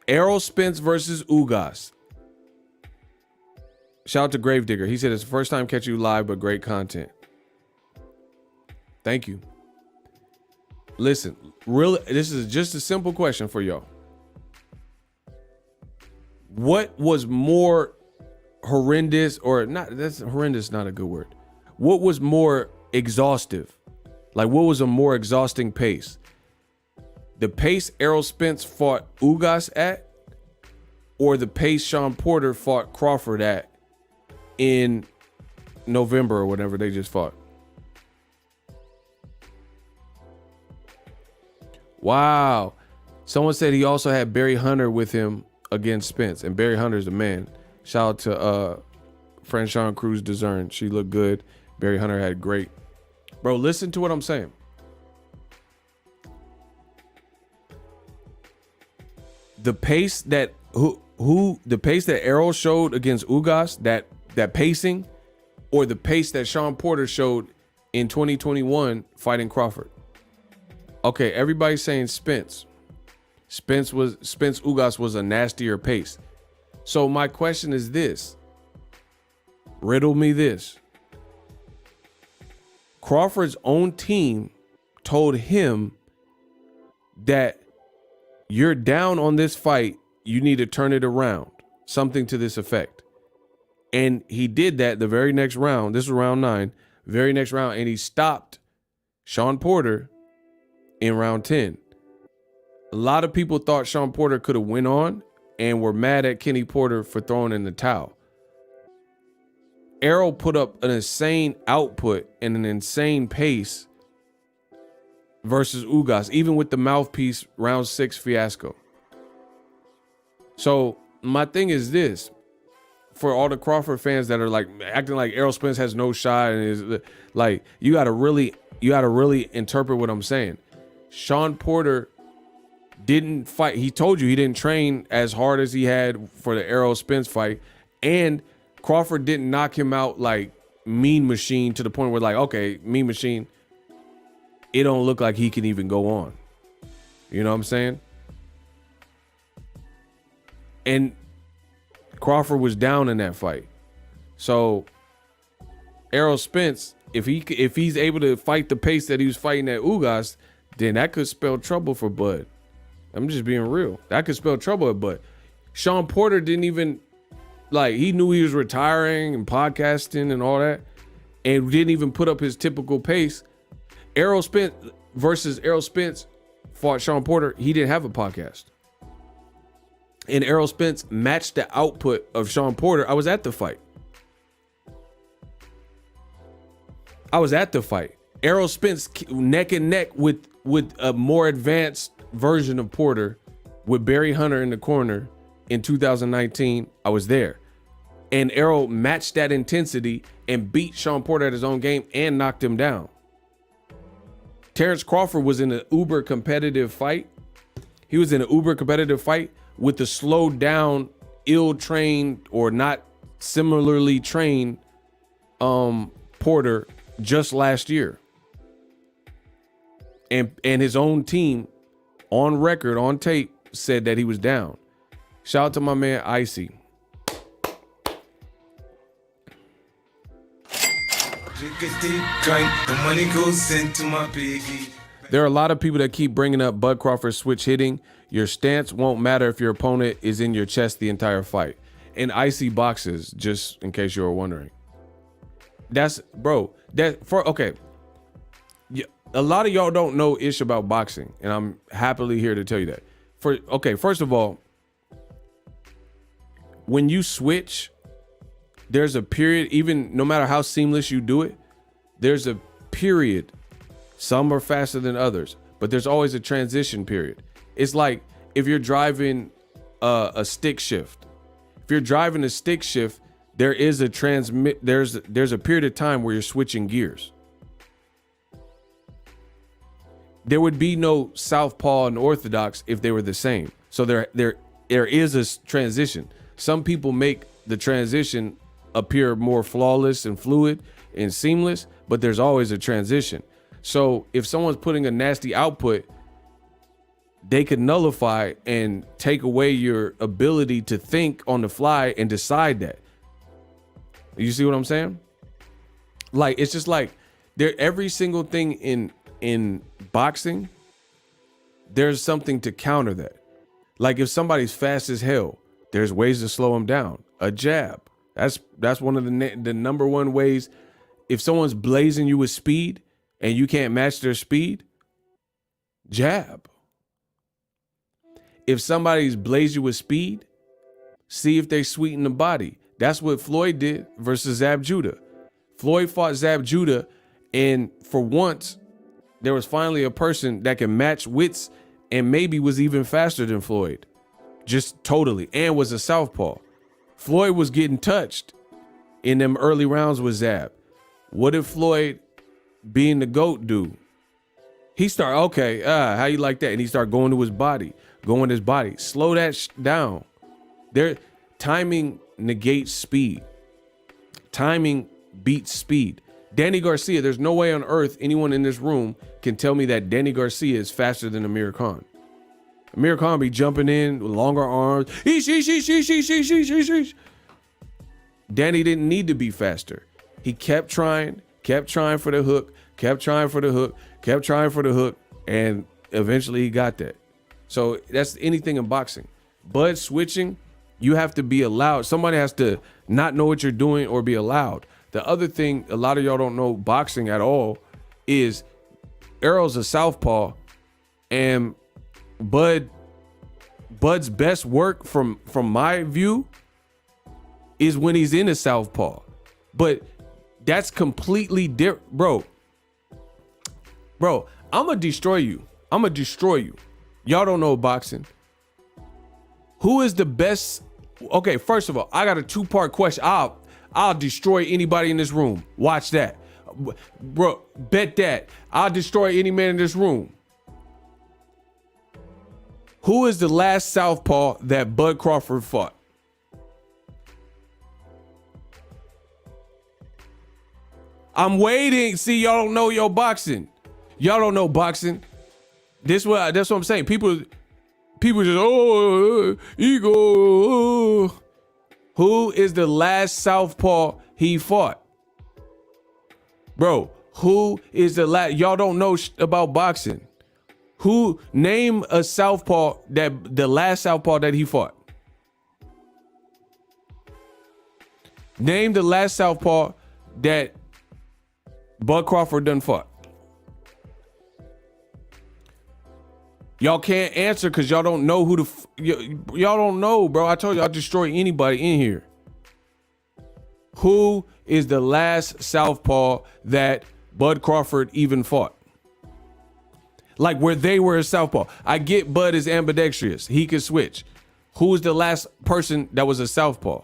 Errol Spence versus Ugas. Shout out to Gravedigger. He said it's the first time catch you live, but great content. Thank you. Listen, really, this is just a simple question for y'all. what was more horrendous, or not? That's horrendous, not a good word. What was more exhaustive? Like, what was a more exhausting pace? The pace Errol Spence fought Ugas at, or the pace Sean Porter fought Crawford at in November or whatever they just fought? Wow. Someone said he also had Barry Hunter with him against Spence, and Barry Hunter's the man. Shout out to Franchon Cruz Dezern. She looked good. Barry Hunter had great. Bro, listen to what I'm saying. The pace that the pace that Errol showed against Ugas, that pacing, or the pace that Sean Porter showed in 2021 fighting Crawford. Okay, everybody's saying Spence. Spence Ugas was a nastier pace. So my question is this. Riddle me this. Crawford's own team told him that you're down on this fight, you need to turn it around. Something to this effect. And he did that the very next round. This was round 9. Very next round. And he stopped Sean Porter in round 10. A lot of people thought Sean Porter could have went on and were mad at Kenny Porter for throwing in the towel. Errol put up an insane output and an insane pace versus Ugas, even with the mouthpiece round 6 fiasco. So my thing is this, for all the Crawford fans that are like acting like Errol Spence has no shot, and is like, you gotta really interpret what I'm saying. Sean Porter didn't fight. He told you he didn't train as hard as he had for the Errol Spence fight, and Crawford didn't knock him out like Mean Machine to the point where, like, okay, Mean Machine, it don't look like he can even go on. You know what I'm saying? And Crawford was down in that fight. So Errol Spence, if he's able to fight the pace that he was fighting at Ugas, then that could spell trouble for Bud. I'm just being real. That could spell trouble at Bud. Sean Porter didn't even, like, he knew he was retiring and podcasting and all that, and didn't even put up his typical pace. Errol Spence versus Errol Spence fought Sean Porter. He didn't have a podcast. And Errol Spence matched the output of Sean Porter. I was at the fight. Errol Spence neck and neck with a more advanced version of Porter with Barry Hunter in the corner in 2019. I was there. And Errol matched that intensity and beat Sean Porter at his own game and knocked him down. Terence Crawford was in an uber competitive fight. He was in an uber competitive fight with the slowed down, ill-trained, or not similarly trained Porter just last year. And his own team on record, on tape, said that he was down. Shout out to my man Icy. There are a lot of people that keep bringing up Bud Crawford's switch hitting. Your stance won't matter if your opponent is in your chest the entire fight. And Icy boxes, just in case you were wondering. That's, bro, okay. Yeah, a lot of y'all don't know ish about boxing, and I'm happily here to tell you that. First of all, when you switch, there's a period, even no matter how seamless you do it, there's a period. Some are faster than others, but there's always a transition period. It's like if you're driving a stick shift. If you're driving a stick shift, there is there's a period of time where you're switching gears. There would be no southpaw and orthodox if they were the same. So there is a transition. Some people make the transition appear more flawless and fluid and seamless, but there's always a transition. So if someone's putting a nasty output, they could nullify and take away your ability to think on the fly and decide that. You see what I'm saying? Like, it's just like every single thing in boxing, there's something to counter that. Like if somebody's fast as hell, There's ways to slow him down. A jab. That's one of the number one ways. If someone's blazing you with speed and you can't match their speed, jab. If somebody's blazed you with speed, see if they sweeten the body. That's what Floyd did versus Zab Judah. Floyd fought Zab Judah, and for once, there was finally a person that can match wits and maybe was even faster than Floyd. Just totally. And was a southpaw. Floyd was getting touched in them early rounds with Zab. What did Floyd, being the GOAT, do? He started, okay, how you like that? And he started going to his body, Slow that down. Timing negates speed. Timing beats speed. Danny Garcia, there's no way on earth anyone in this room can tell me that Danny Garcia is faster than Amir Khan. Amir Khan be jumping in with longer arms. Danny didn't need to be faster. He kept trying for the hook, and eventually he got that. So that's anything in boxing. Bud switching, you have to be allowed. Somebody has to not know what you're doing or be allowed. The other thing, a lot of y'all don't know boxing at all, is ERROL's a southpaw, and Bud's best work from my view is when he's in a southpaw. But that's completely different, bro. I'm gonna destroy you. Y'all don't know boxing. Who is the best? Okay, first of all, I got a 2-part question. I'll destroy anybody in this room. Watch that. Bro, bet that. I'll destroy any man in this room. Who is the last southpaw that Bud Crawford fought? I'm waiting. See, y'all don't know your boxing. Y'all don't know boxing. That's what I'm saying. People just, ego. Who is the last southpaw he fought? Bro, who is the last? Y'all don't know about boxing. Who, name a southpaw the last southpaw that he fought? Name the last southpaw that Bud Crawford done fought. Y'all can't answer because y'all don't know who y'all don't know, bro. I told you I'll destroy anybody in here. Who is the last southpaw that Bud Crawford even fought? Like where they were a southpaw. I get Bud is ambidextrous. He could switch. Who was the last person that was a southpaw?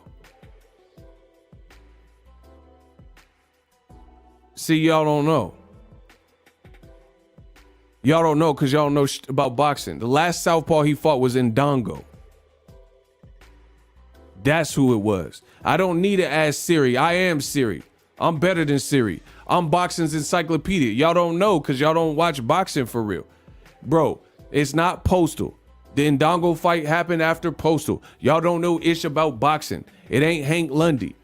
See, y'all don't know. Y'all don't know because y'all don't know about boxing. The last southpaw he fought was Ndongo. That's who it was. I don't need to ask Siri. I am Siri. I'm better than Siri. I'm boxing's encyclopedia. Y'all don't know because y'all don't watch boxing for real. Bro, it's not Postal. The Ndongo fight happened after Postal. Y'all don't know ish about boxing. It ain't Hank Lundy.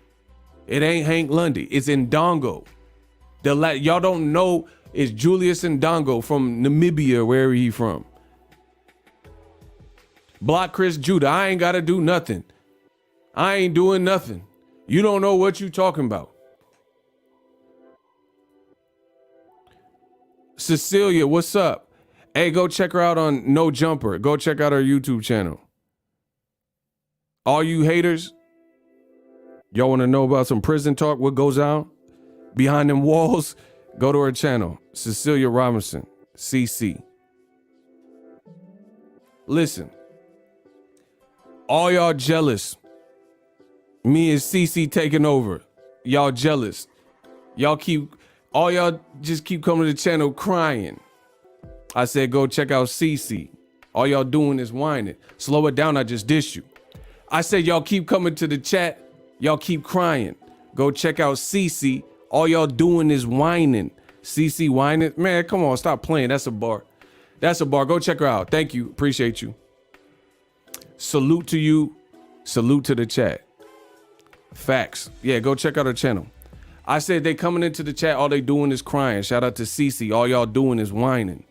It's Ndongo. Y'all don't know it's Julius Ndongo from Namibia, wherever he from. Block Chris Judah. I ain't got to do nothing. I ain't doing nothing. You don't know what you talking about. Cecilia, what's up? Hey, go check her out on No Jumper. Go check out her YouTube channel. All you haters, y'all want to know about some prison talk, what goes on behind them walls? Go to her channel, Cecilia Robinson, CC. Listen, all y'all jealous. Me and CC taking over. Y'all jealous. All y'all just keep coming to the channel crying. I said, go check out CC. All y'all doing is whining. Slow it down, I just dissed you. I said, y'all keep coming to the chat. Y'all keep crying. Go check out CC. All y'all doing is whining. CC whining. Man, come on, stop playing. That's a bar. Go check her out. Thank you. Appreciate you. Salute to you. Salute to the chat. Facts. Yeah, go check out her channel. I said they coming into the chat. All they doing is crying. Shout out to CC. All y'all doing is whining.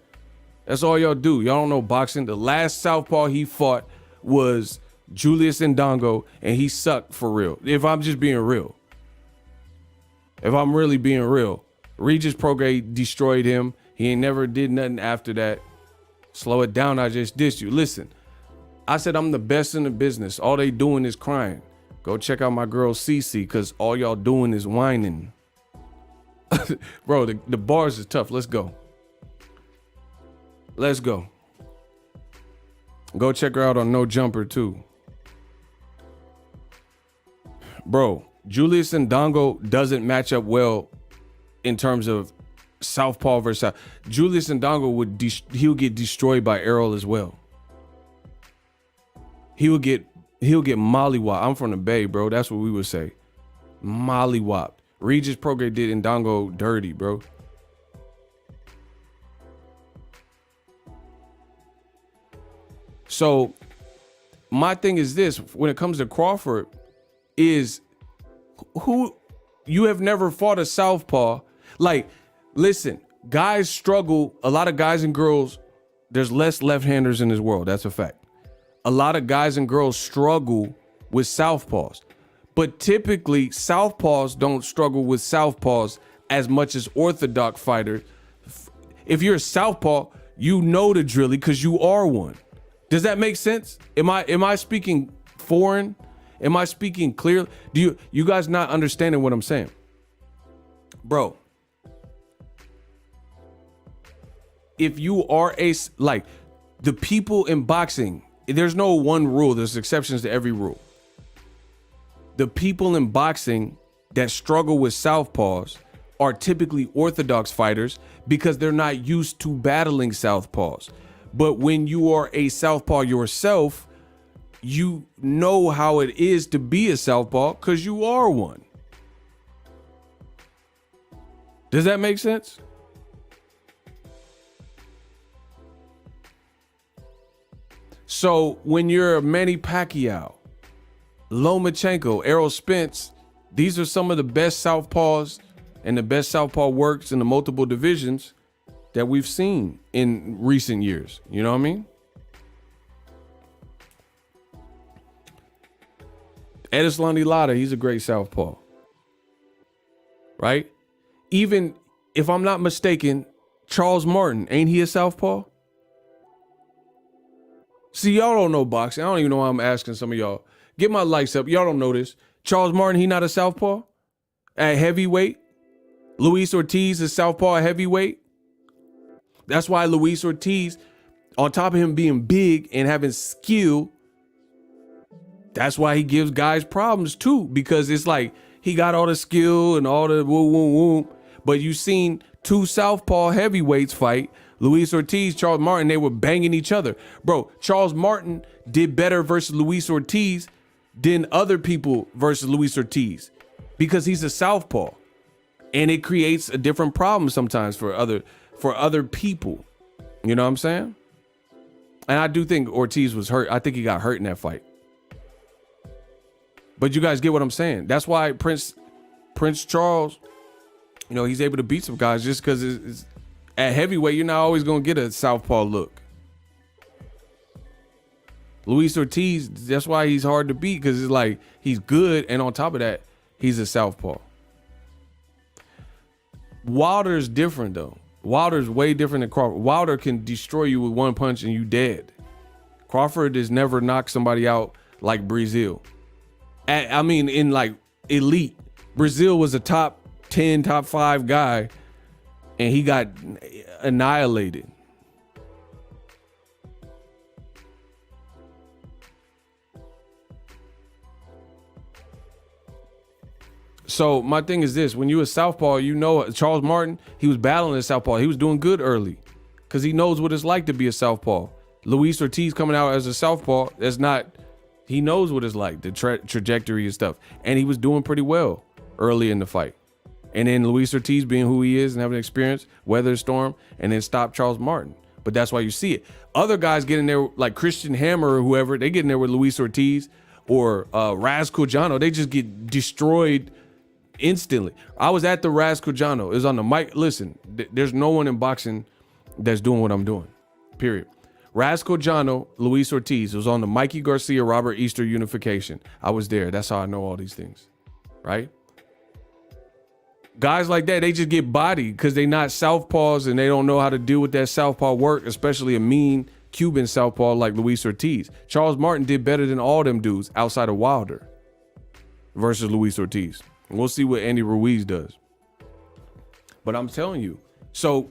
That's all y'all do. Y'all don't know boxing. The last southpaw he fought was Julius Ndongo, and he sucked for real. If I'm just being real. If I'm really being real. Regis Prograis destroyed him. He ain't never did nothing after that. Slow it down, I just dissed you. Listen, I said I'm the best in the business. All they doing is crying. Go check out my girl Cece, because all y'all doing is whining. Bro, the bars is tough. Let's go. Let's go. Go check her out on No Jumper too. Bro, Julius Ndongo doesn't match up well in terms of Southpaw versus Julius Ndongo he'll get destroyed by ERROL as well. He'll get mollywopped. I'm from the Bay, bro. That's what we would say. Mollywopped. Regis Prograis did Ndongo dirty, bro. So my thing is this, when it comes to Crawford, is who you have never fought a southpaw. Like, listen, guys struggle. A lot of guys and girls, there's less left-handers in this world. That's a fact. A lot of guys and girls struggle with southpaws, but typically southpaws don't struggle with southpaws as much as orthodox fighters. If you're a southpaw, you know the drilly because you are one. Does that make sense? Am I speaking foreign? Am I speaking clear? Do you guys not understanding what I'm saying? Bro, if you are like the people in boxing, there's no one rule. There's exceptions to every rule. The people in boxing that struggle with southpaws are typically orthodox fighters because they're not used to battling southpaws. But when you are a southpaw yourself, you know how it is to be a southpaw because you are one. Does that make sense? So when you're a Manny Pacquiao, Lomachenko, Errol Spence, these are some of the best southpaws and the best southpaw works in the multiple divisions that we've seen in recent years. You know what I mean? Edislandi Lara, he's a great southpaw. Right? Even if I'm not mistaken, Charles Martin, ain't he a southpaw? See, y'all don't know boxing. I don't even know why I'm asking some of y'all. Get my likes up. Y'all don't know this. Charles Martin, he not a southpaw? At heavyweight? Luis Ortiz is southpaw at heavyweight? That's why Luis Ortiz, on top of him being big and having skill, that's why he gives guys problems too, because it's like he got all the skill and all the woo woo woo, but you seen two southpaw heavyweights fight, Luis Ortiz, Charles Martin, they were banging each other. Bro, Charles Martin did better versus Luis Ortiz than other people versus Luis Ortiz because he's a southpaw, and it creates a different problem sometimes for other people. You know what I'm saying? And I do think Ortiz was hurt. I think he got hurt in that fight. But you guys get what I'm saying. That's why Prince Charles, you know, he's able to beat some guys just because it's at heavyweight, you're not always going to get a southpaw look. Luis Ortiz, that's why he's hard to beat, because it's like he's good, and on top of that, he's a southpaw. Wilder's different, though. Wilder's way different than Crawford. Wilder can destroy you with one punch and you dead. Crawford has never knocked somebody out like Brazil. I mean, in like elite. Brazil was a top 10, top 5 guy, and he got annihilated. So my thing is this: when you a southpaw, you know Charles Martin, he was battling a southpaw. He was doing good early because he knows what it's like to be a southpaw. Luis Ortiz coming out as a southpaw, that's not, he knows what it's like, the trajectory and stuff. And he was doing pretty well early in the fight. And then Luis Ortiz being who he is and having experience, weather storm, and then stop Charles Martin. But that's why you see it. Other guys get in there like Christian Hammer or whoever, they get in there with Luis Ortiz or Raz Cojano. They just get destroyed instantly. I was at the Raz Cojano. It was on the mic. Listen, there's no one in boxing that's doing what I'm doing, period. Rascojano, Luis Ortiz. It was on the Mikey Garcia, Robert Easter unification. I was there. That's how I know all these things, right? Guys like that, they just get bodied because they not southpaws and they don't know how to deal with that southpaw work, especially a mean Cuban southpaw like Luis Ortiz. Charles Martin did better than all them dudes outside of Wilder versus Luis Ortiz. And we'll see what Andy Ruiz does. But I'm telling you, so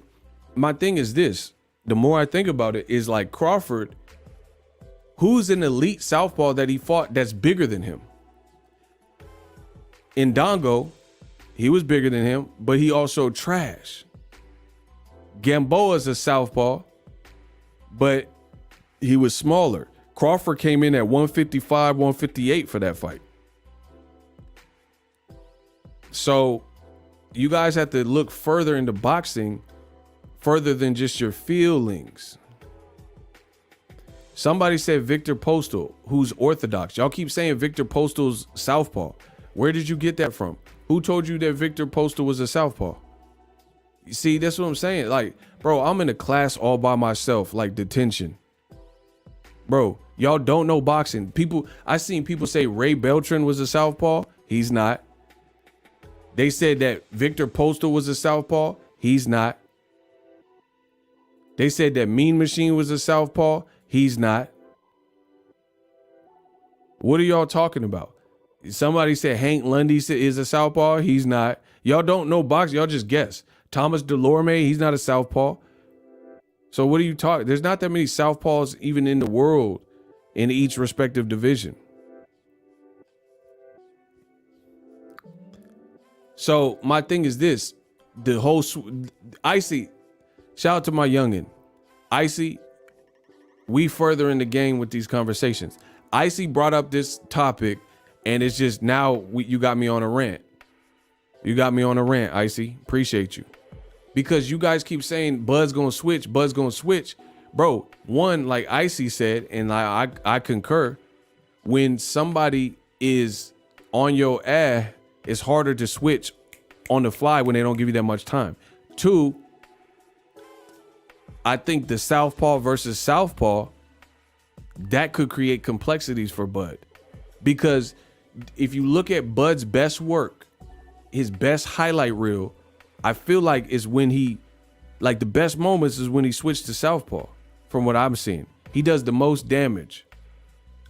my thing is this. The more I think about it is like Crawford, who's an elite southpaw that he fought that's bigger than him? Indongo, he was bigger than him, but he also trash. Gamboa's a southpaw, but he was smaller. Crawford came in at 155, 158 for that fight. So you guys have to look further into boxing, further than just your feelings. Somebody said Victor Postal, who's orthodox. Y'all keep saying Victor Postal's southpaw. Where did you get that from? Who told you that Victor Postal was a southpaw? You see, that's what I'm saying. Like, bro, I'm in a class all by myself, like detention. Bro, y'all don't know boxing. I seen people say Ray Beltran was a southpaw. He's not. They said that Victor Postal was a southpaw. He's not. They said that Mean Machine was a southpaw. He's not. What are y'all talking about? Somebody said Hank Lundy is a southpaw. He's not. Y'all don't know boxing. Y'all just guess. Thomas Delorme, he's not a southpaw. So what are you talking? There's not that many southpaws even in the world in each respective division. So my thing is this. The whole Icy, shout out to my youngin. Icy, we further in the game with these conversations. Icy brought up this topic. And it's just now you got me on a rant. You got me on a rant, Icy. Appreciate you. Because you guys keep saying Bud's gonna switch, Bud's gonna switch. Bro, one, like Icy said, and I concur, when somebody is on your ass, it's harder to switch on the fly when they don't give you that much time. Two, I think the southpaw versus southpaw, that could create complexities for Bud. Because if you look at Bud's best work, his best highlight reel, I feel like is when he, like the best moments is when he switched to southpaw, from what I'm seeing. He does the most damage.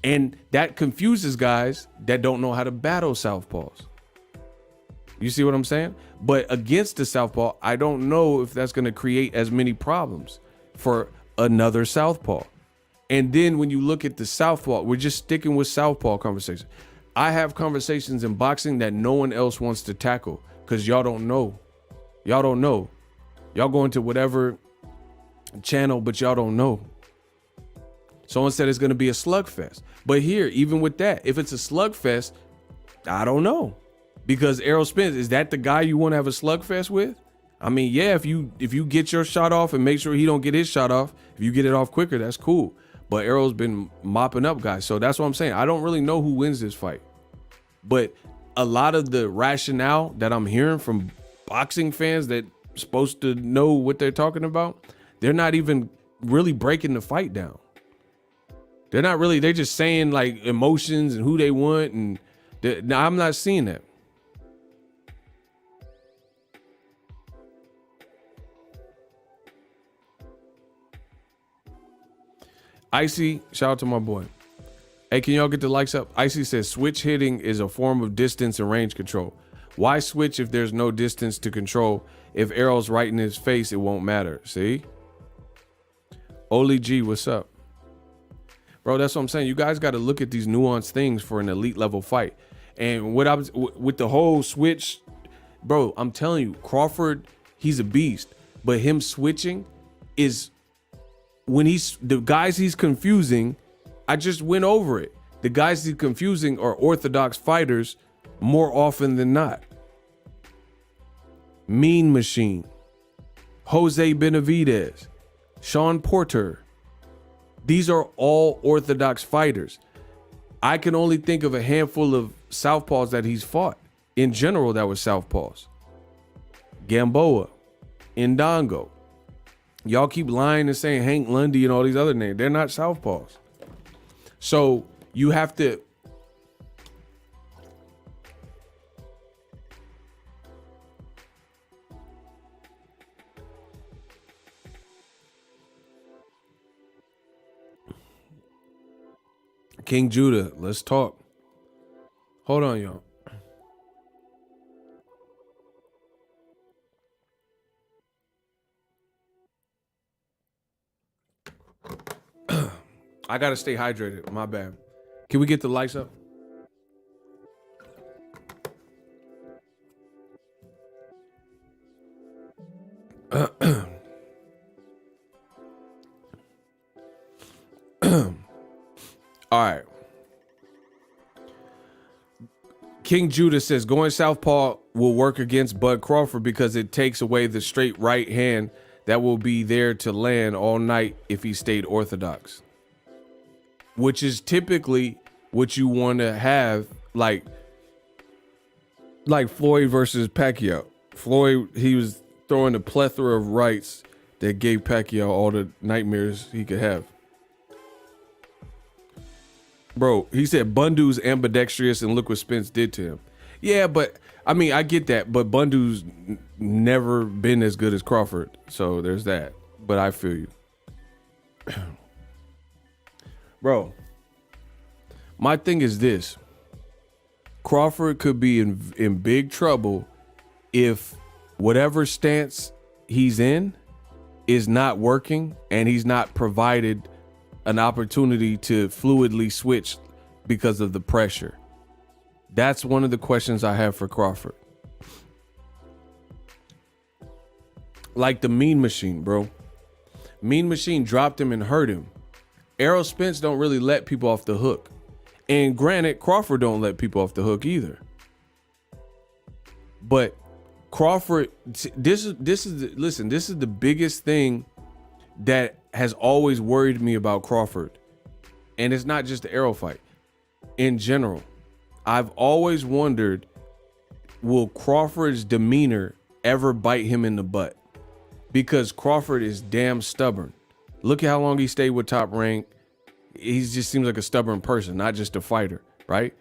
And that confuses guys that don't know how to battle southpaws. You see what I'm saying? But against the southpaw, I don't know if that's going to create as many problems for another southpaw. And then when you look at the southpaw, we're just sticking with southpaw conversation. I have conversations in boxing that no one else wants to tackle because y'all don't know. Y'all don't know. Y'all go into whatever channel, but y'all don't know. Someone said it's going to be a slugfest. But here, even with that, if it's a slugfest, I don't know. Because Errol Spence, is that the guy you want to have a slugfest with? I mean, yeah, if you get your shot off and make sure he don't get his shot off, if you get it off quicker, that's cool. But Errol's been mopping up guys. So that's what I'm saying. I don't really know who wins this fight. But a lot of the rationale that I'm hearing from boxing fans that are supposed to know what they're talking about, they're not even really breaking the fight down. They're not really, they're just saying like emotions and who they want. And now I'm not seeing that. Icy, shout out to my boy. Hey, can y'all get the likes up? Icy says switch hitting is a form of distance and range control. Why switch if there's no distance to control? If Errol's right in his face, it won't matter. See? Oli G, what's up? Bro, that's what I'm saying. You guys got to look at these nuanced things for an elite level fight. And what I was with the whole switch, bro, I'm telling you, Crawford, he's a beast. But him switching is when the guys he's confusing, I just went over it. The guys he's confusing are orthodox fighters more often than not. Mean Machine, Jose Benavidez, Sean Porter. These are all orthodox fighters. I can only think of a handful of southpaws that he's fought. In general, that was southpaws. Gamboa, Indongo, Y'all keep lying and saying Hank Lundy and all these other names. They're not southpaws. So you have to. King Judah, let's talk. Hold on, y'all. I gotta stay hydrated. My bad. Can we get the lights up? All right. King Judah says going southpaw will work against Bud Crawford because it takes away the straight right hand that will be there to land all night if he stayed orthodox. Which is typically what you want to have, like Floyd versus Pacquiao. Floyd, he was throwing a plethora of rights that gave Pacquiao all the nightmares he could have. Bro, he said Bundu's ambidextrous and look what Spence did to him. Yeah, but I mean, I get that, but Bundu's never been as good as Crawford. So there's that. But I feel you. Bro, my thing is this. Crawford could be in big trouble if whatever stance he's in is not working and he's not provided an opportunity to fluidly switch because of the pressure. That's one of the questions I have for Crawford. Like the Mean Machine, bro. Mean Machine dropped him and hurt him. Errol Spence don't really let people off the hook. And granted, Crawford don't let people off the hook either. But Crawford, this is the biggest thing that has always worried me about Crawford. And it's not just the Errol fight. In general, I've always wondered, will Crawford's demeanor ever bite him in the butt? Because Crawford is damn stubborn. Look at how long he stayed with Top Rank. He just seems like a stubborn person, not just a fighter, right?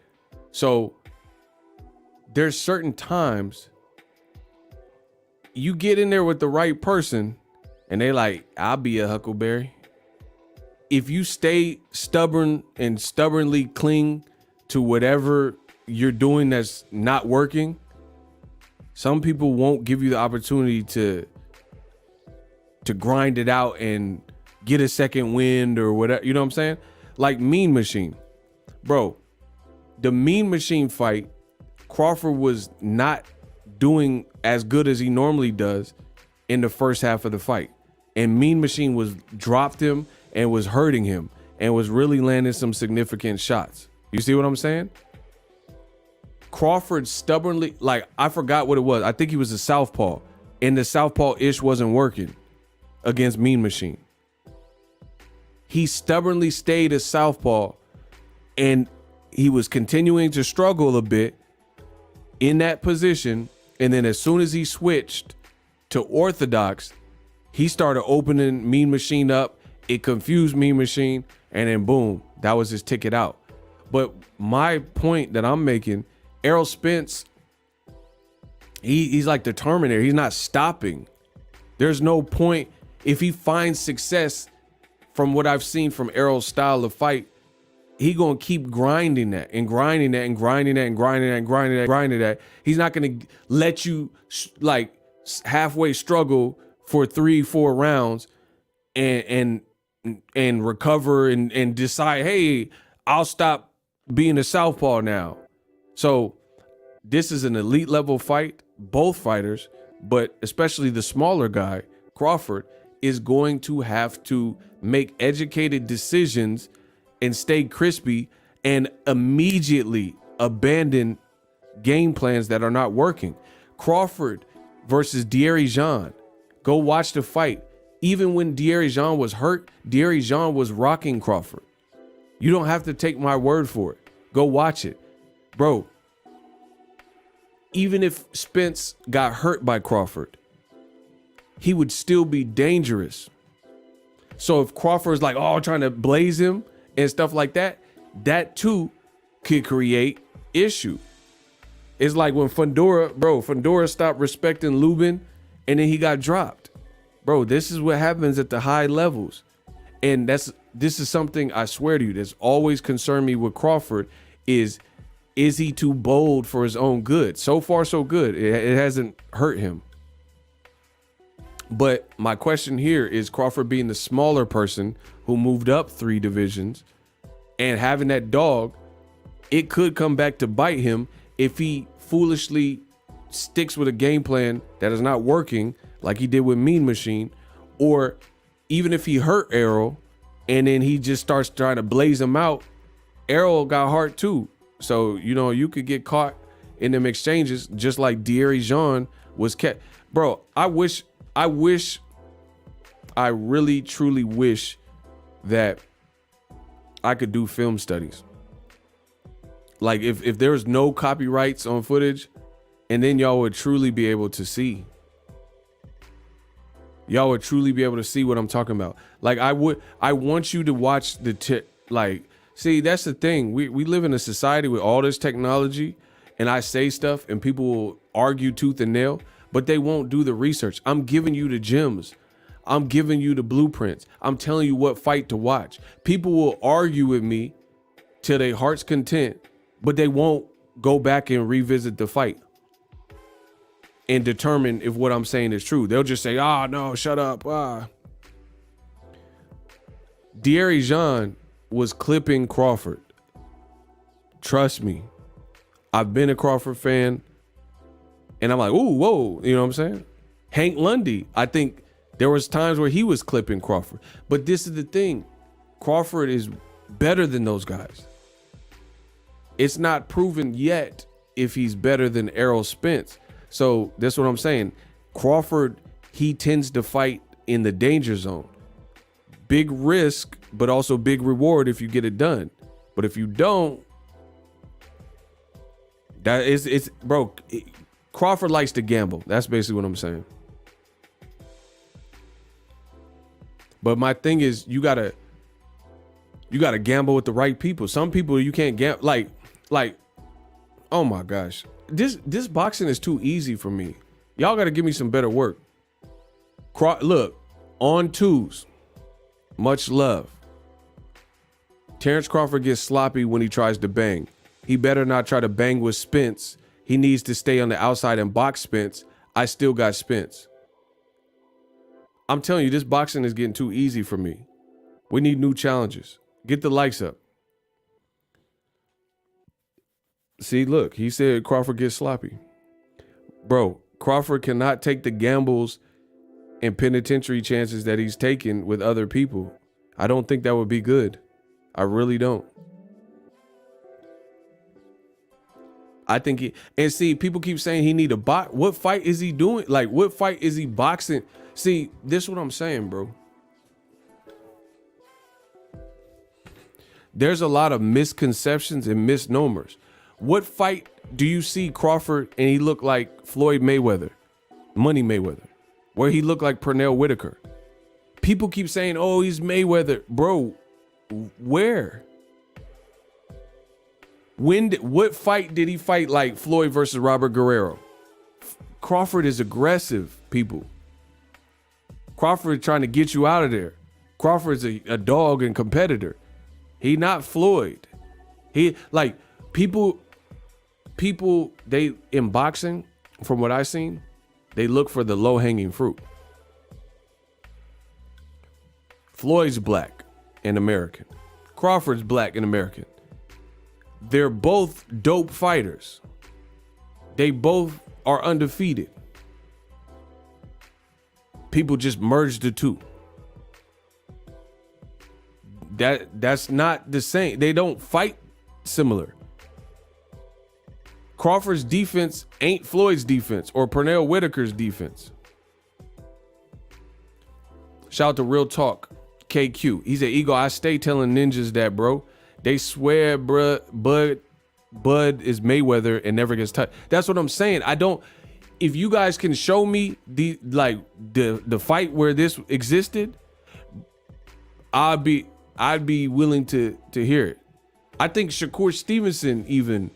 So there's certain times you get in there with the right person and they like, I'll be a Huckleberry. If you stay stubborn and stubbornly cling to whatever you're doing that's not working, some people won't give you the opportunity to grind it out and get a second wind or whatever. You know what I'm saying? Like Mean Machine. Bro, the Mean Machine fight, Crawford was not doing as good as he normally does in the first half of the fight. And Mean Machine was dropped him and was hurting him and was really landing some significant shots. You see what I'm saying? Crawford stubbornly, like, I forgot what it was. I think he was a southpaw, and the southpaw-ish wasn't working against Mean Machine. He stubbornly stayed a southpaw, and he was continuing to struggle a bit in that position. And then as soon as he switched to orthodox, he started opening Mean Machine up. It confused Mean Machine, and then boom, that was his ticket out. But my point that I'm making, Errol Spence, he's like the Terminator. He's not stopping. There's no point. If he finds success from what I've seen from Errol's style of fight, he gonna keep grinding that and grinding that and grinding that and grinding that and grinding that and grinding that. He's not gonna let you like halfway struggle for 3-4 rounds and recover and decide, hey, I'll stop being a southpaw now. So this is an elite level fight. Both fighters, but especially the smaller guy, Crawford, is going to have to make educated decisions and stay crispy and immediately abandon game plans that are not working. Crawford versus De'Aaron Jean. Go watch the fight. Even when De'Aaron Jean was hurt, De'Aaron Jean was rocking Crawford. You don't have to take my word for it. Go watch it. Bro, even if Spence got hurt by Crawford, he would still be dangerous. So if Crawford's like, oh, trying to blaze him and stuff like that, that too could create issue. It's like when Fundora stopped respecting Lubin and then he got dropped. Bro, this is what happens at the high levels. And this is something I swear to you that's always concerned me with Crawford is he too bold for his own good? So far, so good. It hasn't hurt him. But my question here is Crawford being the smaller person who moved up 3 divisions and having that dog, it could come back to bite him if he foolishly sticks with a game plan that is not working like he did with Mean Machine, or even if he hurt Errol and then he just starts trying to blaze him out. Errol got hurt too. So, you know, you could get caught in them exchanges just like De'Aaron Jean was kept. Bro, I really truly wish that I could do film studies. Like if there was no copyrights on footage, and then y'all would truly be able to see. Y'all would truly be able to see what I'm talking about. Like I want you to watch see, that's the thing. We live in a society with all this technology, and I say stuff and people will argue tooth and nail, but they won't do the research. I'm giving you the gems. I'm giving you the blueprints. I'm telling you what fight to watch. People will argue with me till their heart's content, but they won't go back and revisit the fight and determine if what I'm saying is true. They'll just say, no, shut up. De'Aaron Jean was clipping Crawford. Trust me. I've been a Crawford fan and I'm like, ooh, whoa. You know what I'm saying? Hank Lundy, I think there was times where he was clipping Crawford, but this is the thing. Crawford is better than those guys. It's not proven yet if he's better than Errol Spence. So that's what I'm saying. Crawford, he tends to fight in the danger zone. Big risk, but also big reward if you get it done. But if you don't, Crawford likes to gamble. That's basically what I'm saying. But my thing is, you gotta gamble with the right people. Some people you can't gamble. Like, oh my gosh, this boxing is too easy for me. Y'all gotta give me some better work. Look, on 2s, much love. Terence Crawford gets sloppy when he tries to bang. He better not try to bang with Spence. He needs to stay on the outside and box Spence. I still got Spence. I'm telling you, this boxing is getting too easy for me. We need new challenges. Get the likes up. See, look, he said Crawford gets sloppy. Bro, Crawford cannot take the gambles and penitentiary chances that he's taken with other people. I don't think that would be good. I really don't. I think and see, people keep saying he need a box. What fight is he doing? Like, what fight is he boxing? See, this is what I'm saying, bro. There's a lot of misconceptions and misnomers. What fight do you see Crawford and he looked like Floyd Mayweather, Money Mayweather, where he looked like Pernell Whitaker? People keep saying, oh, he's Mayweather. Bro, where? What fight did he fight like Floyd versus Robert Guerrero? Crawford is aggressive, people. Crawford is trying to get you out of there. Crawford's a dog and competitor. He not Floyd. He like people they in boxing, from what I've seen, they look for the low-hanging fruit. Floyd's black and American. Crawford's black and American. They're both dope fighters. They both are undefeated. People just merged the two. That's not the same. They don't fight similar. Crawford's defense ain't Floyd's defense or Pernell Whitaker's defense. Shout out to Real Talk KQ. He said, Ego, I stay telling ninjas that, bro. They swear, bruh, Bud is Mayweather and never gets touched. That's what I'm saying. If you guys can show me the fight where this existed, I'd be willing to hear it. I think Shakur Stevenson even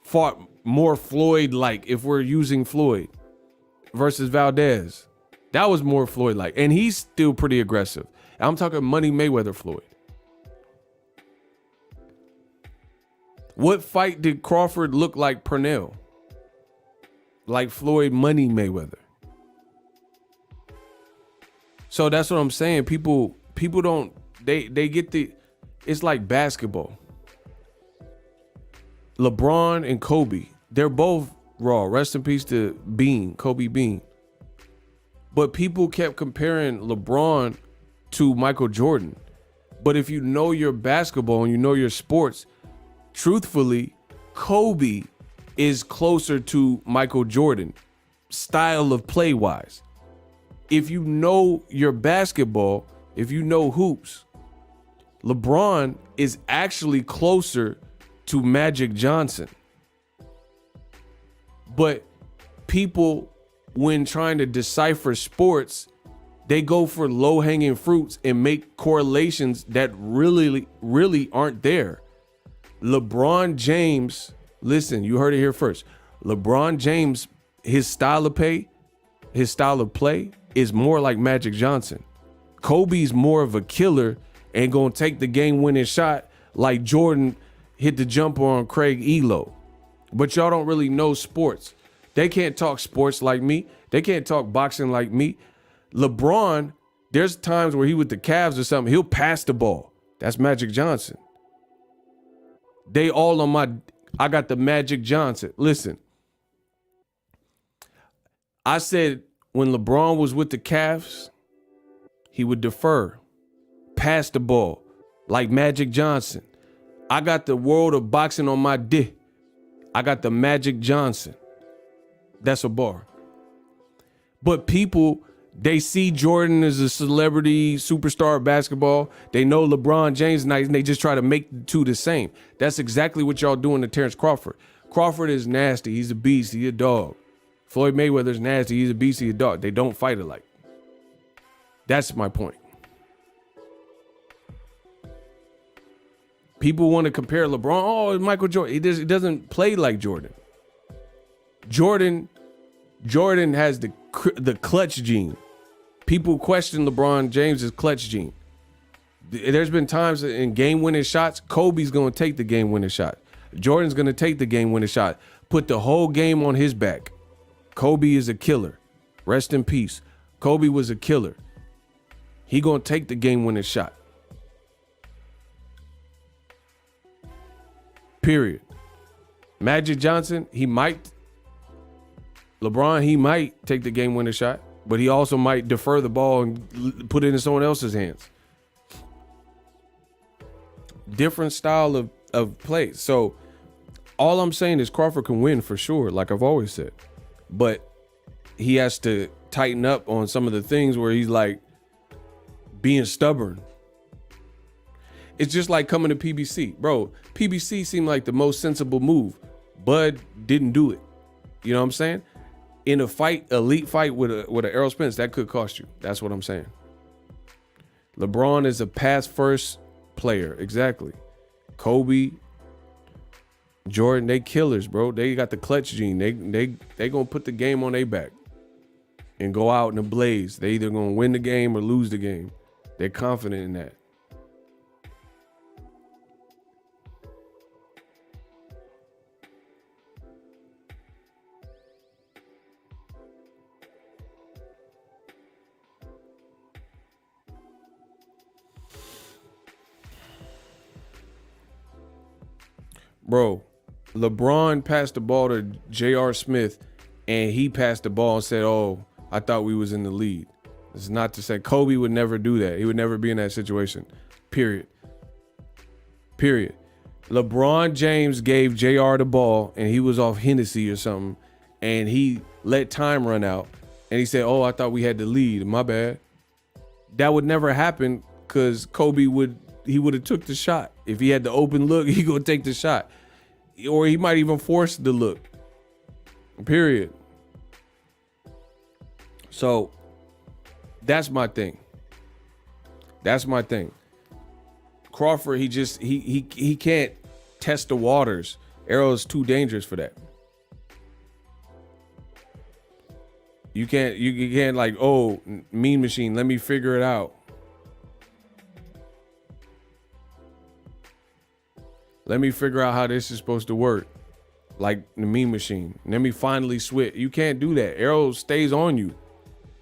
fought more Floyd-like, if we're using Floyd versus Valdez. That was more Floyd-like, and he's still pretty aggressive. I'm talking Money Mayweather Floyd. What fight did Crawford look like Pernell? Like Floyd Money Mayweather. So that's what I'm saying. People don't, they get it's like basketball. LeBron and Kobe, they're both raw. Rest in peace to Bean, Kobe Bean. But people kept comparing LeBron to Michael Jordan. But if you know your basketball and you know your sports, truthfully, Kobe is closer to Michael Jordan, style of play wise. If you know your basketball, if you know hoops, LeBron is actually closer to Magic Johnson. But people, when trying to decipher sports, they go for low-hanging fruits and make correlations that really aren't there. LeBron James, listen, you heard it here first. LeBron James, his style of play is more like Magic Johnson. Kobe's more of a killer and gonna take the game-winning shot like Jordan hit the jumper on Craig Elo. But y'all don't really know sports. They can't talk sports like me. They can't talk boxing like me. LeBron, there's times where he with the Cavs or something, he'll pass the ball. That's Magic Johnson. They all on I got the Magic Johnson. Listen, I said when LeBron was with the Cavs, he would defer, pass the ball like Magic Johnson. I got the world of boxing on my dick. I got the Magic Johnson. That's a bar. But people, they see Jordan as a celebrity superstar of basketball. They know LeBron James nice, and they just try to make the two the same. That's exactly what y'all doing to Terence Crawford. Crawford is nasty. He's a beast. He's a dog. Floyd Mayweather's nasty. He's a beast. He's a dog. They don't fight alike. That's my point. People want to compare LeBron. Oh, Michael Jordan. He doesn't play like Jordan. Jordan has the clutch gene. People question LeBron James's clutch gene. There's been times in game-winning shots, Kobe's going to take the game-winning shot. Jordan's going to take the game-winning shot. Put the whole game on his back. Kobe is a killer. Rest in peace. Kobe was a killer. He going to take the game-winning shot. Period. Magic Johnson, he might. LeBron, he might take the game-winning shot, but he also might defer the ball and put it in someone else's hands. Different style of play. So all I'm saying is Crawford can win for sure, like I've always said. But he has to tighten up on some of the things where he's like being stubborn. It's just like coming to PBC. Bro, PBC seemed like the most sensible move. Bud didn't do it. You know what I'm saying? In a fight, elite fight with an ERROL Spence, that could cost you. That's what I'm saying. LeBron is a pass first player. Exactly. Kobe, Jordan, they killers, bro. They got the clutch gene. They gonna put the game on their back and go out in a blaze. They either gonna win the game or lose the game. They're confident in that. Bro, LeBron passed the ball to J.R. Smith, and he passed the ball and said, oh, I thought we was in the lead. It's not to say Kobe would never do that. He would never be in that situation, period. Period. LeBron James gave J.R. the ball, and he was off Hennessy or something, and he let time run out, and he said, oh, I thought we had the lead. My bad. That would never happen because Kobe would have took the shot. If he had the open look, he gonna take the shot. Or he might even force the look. Period. So that's my thing. That's my thing. Crawford, he can't test the waters. Errol is too dangerous for that. You can't like, oh, Mean Machine, let me figure it out. Let me figure out how this is supposed to work. Like the Mean Machine. Let me finally switch. You can't do that. Errol stays on you.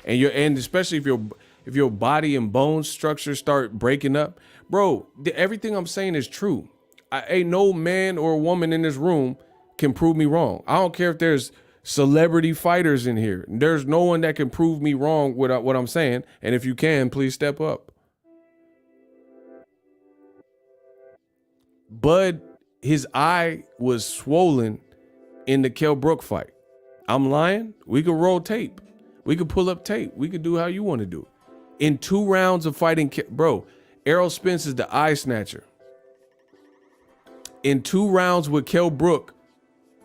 And especially if your body and bone structure start breaking up. Bro, everything I'm saying is true. Ain't no man or woman in this room can prove me wrong. I don't care if there's celebrity fighters in here. There's no one that can prove me wrong with what I'm saying. And if you can, please step up. Bud, his eye was swollen in the Kell Brook fight. I'm lying? We could roll tape. We could pull up tape. We could do how you want to do it. In 2 rounds of fighting, bro, Errol Spence is the eye snatcher. In 2 rounds with Kell Brook,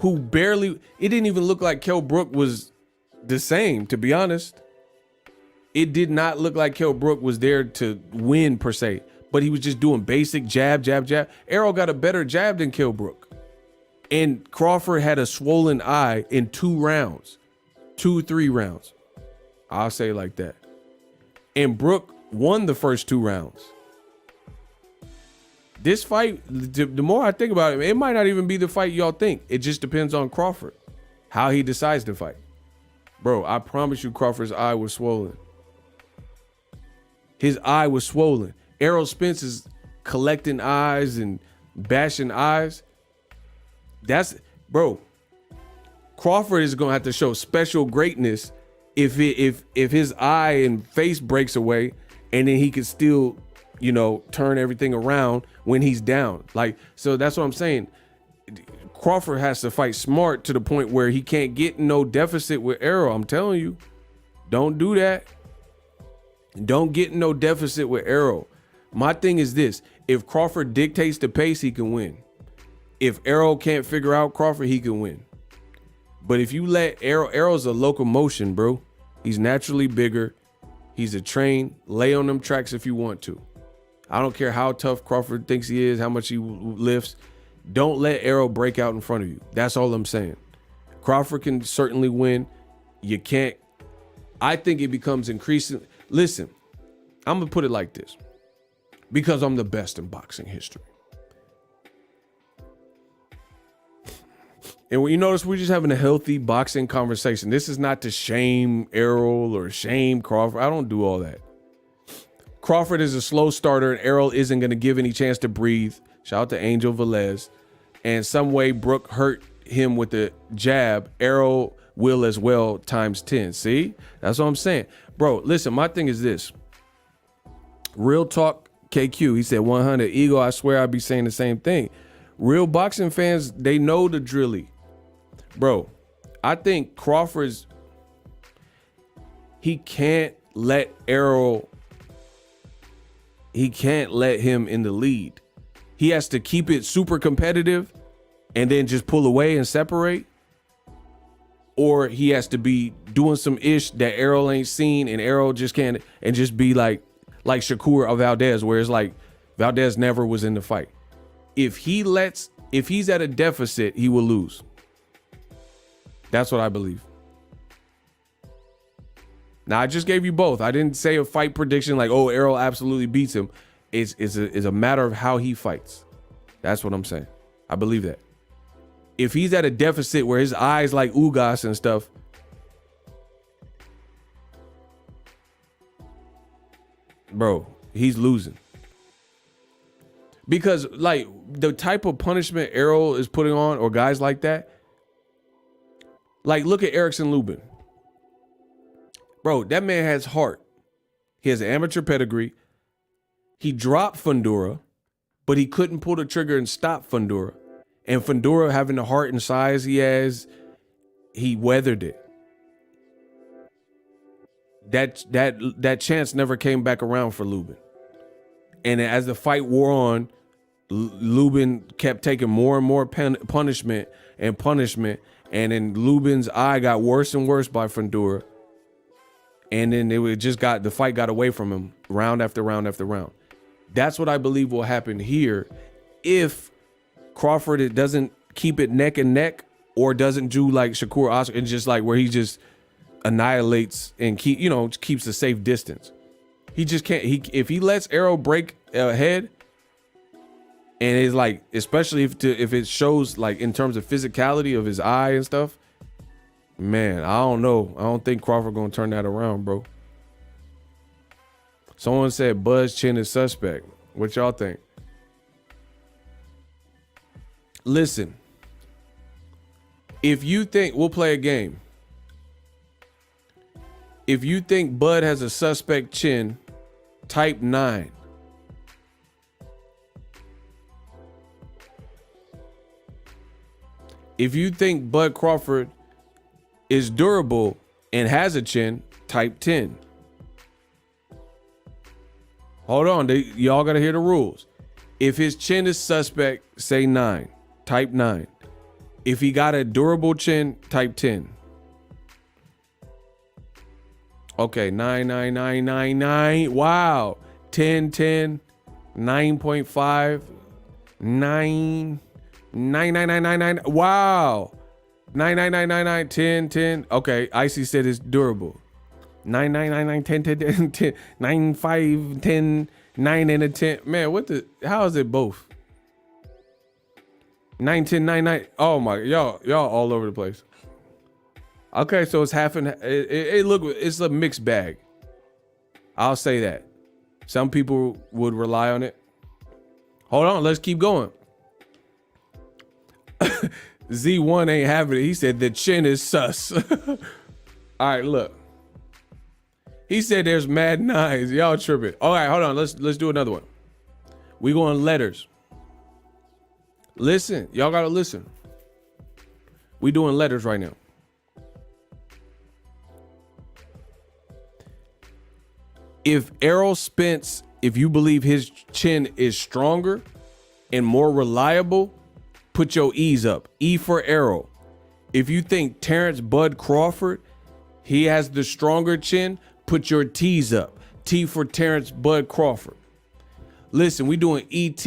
who barely, it didn't even look like Kell Brook was the same, to be honest. It did not look like Kell Brook was there to win per se, but he was just doing basic jab, jab, jab. Errol got a better jab than Kell Brook. And Crawford had a swollen eye in 2 rounds, 3 rounds. I'll say it like that. And Brook won the first 2 rounds. This fight, the more I think about it, it might not even be the fight y'all think. It just depends on Crawford, how he decides to fight. Bro, I promise you Crawford's eye was swollen. His eye was swollen. Errol Spence is collecting eyes and bashing eyes. Bro, Crawford is going to have to show special greatness if his eye and face breaks away and then he could still, turn everything around when he's down. Like, so that's what I'm saying. Crawford has to fight smart to the point where he can't get no deficit with Errol. I'm telling you, don't do that. Don't get no deficit with Errol. My thing is this: if Crawford dictates the pace, he can win. If Errol can't figure out Crawford, he can win. But if you let Errol's a locomotion, bro. He's naturally bigger. He's a train. Lay on them tracks if you want to. I don't care how tough Crawford thinks he is, how much he lifts. Don't let Errol break out in front of you. That's all I'm saying. Crawford can certainly win. You can't. I think it becomes increasing. Listen, I'm going to put it like this. Because I'm the best in boxing history. And when you notice, we're just having a healthy boxing conversation. This is not to shame Errol or shame Crawford. I don't do all that. Crawford is a slow starter, and Errol isn't going to give any chance to breathe. Shout out to Angel Velez. And some way Brook hurt him with the jab. Errol will as well times 10. See? That's what I'm saying. Bro, listen, my thing is this. Real talk, KQ. He said 100. Ego, I swear I'd be saying the same thing. Real boxing fans, they know the drilly. Bro, I think Crawford's, he can't let Errol, he can't let him in the lead. He has to keep it super competitive and then just pull away and separate. Or he has to be doing some ish that Errol ain't seen and Errol just can't, and just be like Shakur or Valdez, where it's like Valdez never was in the fight. If he's at a deficit, he will lose. That's what I believe. Now, I just gave you both. I didn't say a fight prediction like, oh, Errol absolutely beats him. It's a matter of how he fights. That's what I'm saying. I believe that. If he's at a deficit where his eyes like Ugas and stuff, bro, he's losing. Because like the type of punishment Errol is putting on, or guys like that, like look at Erickson Lubin. Bro, that man has heart. He has an amateur pedigree. He dropped Fundora, but he couldn't pull the trigger and stop Fundora. And Fundora, having the heart and size he has, he weathered it. That chance never came back around for Lubin. And as the fight wore on, Lubin kept taking more and more punishment, and then Lubin's eye got worse and worse by Fundora. And then the fight got away from him round after round after round. That's what I believe will happen here if Crawford doesn't keep it neck and neck, or doesn't do like Shakur Oscar and just like where he just annihilates and keeps a safe distance. He just can't. If he lets Errol break ahead, and it's like, especially if it shows like in terms of physicality of his eye and stuff, man, I don't know. I don't think Crawford gonna turn that around, bro. Someone said Bud's chin is suspect. What y'all think? Listen, if you think, we'll play a game. If you think Bud has a suspect chin, type 9. If you think Bud Crawford is durable and has a chin, type 10. Hold on, y'all gotta hear the rules. If his chin is suspect, say 9, type 9. If he got a durable chin, type 10. Okay, 9, 9, 9, 9, 9. Wow. 10, 10, 9.5, 9, 9, 9, 9, 9, 9. Wow. 9, 9, 9, 9, 9, 10, 10. Okay, Icy said it's durable. 9, 9, 9, 9, 10, 10, 10, 10, 9, 5, 10, 9 and a 10. Man, how is it both? 9, 10, 9, 9. Oh my, y'all all over the place. Okay, so it's half and it's a mixed bag. I'll say that. Some people would rely on it. Hold on, let's keep going. Z1 ain't having it. He said the chin is sus. All right, look. He said there's mad nines. Y'all tripping. All right, hold on. Let's do another one. We going letters. Listen, y'all gotta listen. We doing letters right now. If Errol Spence, if you believe his chin is stronger and more reliable, put your E's up. E for Errol. If you think Terrence Bud Crawford, he has the stronger chin, put your T's up. T for Terrence Bud Crawford. Listen, we doing ET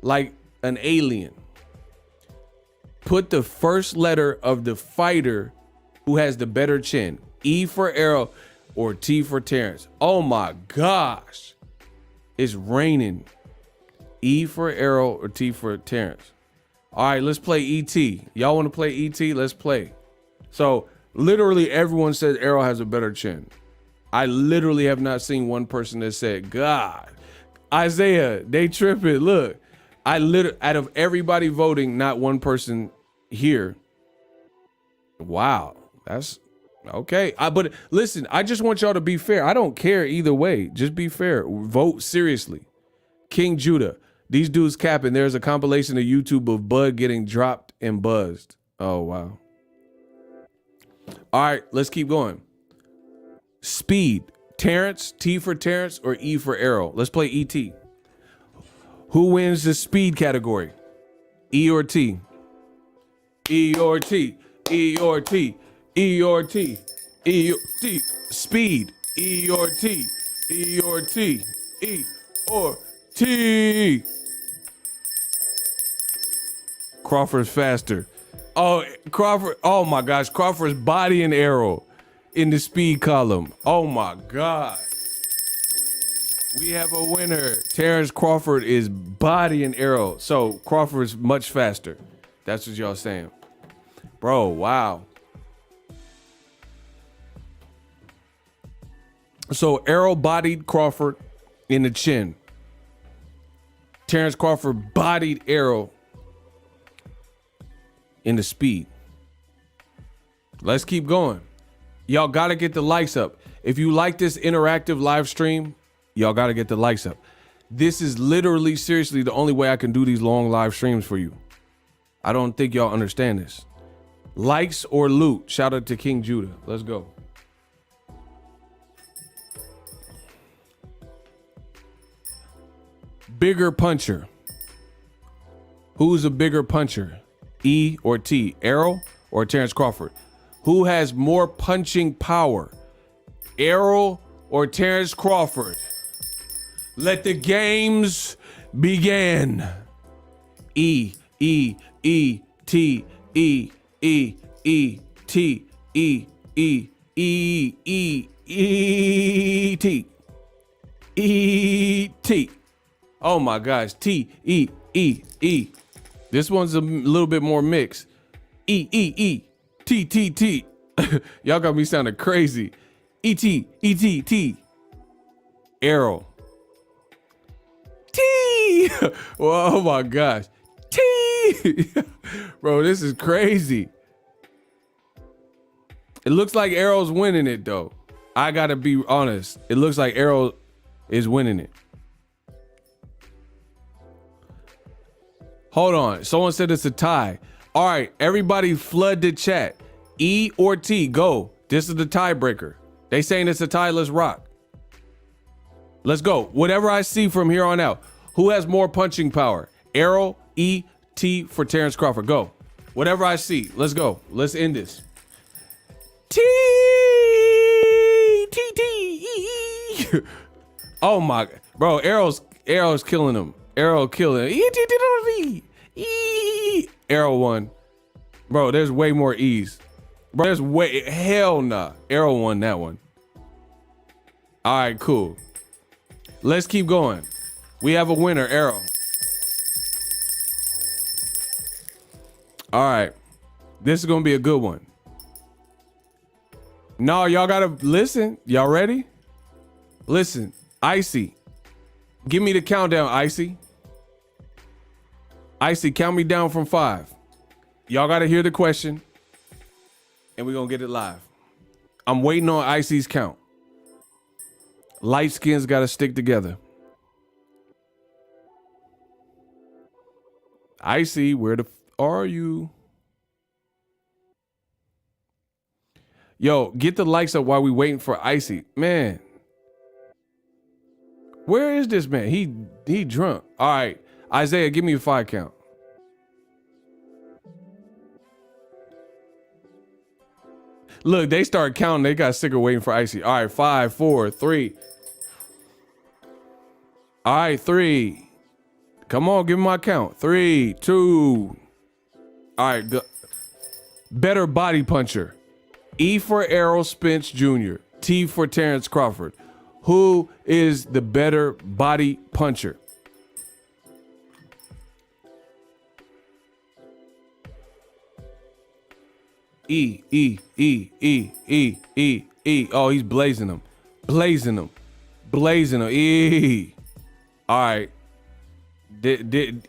like an alien. Put the first letter of the fighter who has the better chin. E for Errol or T for Terrence. Oh my gosh. It's raining. E for Errol or T for Terrence. All right, let's play ET. Y'all want to play ET? Let's play. So literally everyone says Errol has a better chin. I literally have not seen one person that said, God, Isaiah, they tripping. Look, out of everybody voting, not one person here. Wow, that's okay. But listen, I just want y'all to be fair. I don't care either way. Just be fair. Vote seriously. King Judah, these dudes capping. There's a compilation of YouTube of Bud getting dropped and buzzed. Oh, wow. All right, let's keep going. Speed. Terrence, T for Terrence or E for Errol? Let's play ET. Who wins the speed category? E or T? E or T? E or T? E or T? E or T? Speed. E or T? E or T? E or T? Crawford's faster. Oh, Crawford. Oh my gosh. Crawford's body and Errol in the speed column. Oh my God. We have a winner. Terrence Crawford is body and Errol. So Crawford's much faster. That's what y'all saying. Bro, wow. So Errol bodied Crawford in the chin. Terrence Crawford bodied Errol in the speed. Let's keep going. Y'all got to get the likes up. If you like this interactive live stream, y'all got to get the likes up. This is literally, seriously, the only way I can do these long live streams for you. I don't think y'all understand this. Likes or loot. Shout out to King Judah. Let's go. Bigger puncher. Who's a bigger puncher? E or T? Errol or Terrence Crawford? Who has more punching power? ERROL or Terrence Crawford? Let the games begin. E, E, E, T, E, E, E, T, E, E, E, E, E, T. E, T. Oh my gosh. T, E, E, E. This one's a little bit more mixed. E, E, E, T, T, T. Y'all got me sounding crazy. E, T, E, T, T. ERROL. T. Well, oh my gosh. T. Bro, this is crazy. It looks like ERROL's winning it though. I gotta be honest. It looks like ERROL is winning it. Hold on. Someone said it's a tie. All right, everybody flood the chat. E or T, go. This is the tiebreaker. They saying it's a tie. Let's rock. Let's go. Whatever I see from here on out. Who has more punching power? ERROL, E, T for Terrence Crawford. Go. Whatever I see. Let's go. Let's end this. T, T, T, E, E. Oh my, bro, ERROL's killing him. ERROL killing him. ERROL won. Bro, there's way more E's. Bro, there's way, hell nah. ERROL won that one. All right, cool. Let's keep going. We have a winner, ERROL. All right. This is gonna be a good one. No, y'all gotta listen. Y'all ready? Listen, Icy. Give me the countdown, Icy. Icy, count me down from 5. Y'all gotta hear the question. And we're gonna get it live. I'm waiting on Icy's count. Light skins gotta stick together. Icy, where the are you? Yo, get the likes up while we waiting for Icy. Man. Where is this man? He drunk. All right. Isaiah, give me a 5 count. Look, they started counting. They got sick of waiting for Icy. All right, 5, 4, 3. All right, 3. Come on, give me my count. 3, 2. All right, go. Better body puncher. E for ERROL Spence Jr. T for Terrence Crawford. Who is the better body puncher? E, E, E, E, E, E, E. Oh, he's blazing them. Blazing them. Blazing them. E. All right.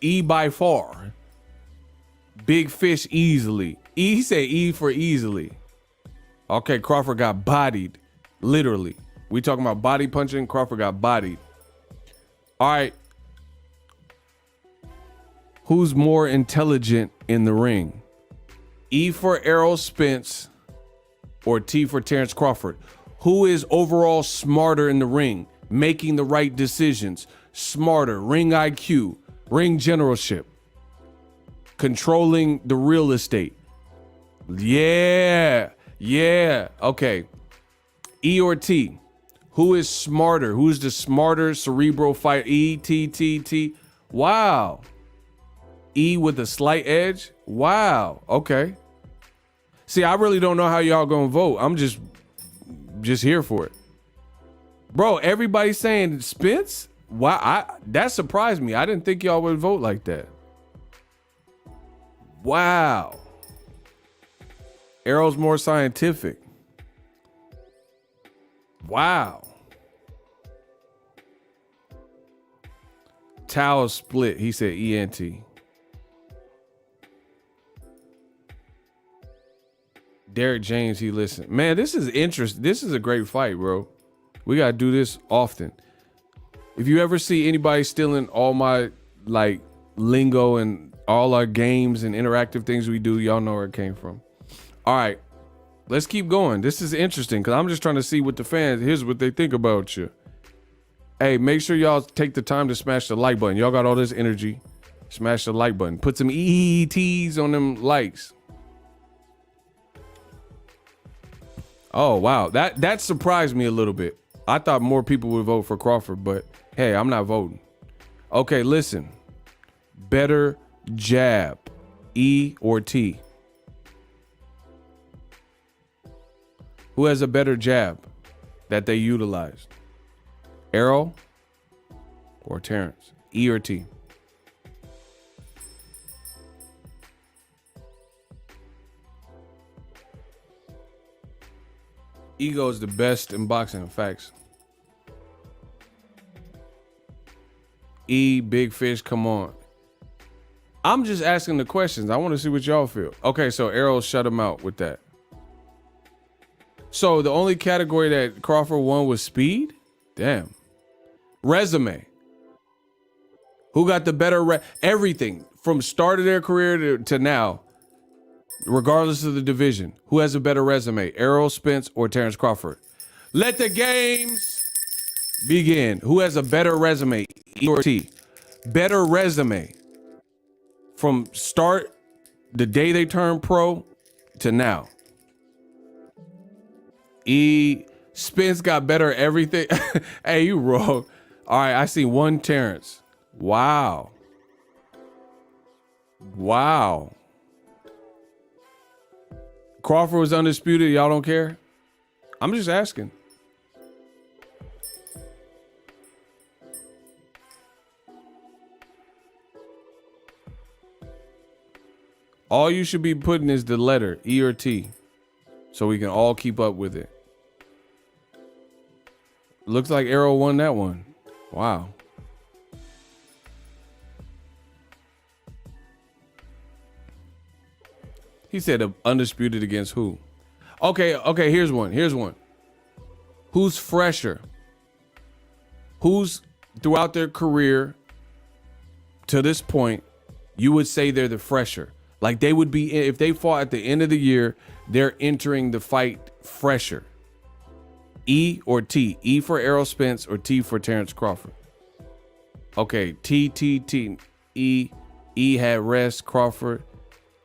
E by far. Big fish easily. E, he said E for easily. Okay, Crawford got bodied. Literally. We talking about body punching. Crawford got bodied. All right. Who's more intelligent in the ring? E for ERROL Spence or T for Terrence Crawford? Who is overall smarter in the ring? Making the right decisions. Smarter. Ring IQ. Ring generalship. Controlling the real estate. Yeah. Yeah. Okay. E or T? Who is smarter? Who's the smarter cerebral fighter? E, T, T, T. Wow. E with a slight edge? Wow. Okay. See, I really don't know how y'all gonna vote. I'm just here for it. Bro, everybody's saying Spence? Wow, that surprised me. I didn't think y'all would vote like that. Wow. ERROL's more scientific. Wow. Towel split. He said ENT. Derek James, he listened. Man, this is interesting. This is a great fight, bro. We got to do this often. If you ever see anybody stealing all my like lingo and all our games and interactive things we do, y'all know where it came from. All right, let's keep going. This is interesting because I'm just trying to see what the fans, here's what they think about you. Hey, make sure y'all take the time to smash the like button. Y'all got all this energy. Smash the like button. Put some ETs on them likes. Oh, wow. That surprised me a little bit. I thought more people would vote for Crawford, but hey, I'm not voting. Okay, listen. Better jab, E or T? Who has a better jab that they utilized? ERROL or Terrence? E or T? Ego is the best in boxing, facts. E, big fish, come on. I'm just asking the questions. I want to see what y'all feel. Okay, so ERROL shut him out with that. So the only category that Crawford won was speed? Damn. Resume. Who got the better everything from start of their career to now, regardless of the division? Who has a better resume? ERROL, Spence, or Terence Crawford? Let the games begin. Who has a better resume? E or T? Better resume from start, the day they turn pro, to now. E. Spence got better everything. Hey, you wrong. All right, I see one Terrence. Wow. Wow. Crawford was undisputed. Y'all don't care? I'm just asking. All you should be putting is the letter E or T so we can all keep up with it. Looks like ERROL won that one. Wow. He said undisputed against who? Okay, here's one. Who's fresher? Who's throughout their career to this point, you would say they're the fresher. Like they would be, if they fought at the end of the year, they're entering the fight fresher. E or T? E for ERROL Spence or T for Terence Crawford? Okay, T. E had rest, Crawford.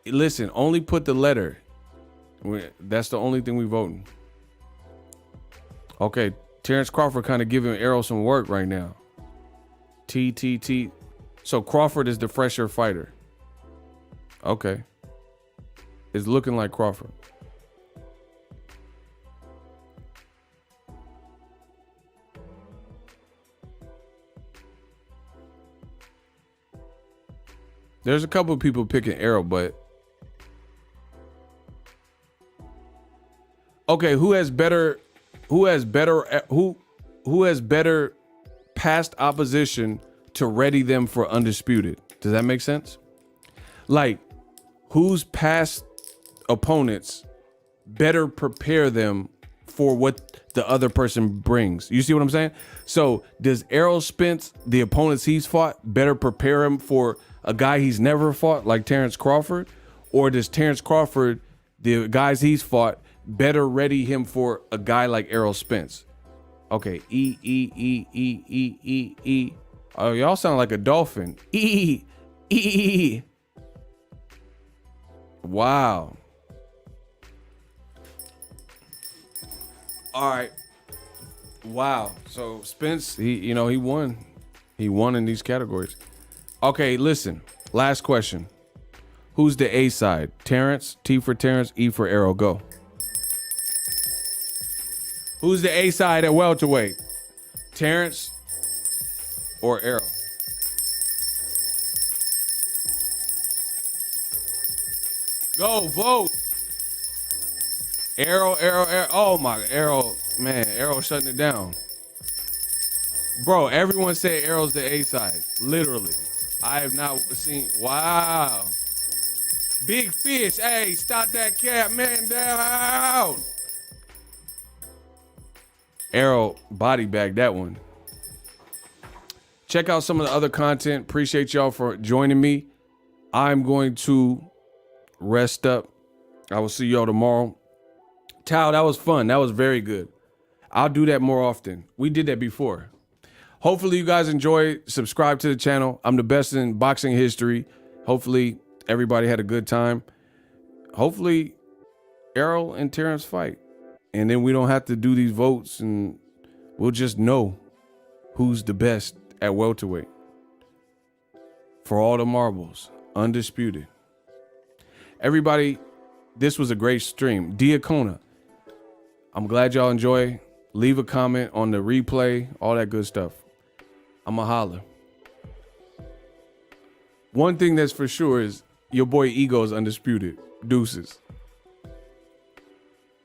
Listen, only put the letter. That's the only thing we voting. Okay, Terence Crawford kind of giving ERROL some work right now. T. So Crawford is the fresher fighter. Okay. It's looking like Crawford. There's a couple of people picking ERROL, but okay, who has better past opposition to ready them for undisputed? Does that make sense? Like, whose past opponents better prepare them for what the other person brings? You see what I'm saying? So does ERROL Spence, the opponents he's fought, better prepare him for a guy he's never fought like Terence Crawford? Or does Terence Crawford, the guys he's fought, better ready him for a guy like ERROL Spence? Okay, E. Oh, y'all sound like a dolphin. E. Wow. All right. Wow. So Spence, he won. He won in these categories. Okay, listen. Last question. Who's the A side? Terence, T for Terence, E for ERROL. Go. Who's the A side at welterweight? Terence or ERROL? Go vote. ERROL. Oh my, ERROL, man, ERROL shutting it down. Bro, everyone said ERROL's the A side. Literally. I have not seen, wow. Big fish, hey, stop that cat, man, down. ERROL body bag that one. Check out some of the other content. Appreciate y'all for joining me. I'm going to rest up. I will see y'all tomorrow. Tao, that was fun. That was very good. I'll do that more often. We did that before. Hopefully you guys enjoy. Subscribe to the channel. I'm the best in boxing history. Hopefully everybody had a good time. Hopefully ERROL and Terence fight. And then we don't have to do these votes, and we'll just know who's the best at welterweight. For all the marbles, undisputed. Everybody, this was a great stream. Diacona, I'm glad y'all enjoy. Leave a comment on the replay, all that good stuff. I'ma holler. One thing that's for sure is your boy Ego is undisputed. Deuces.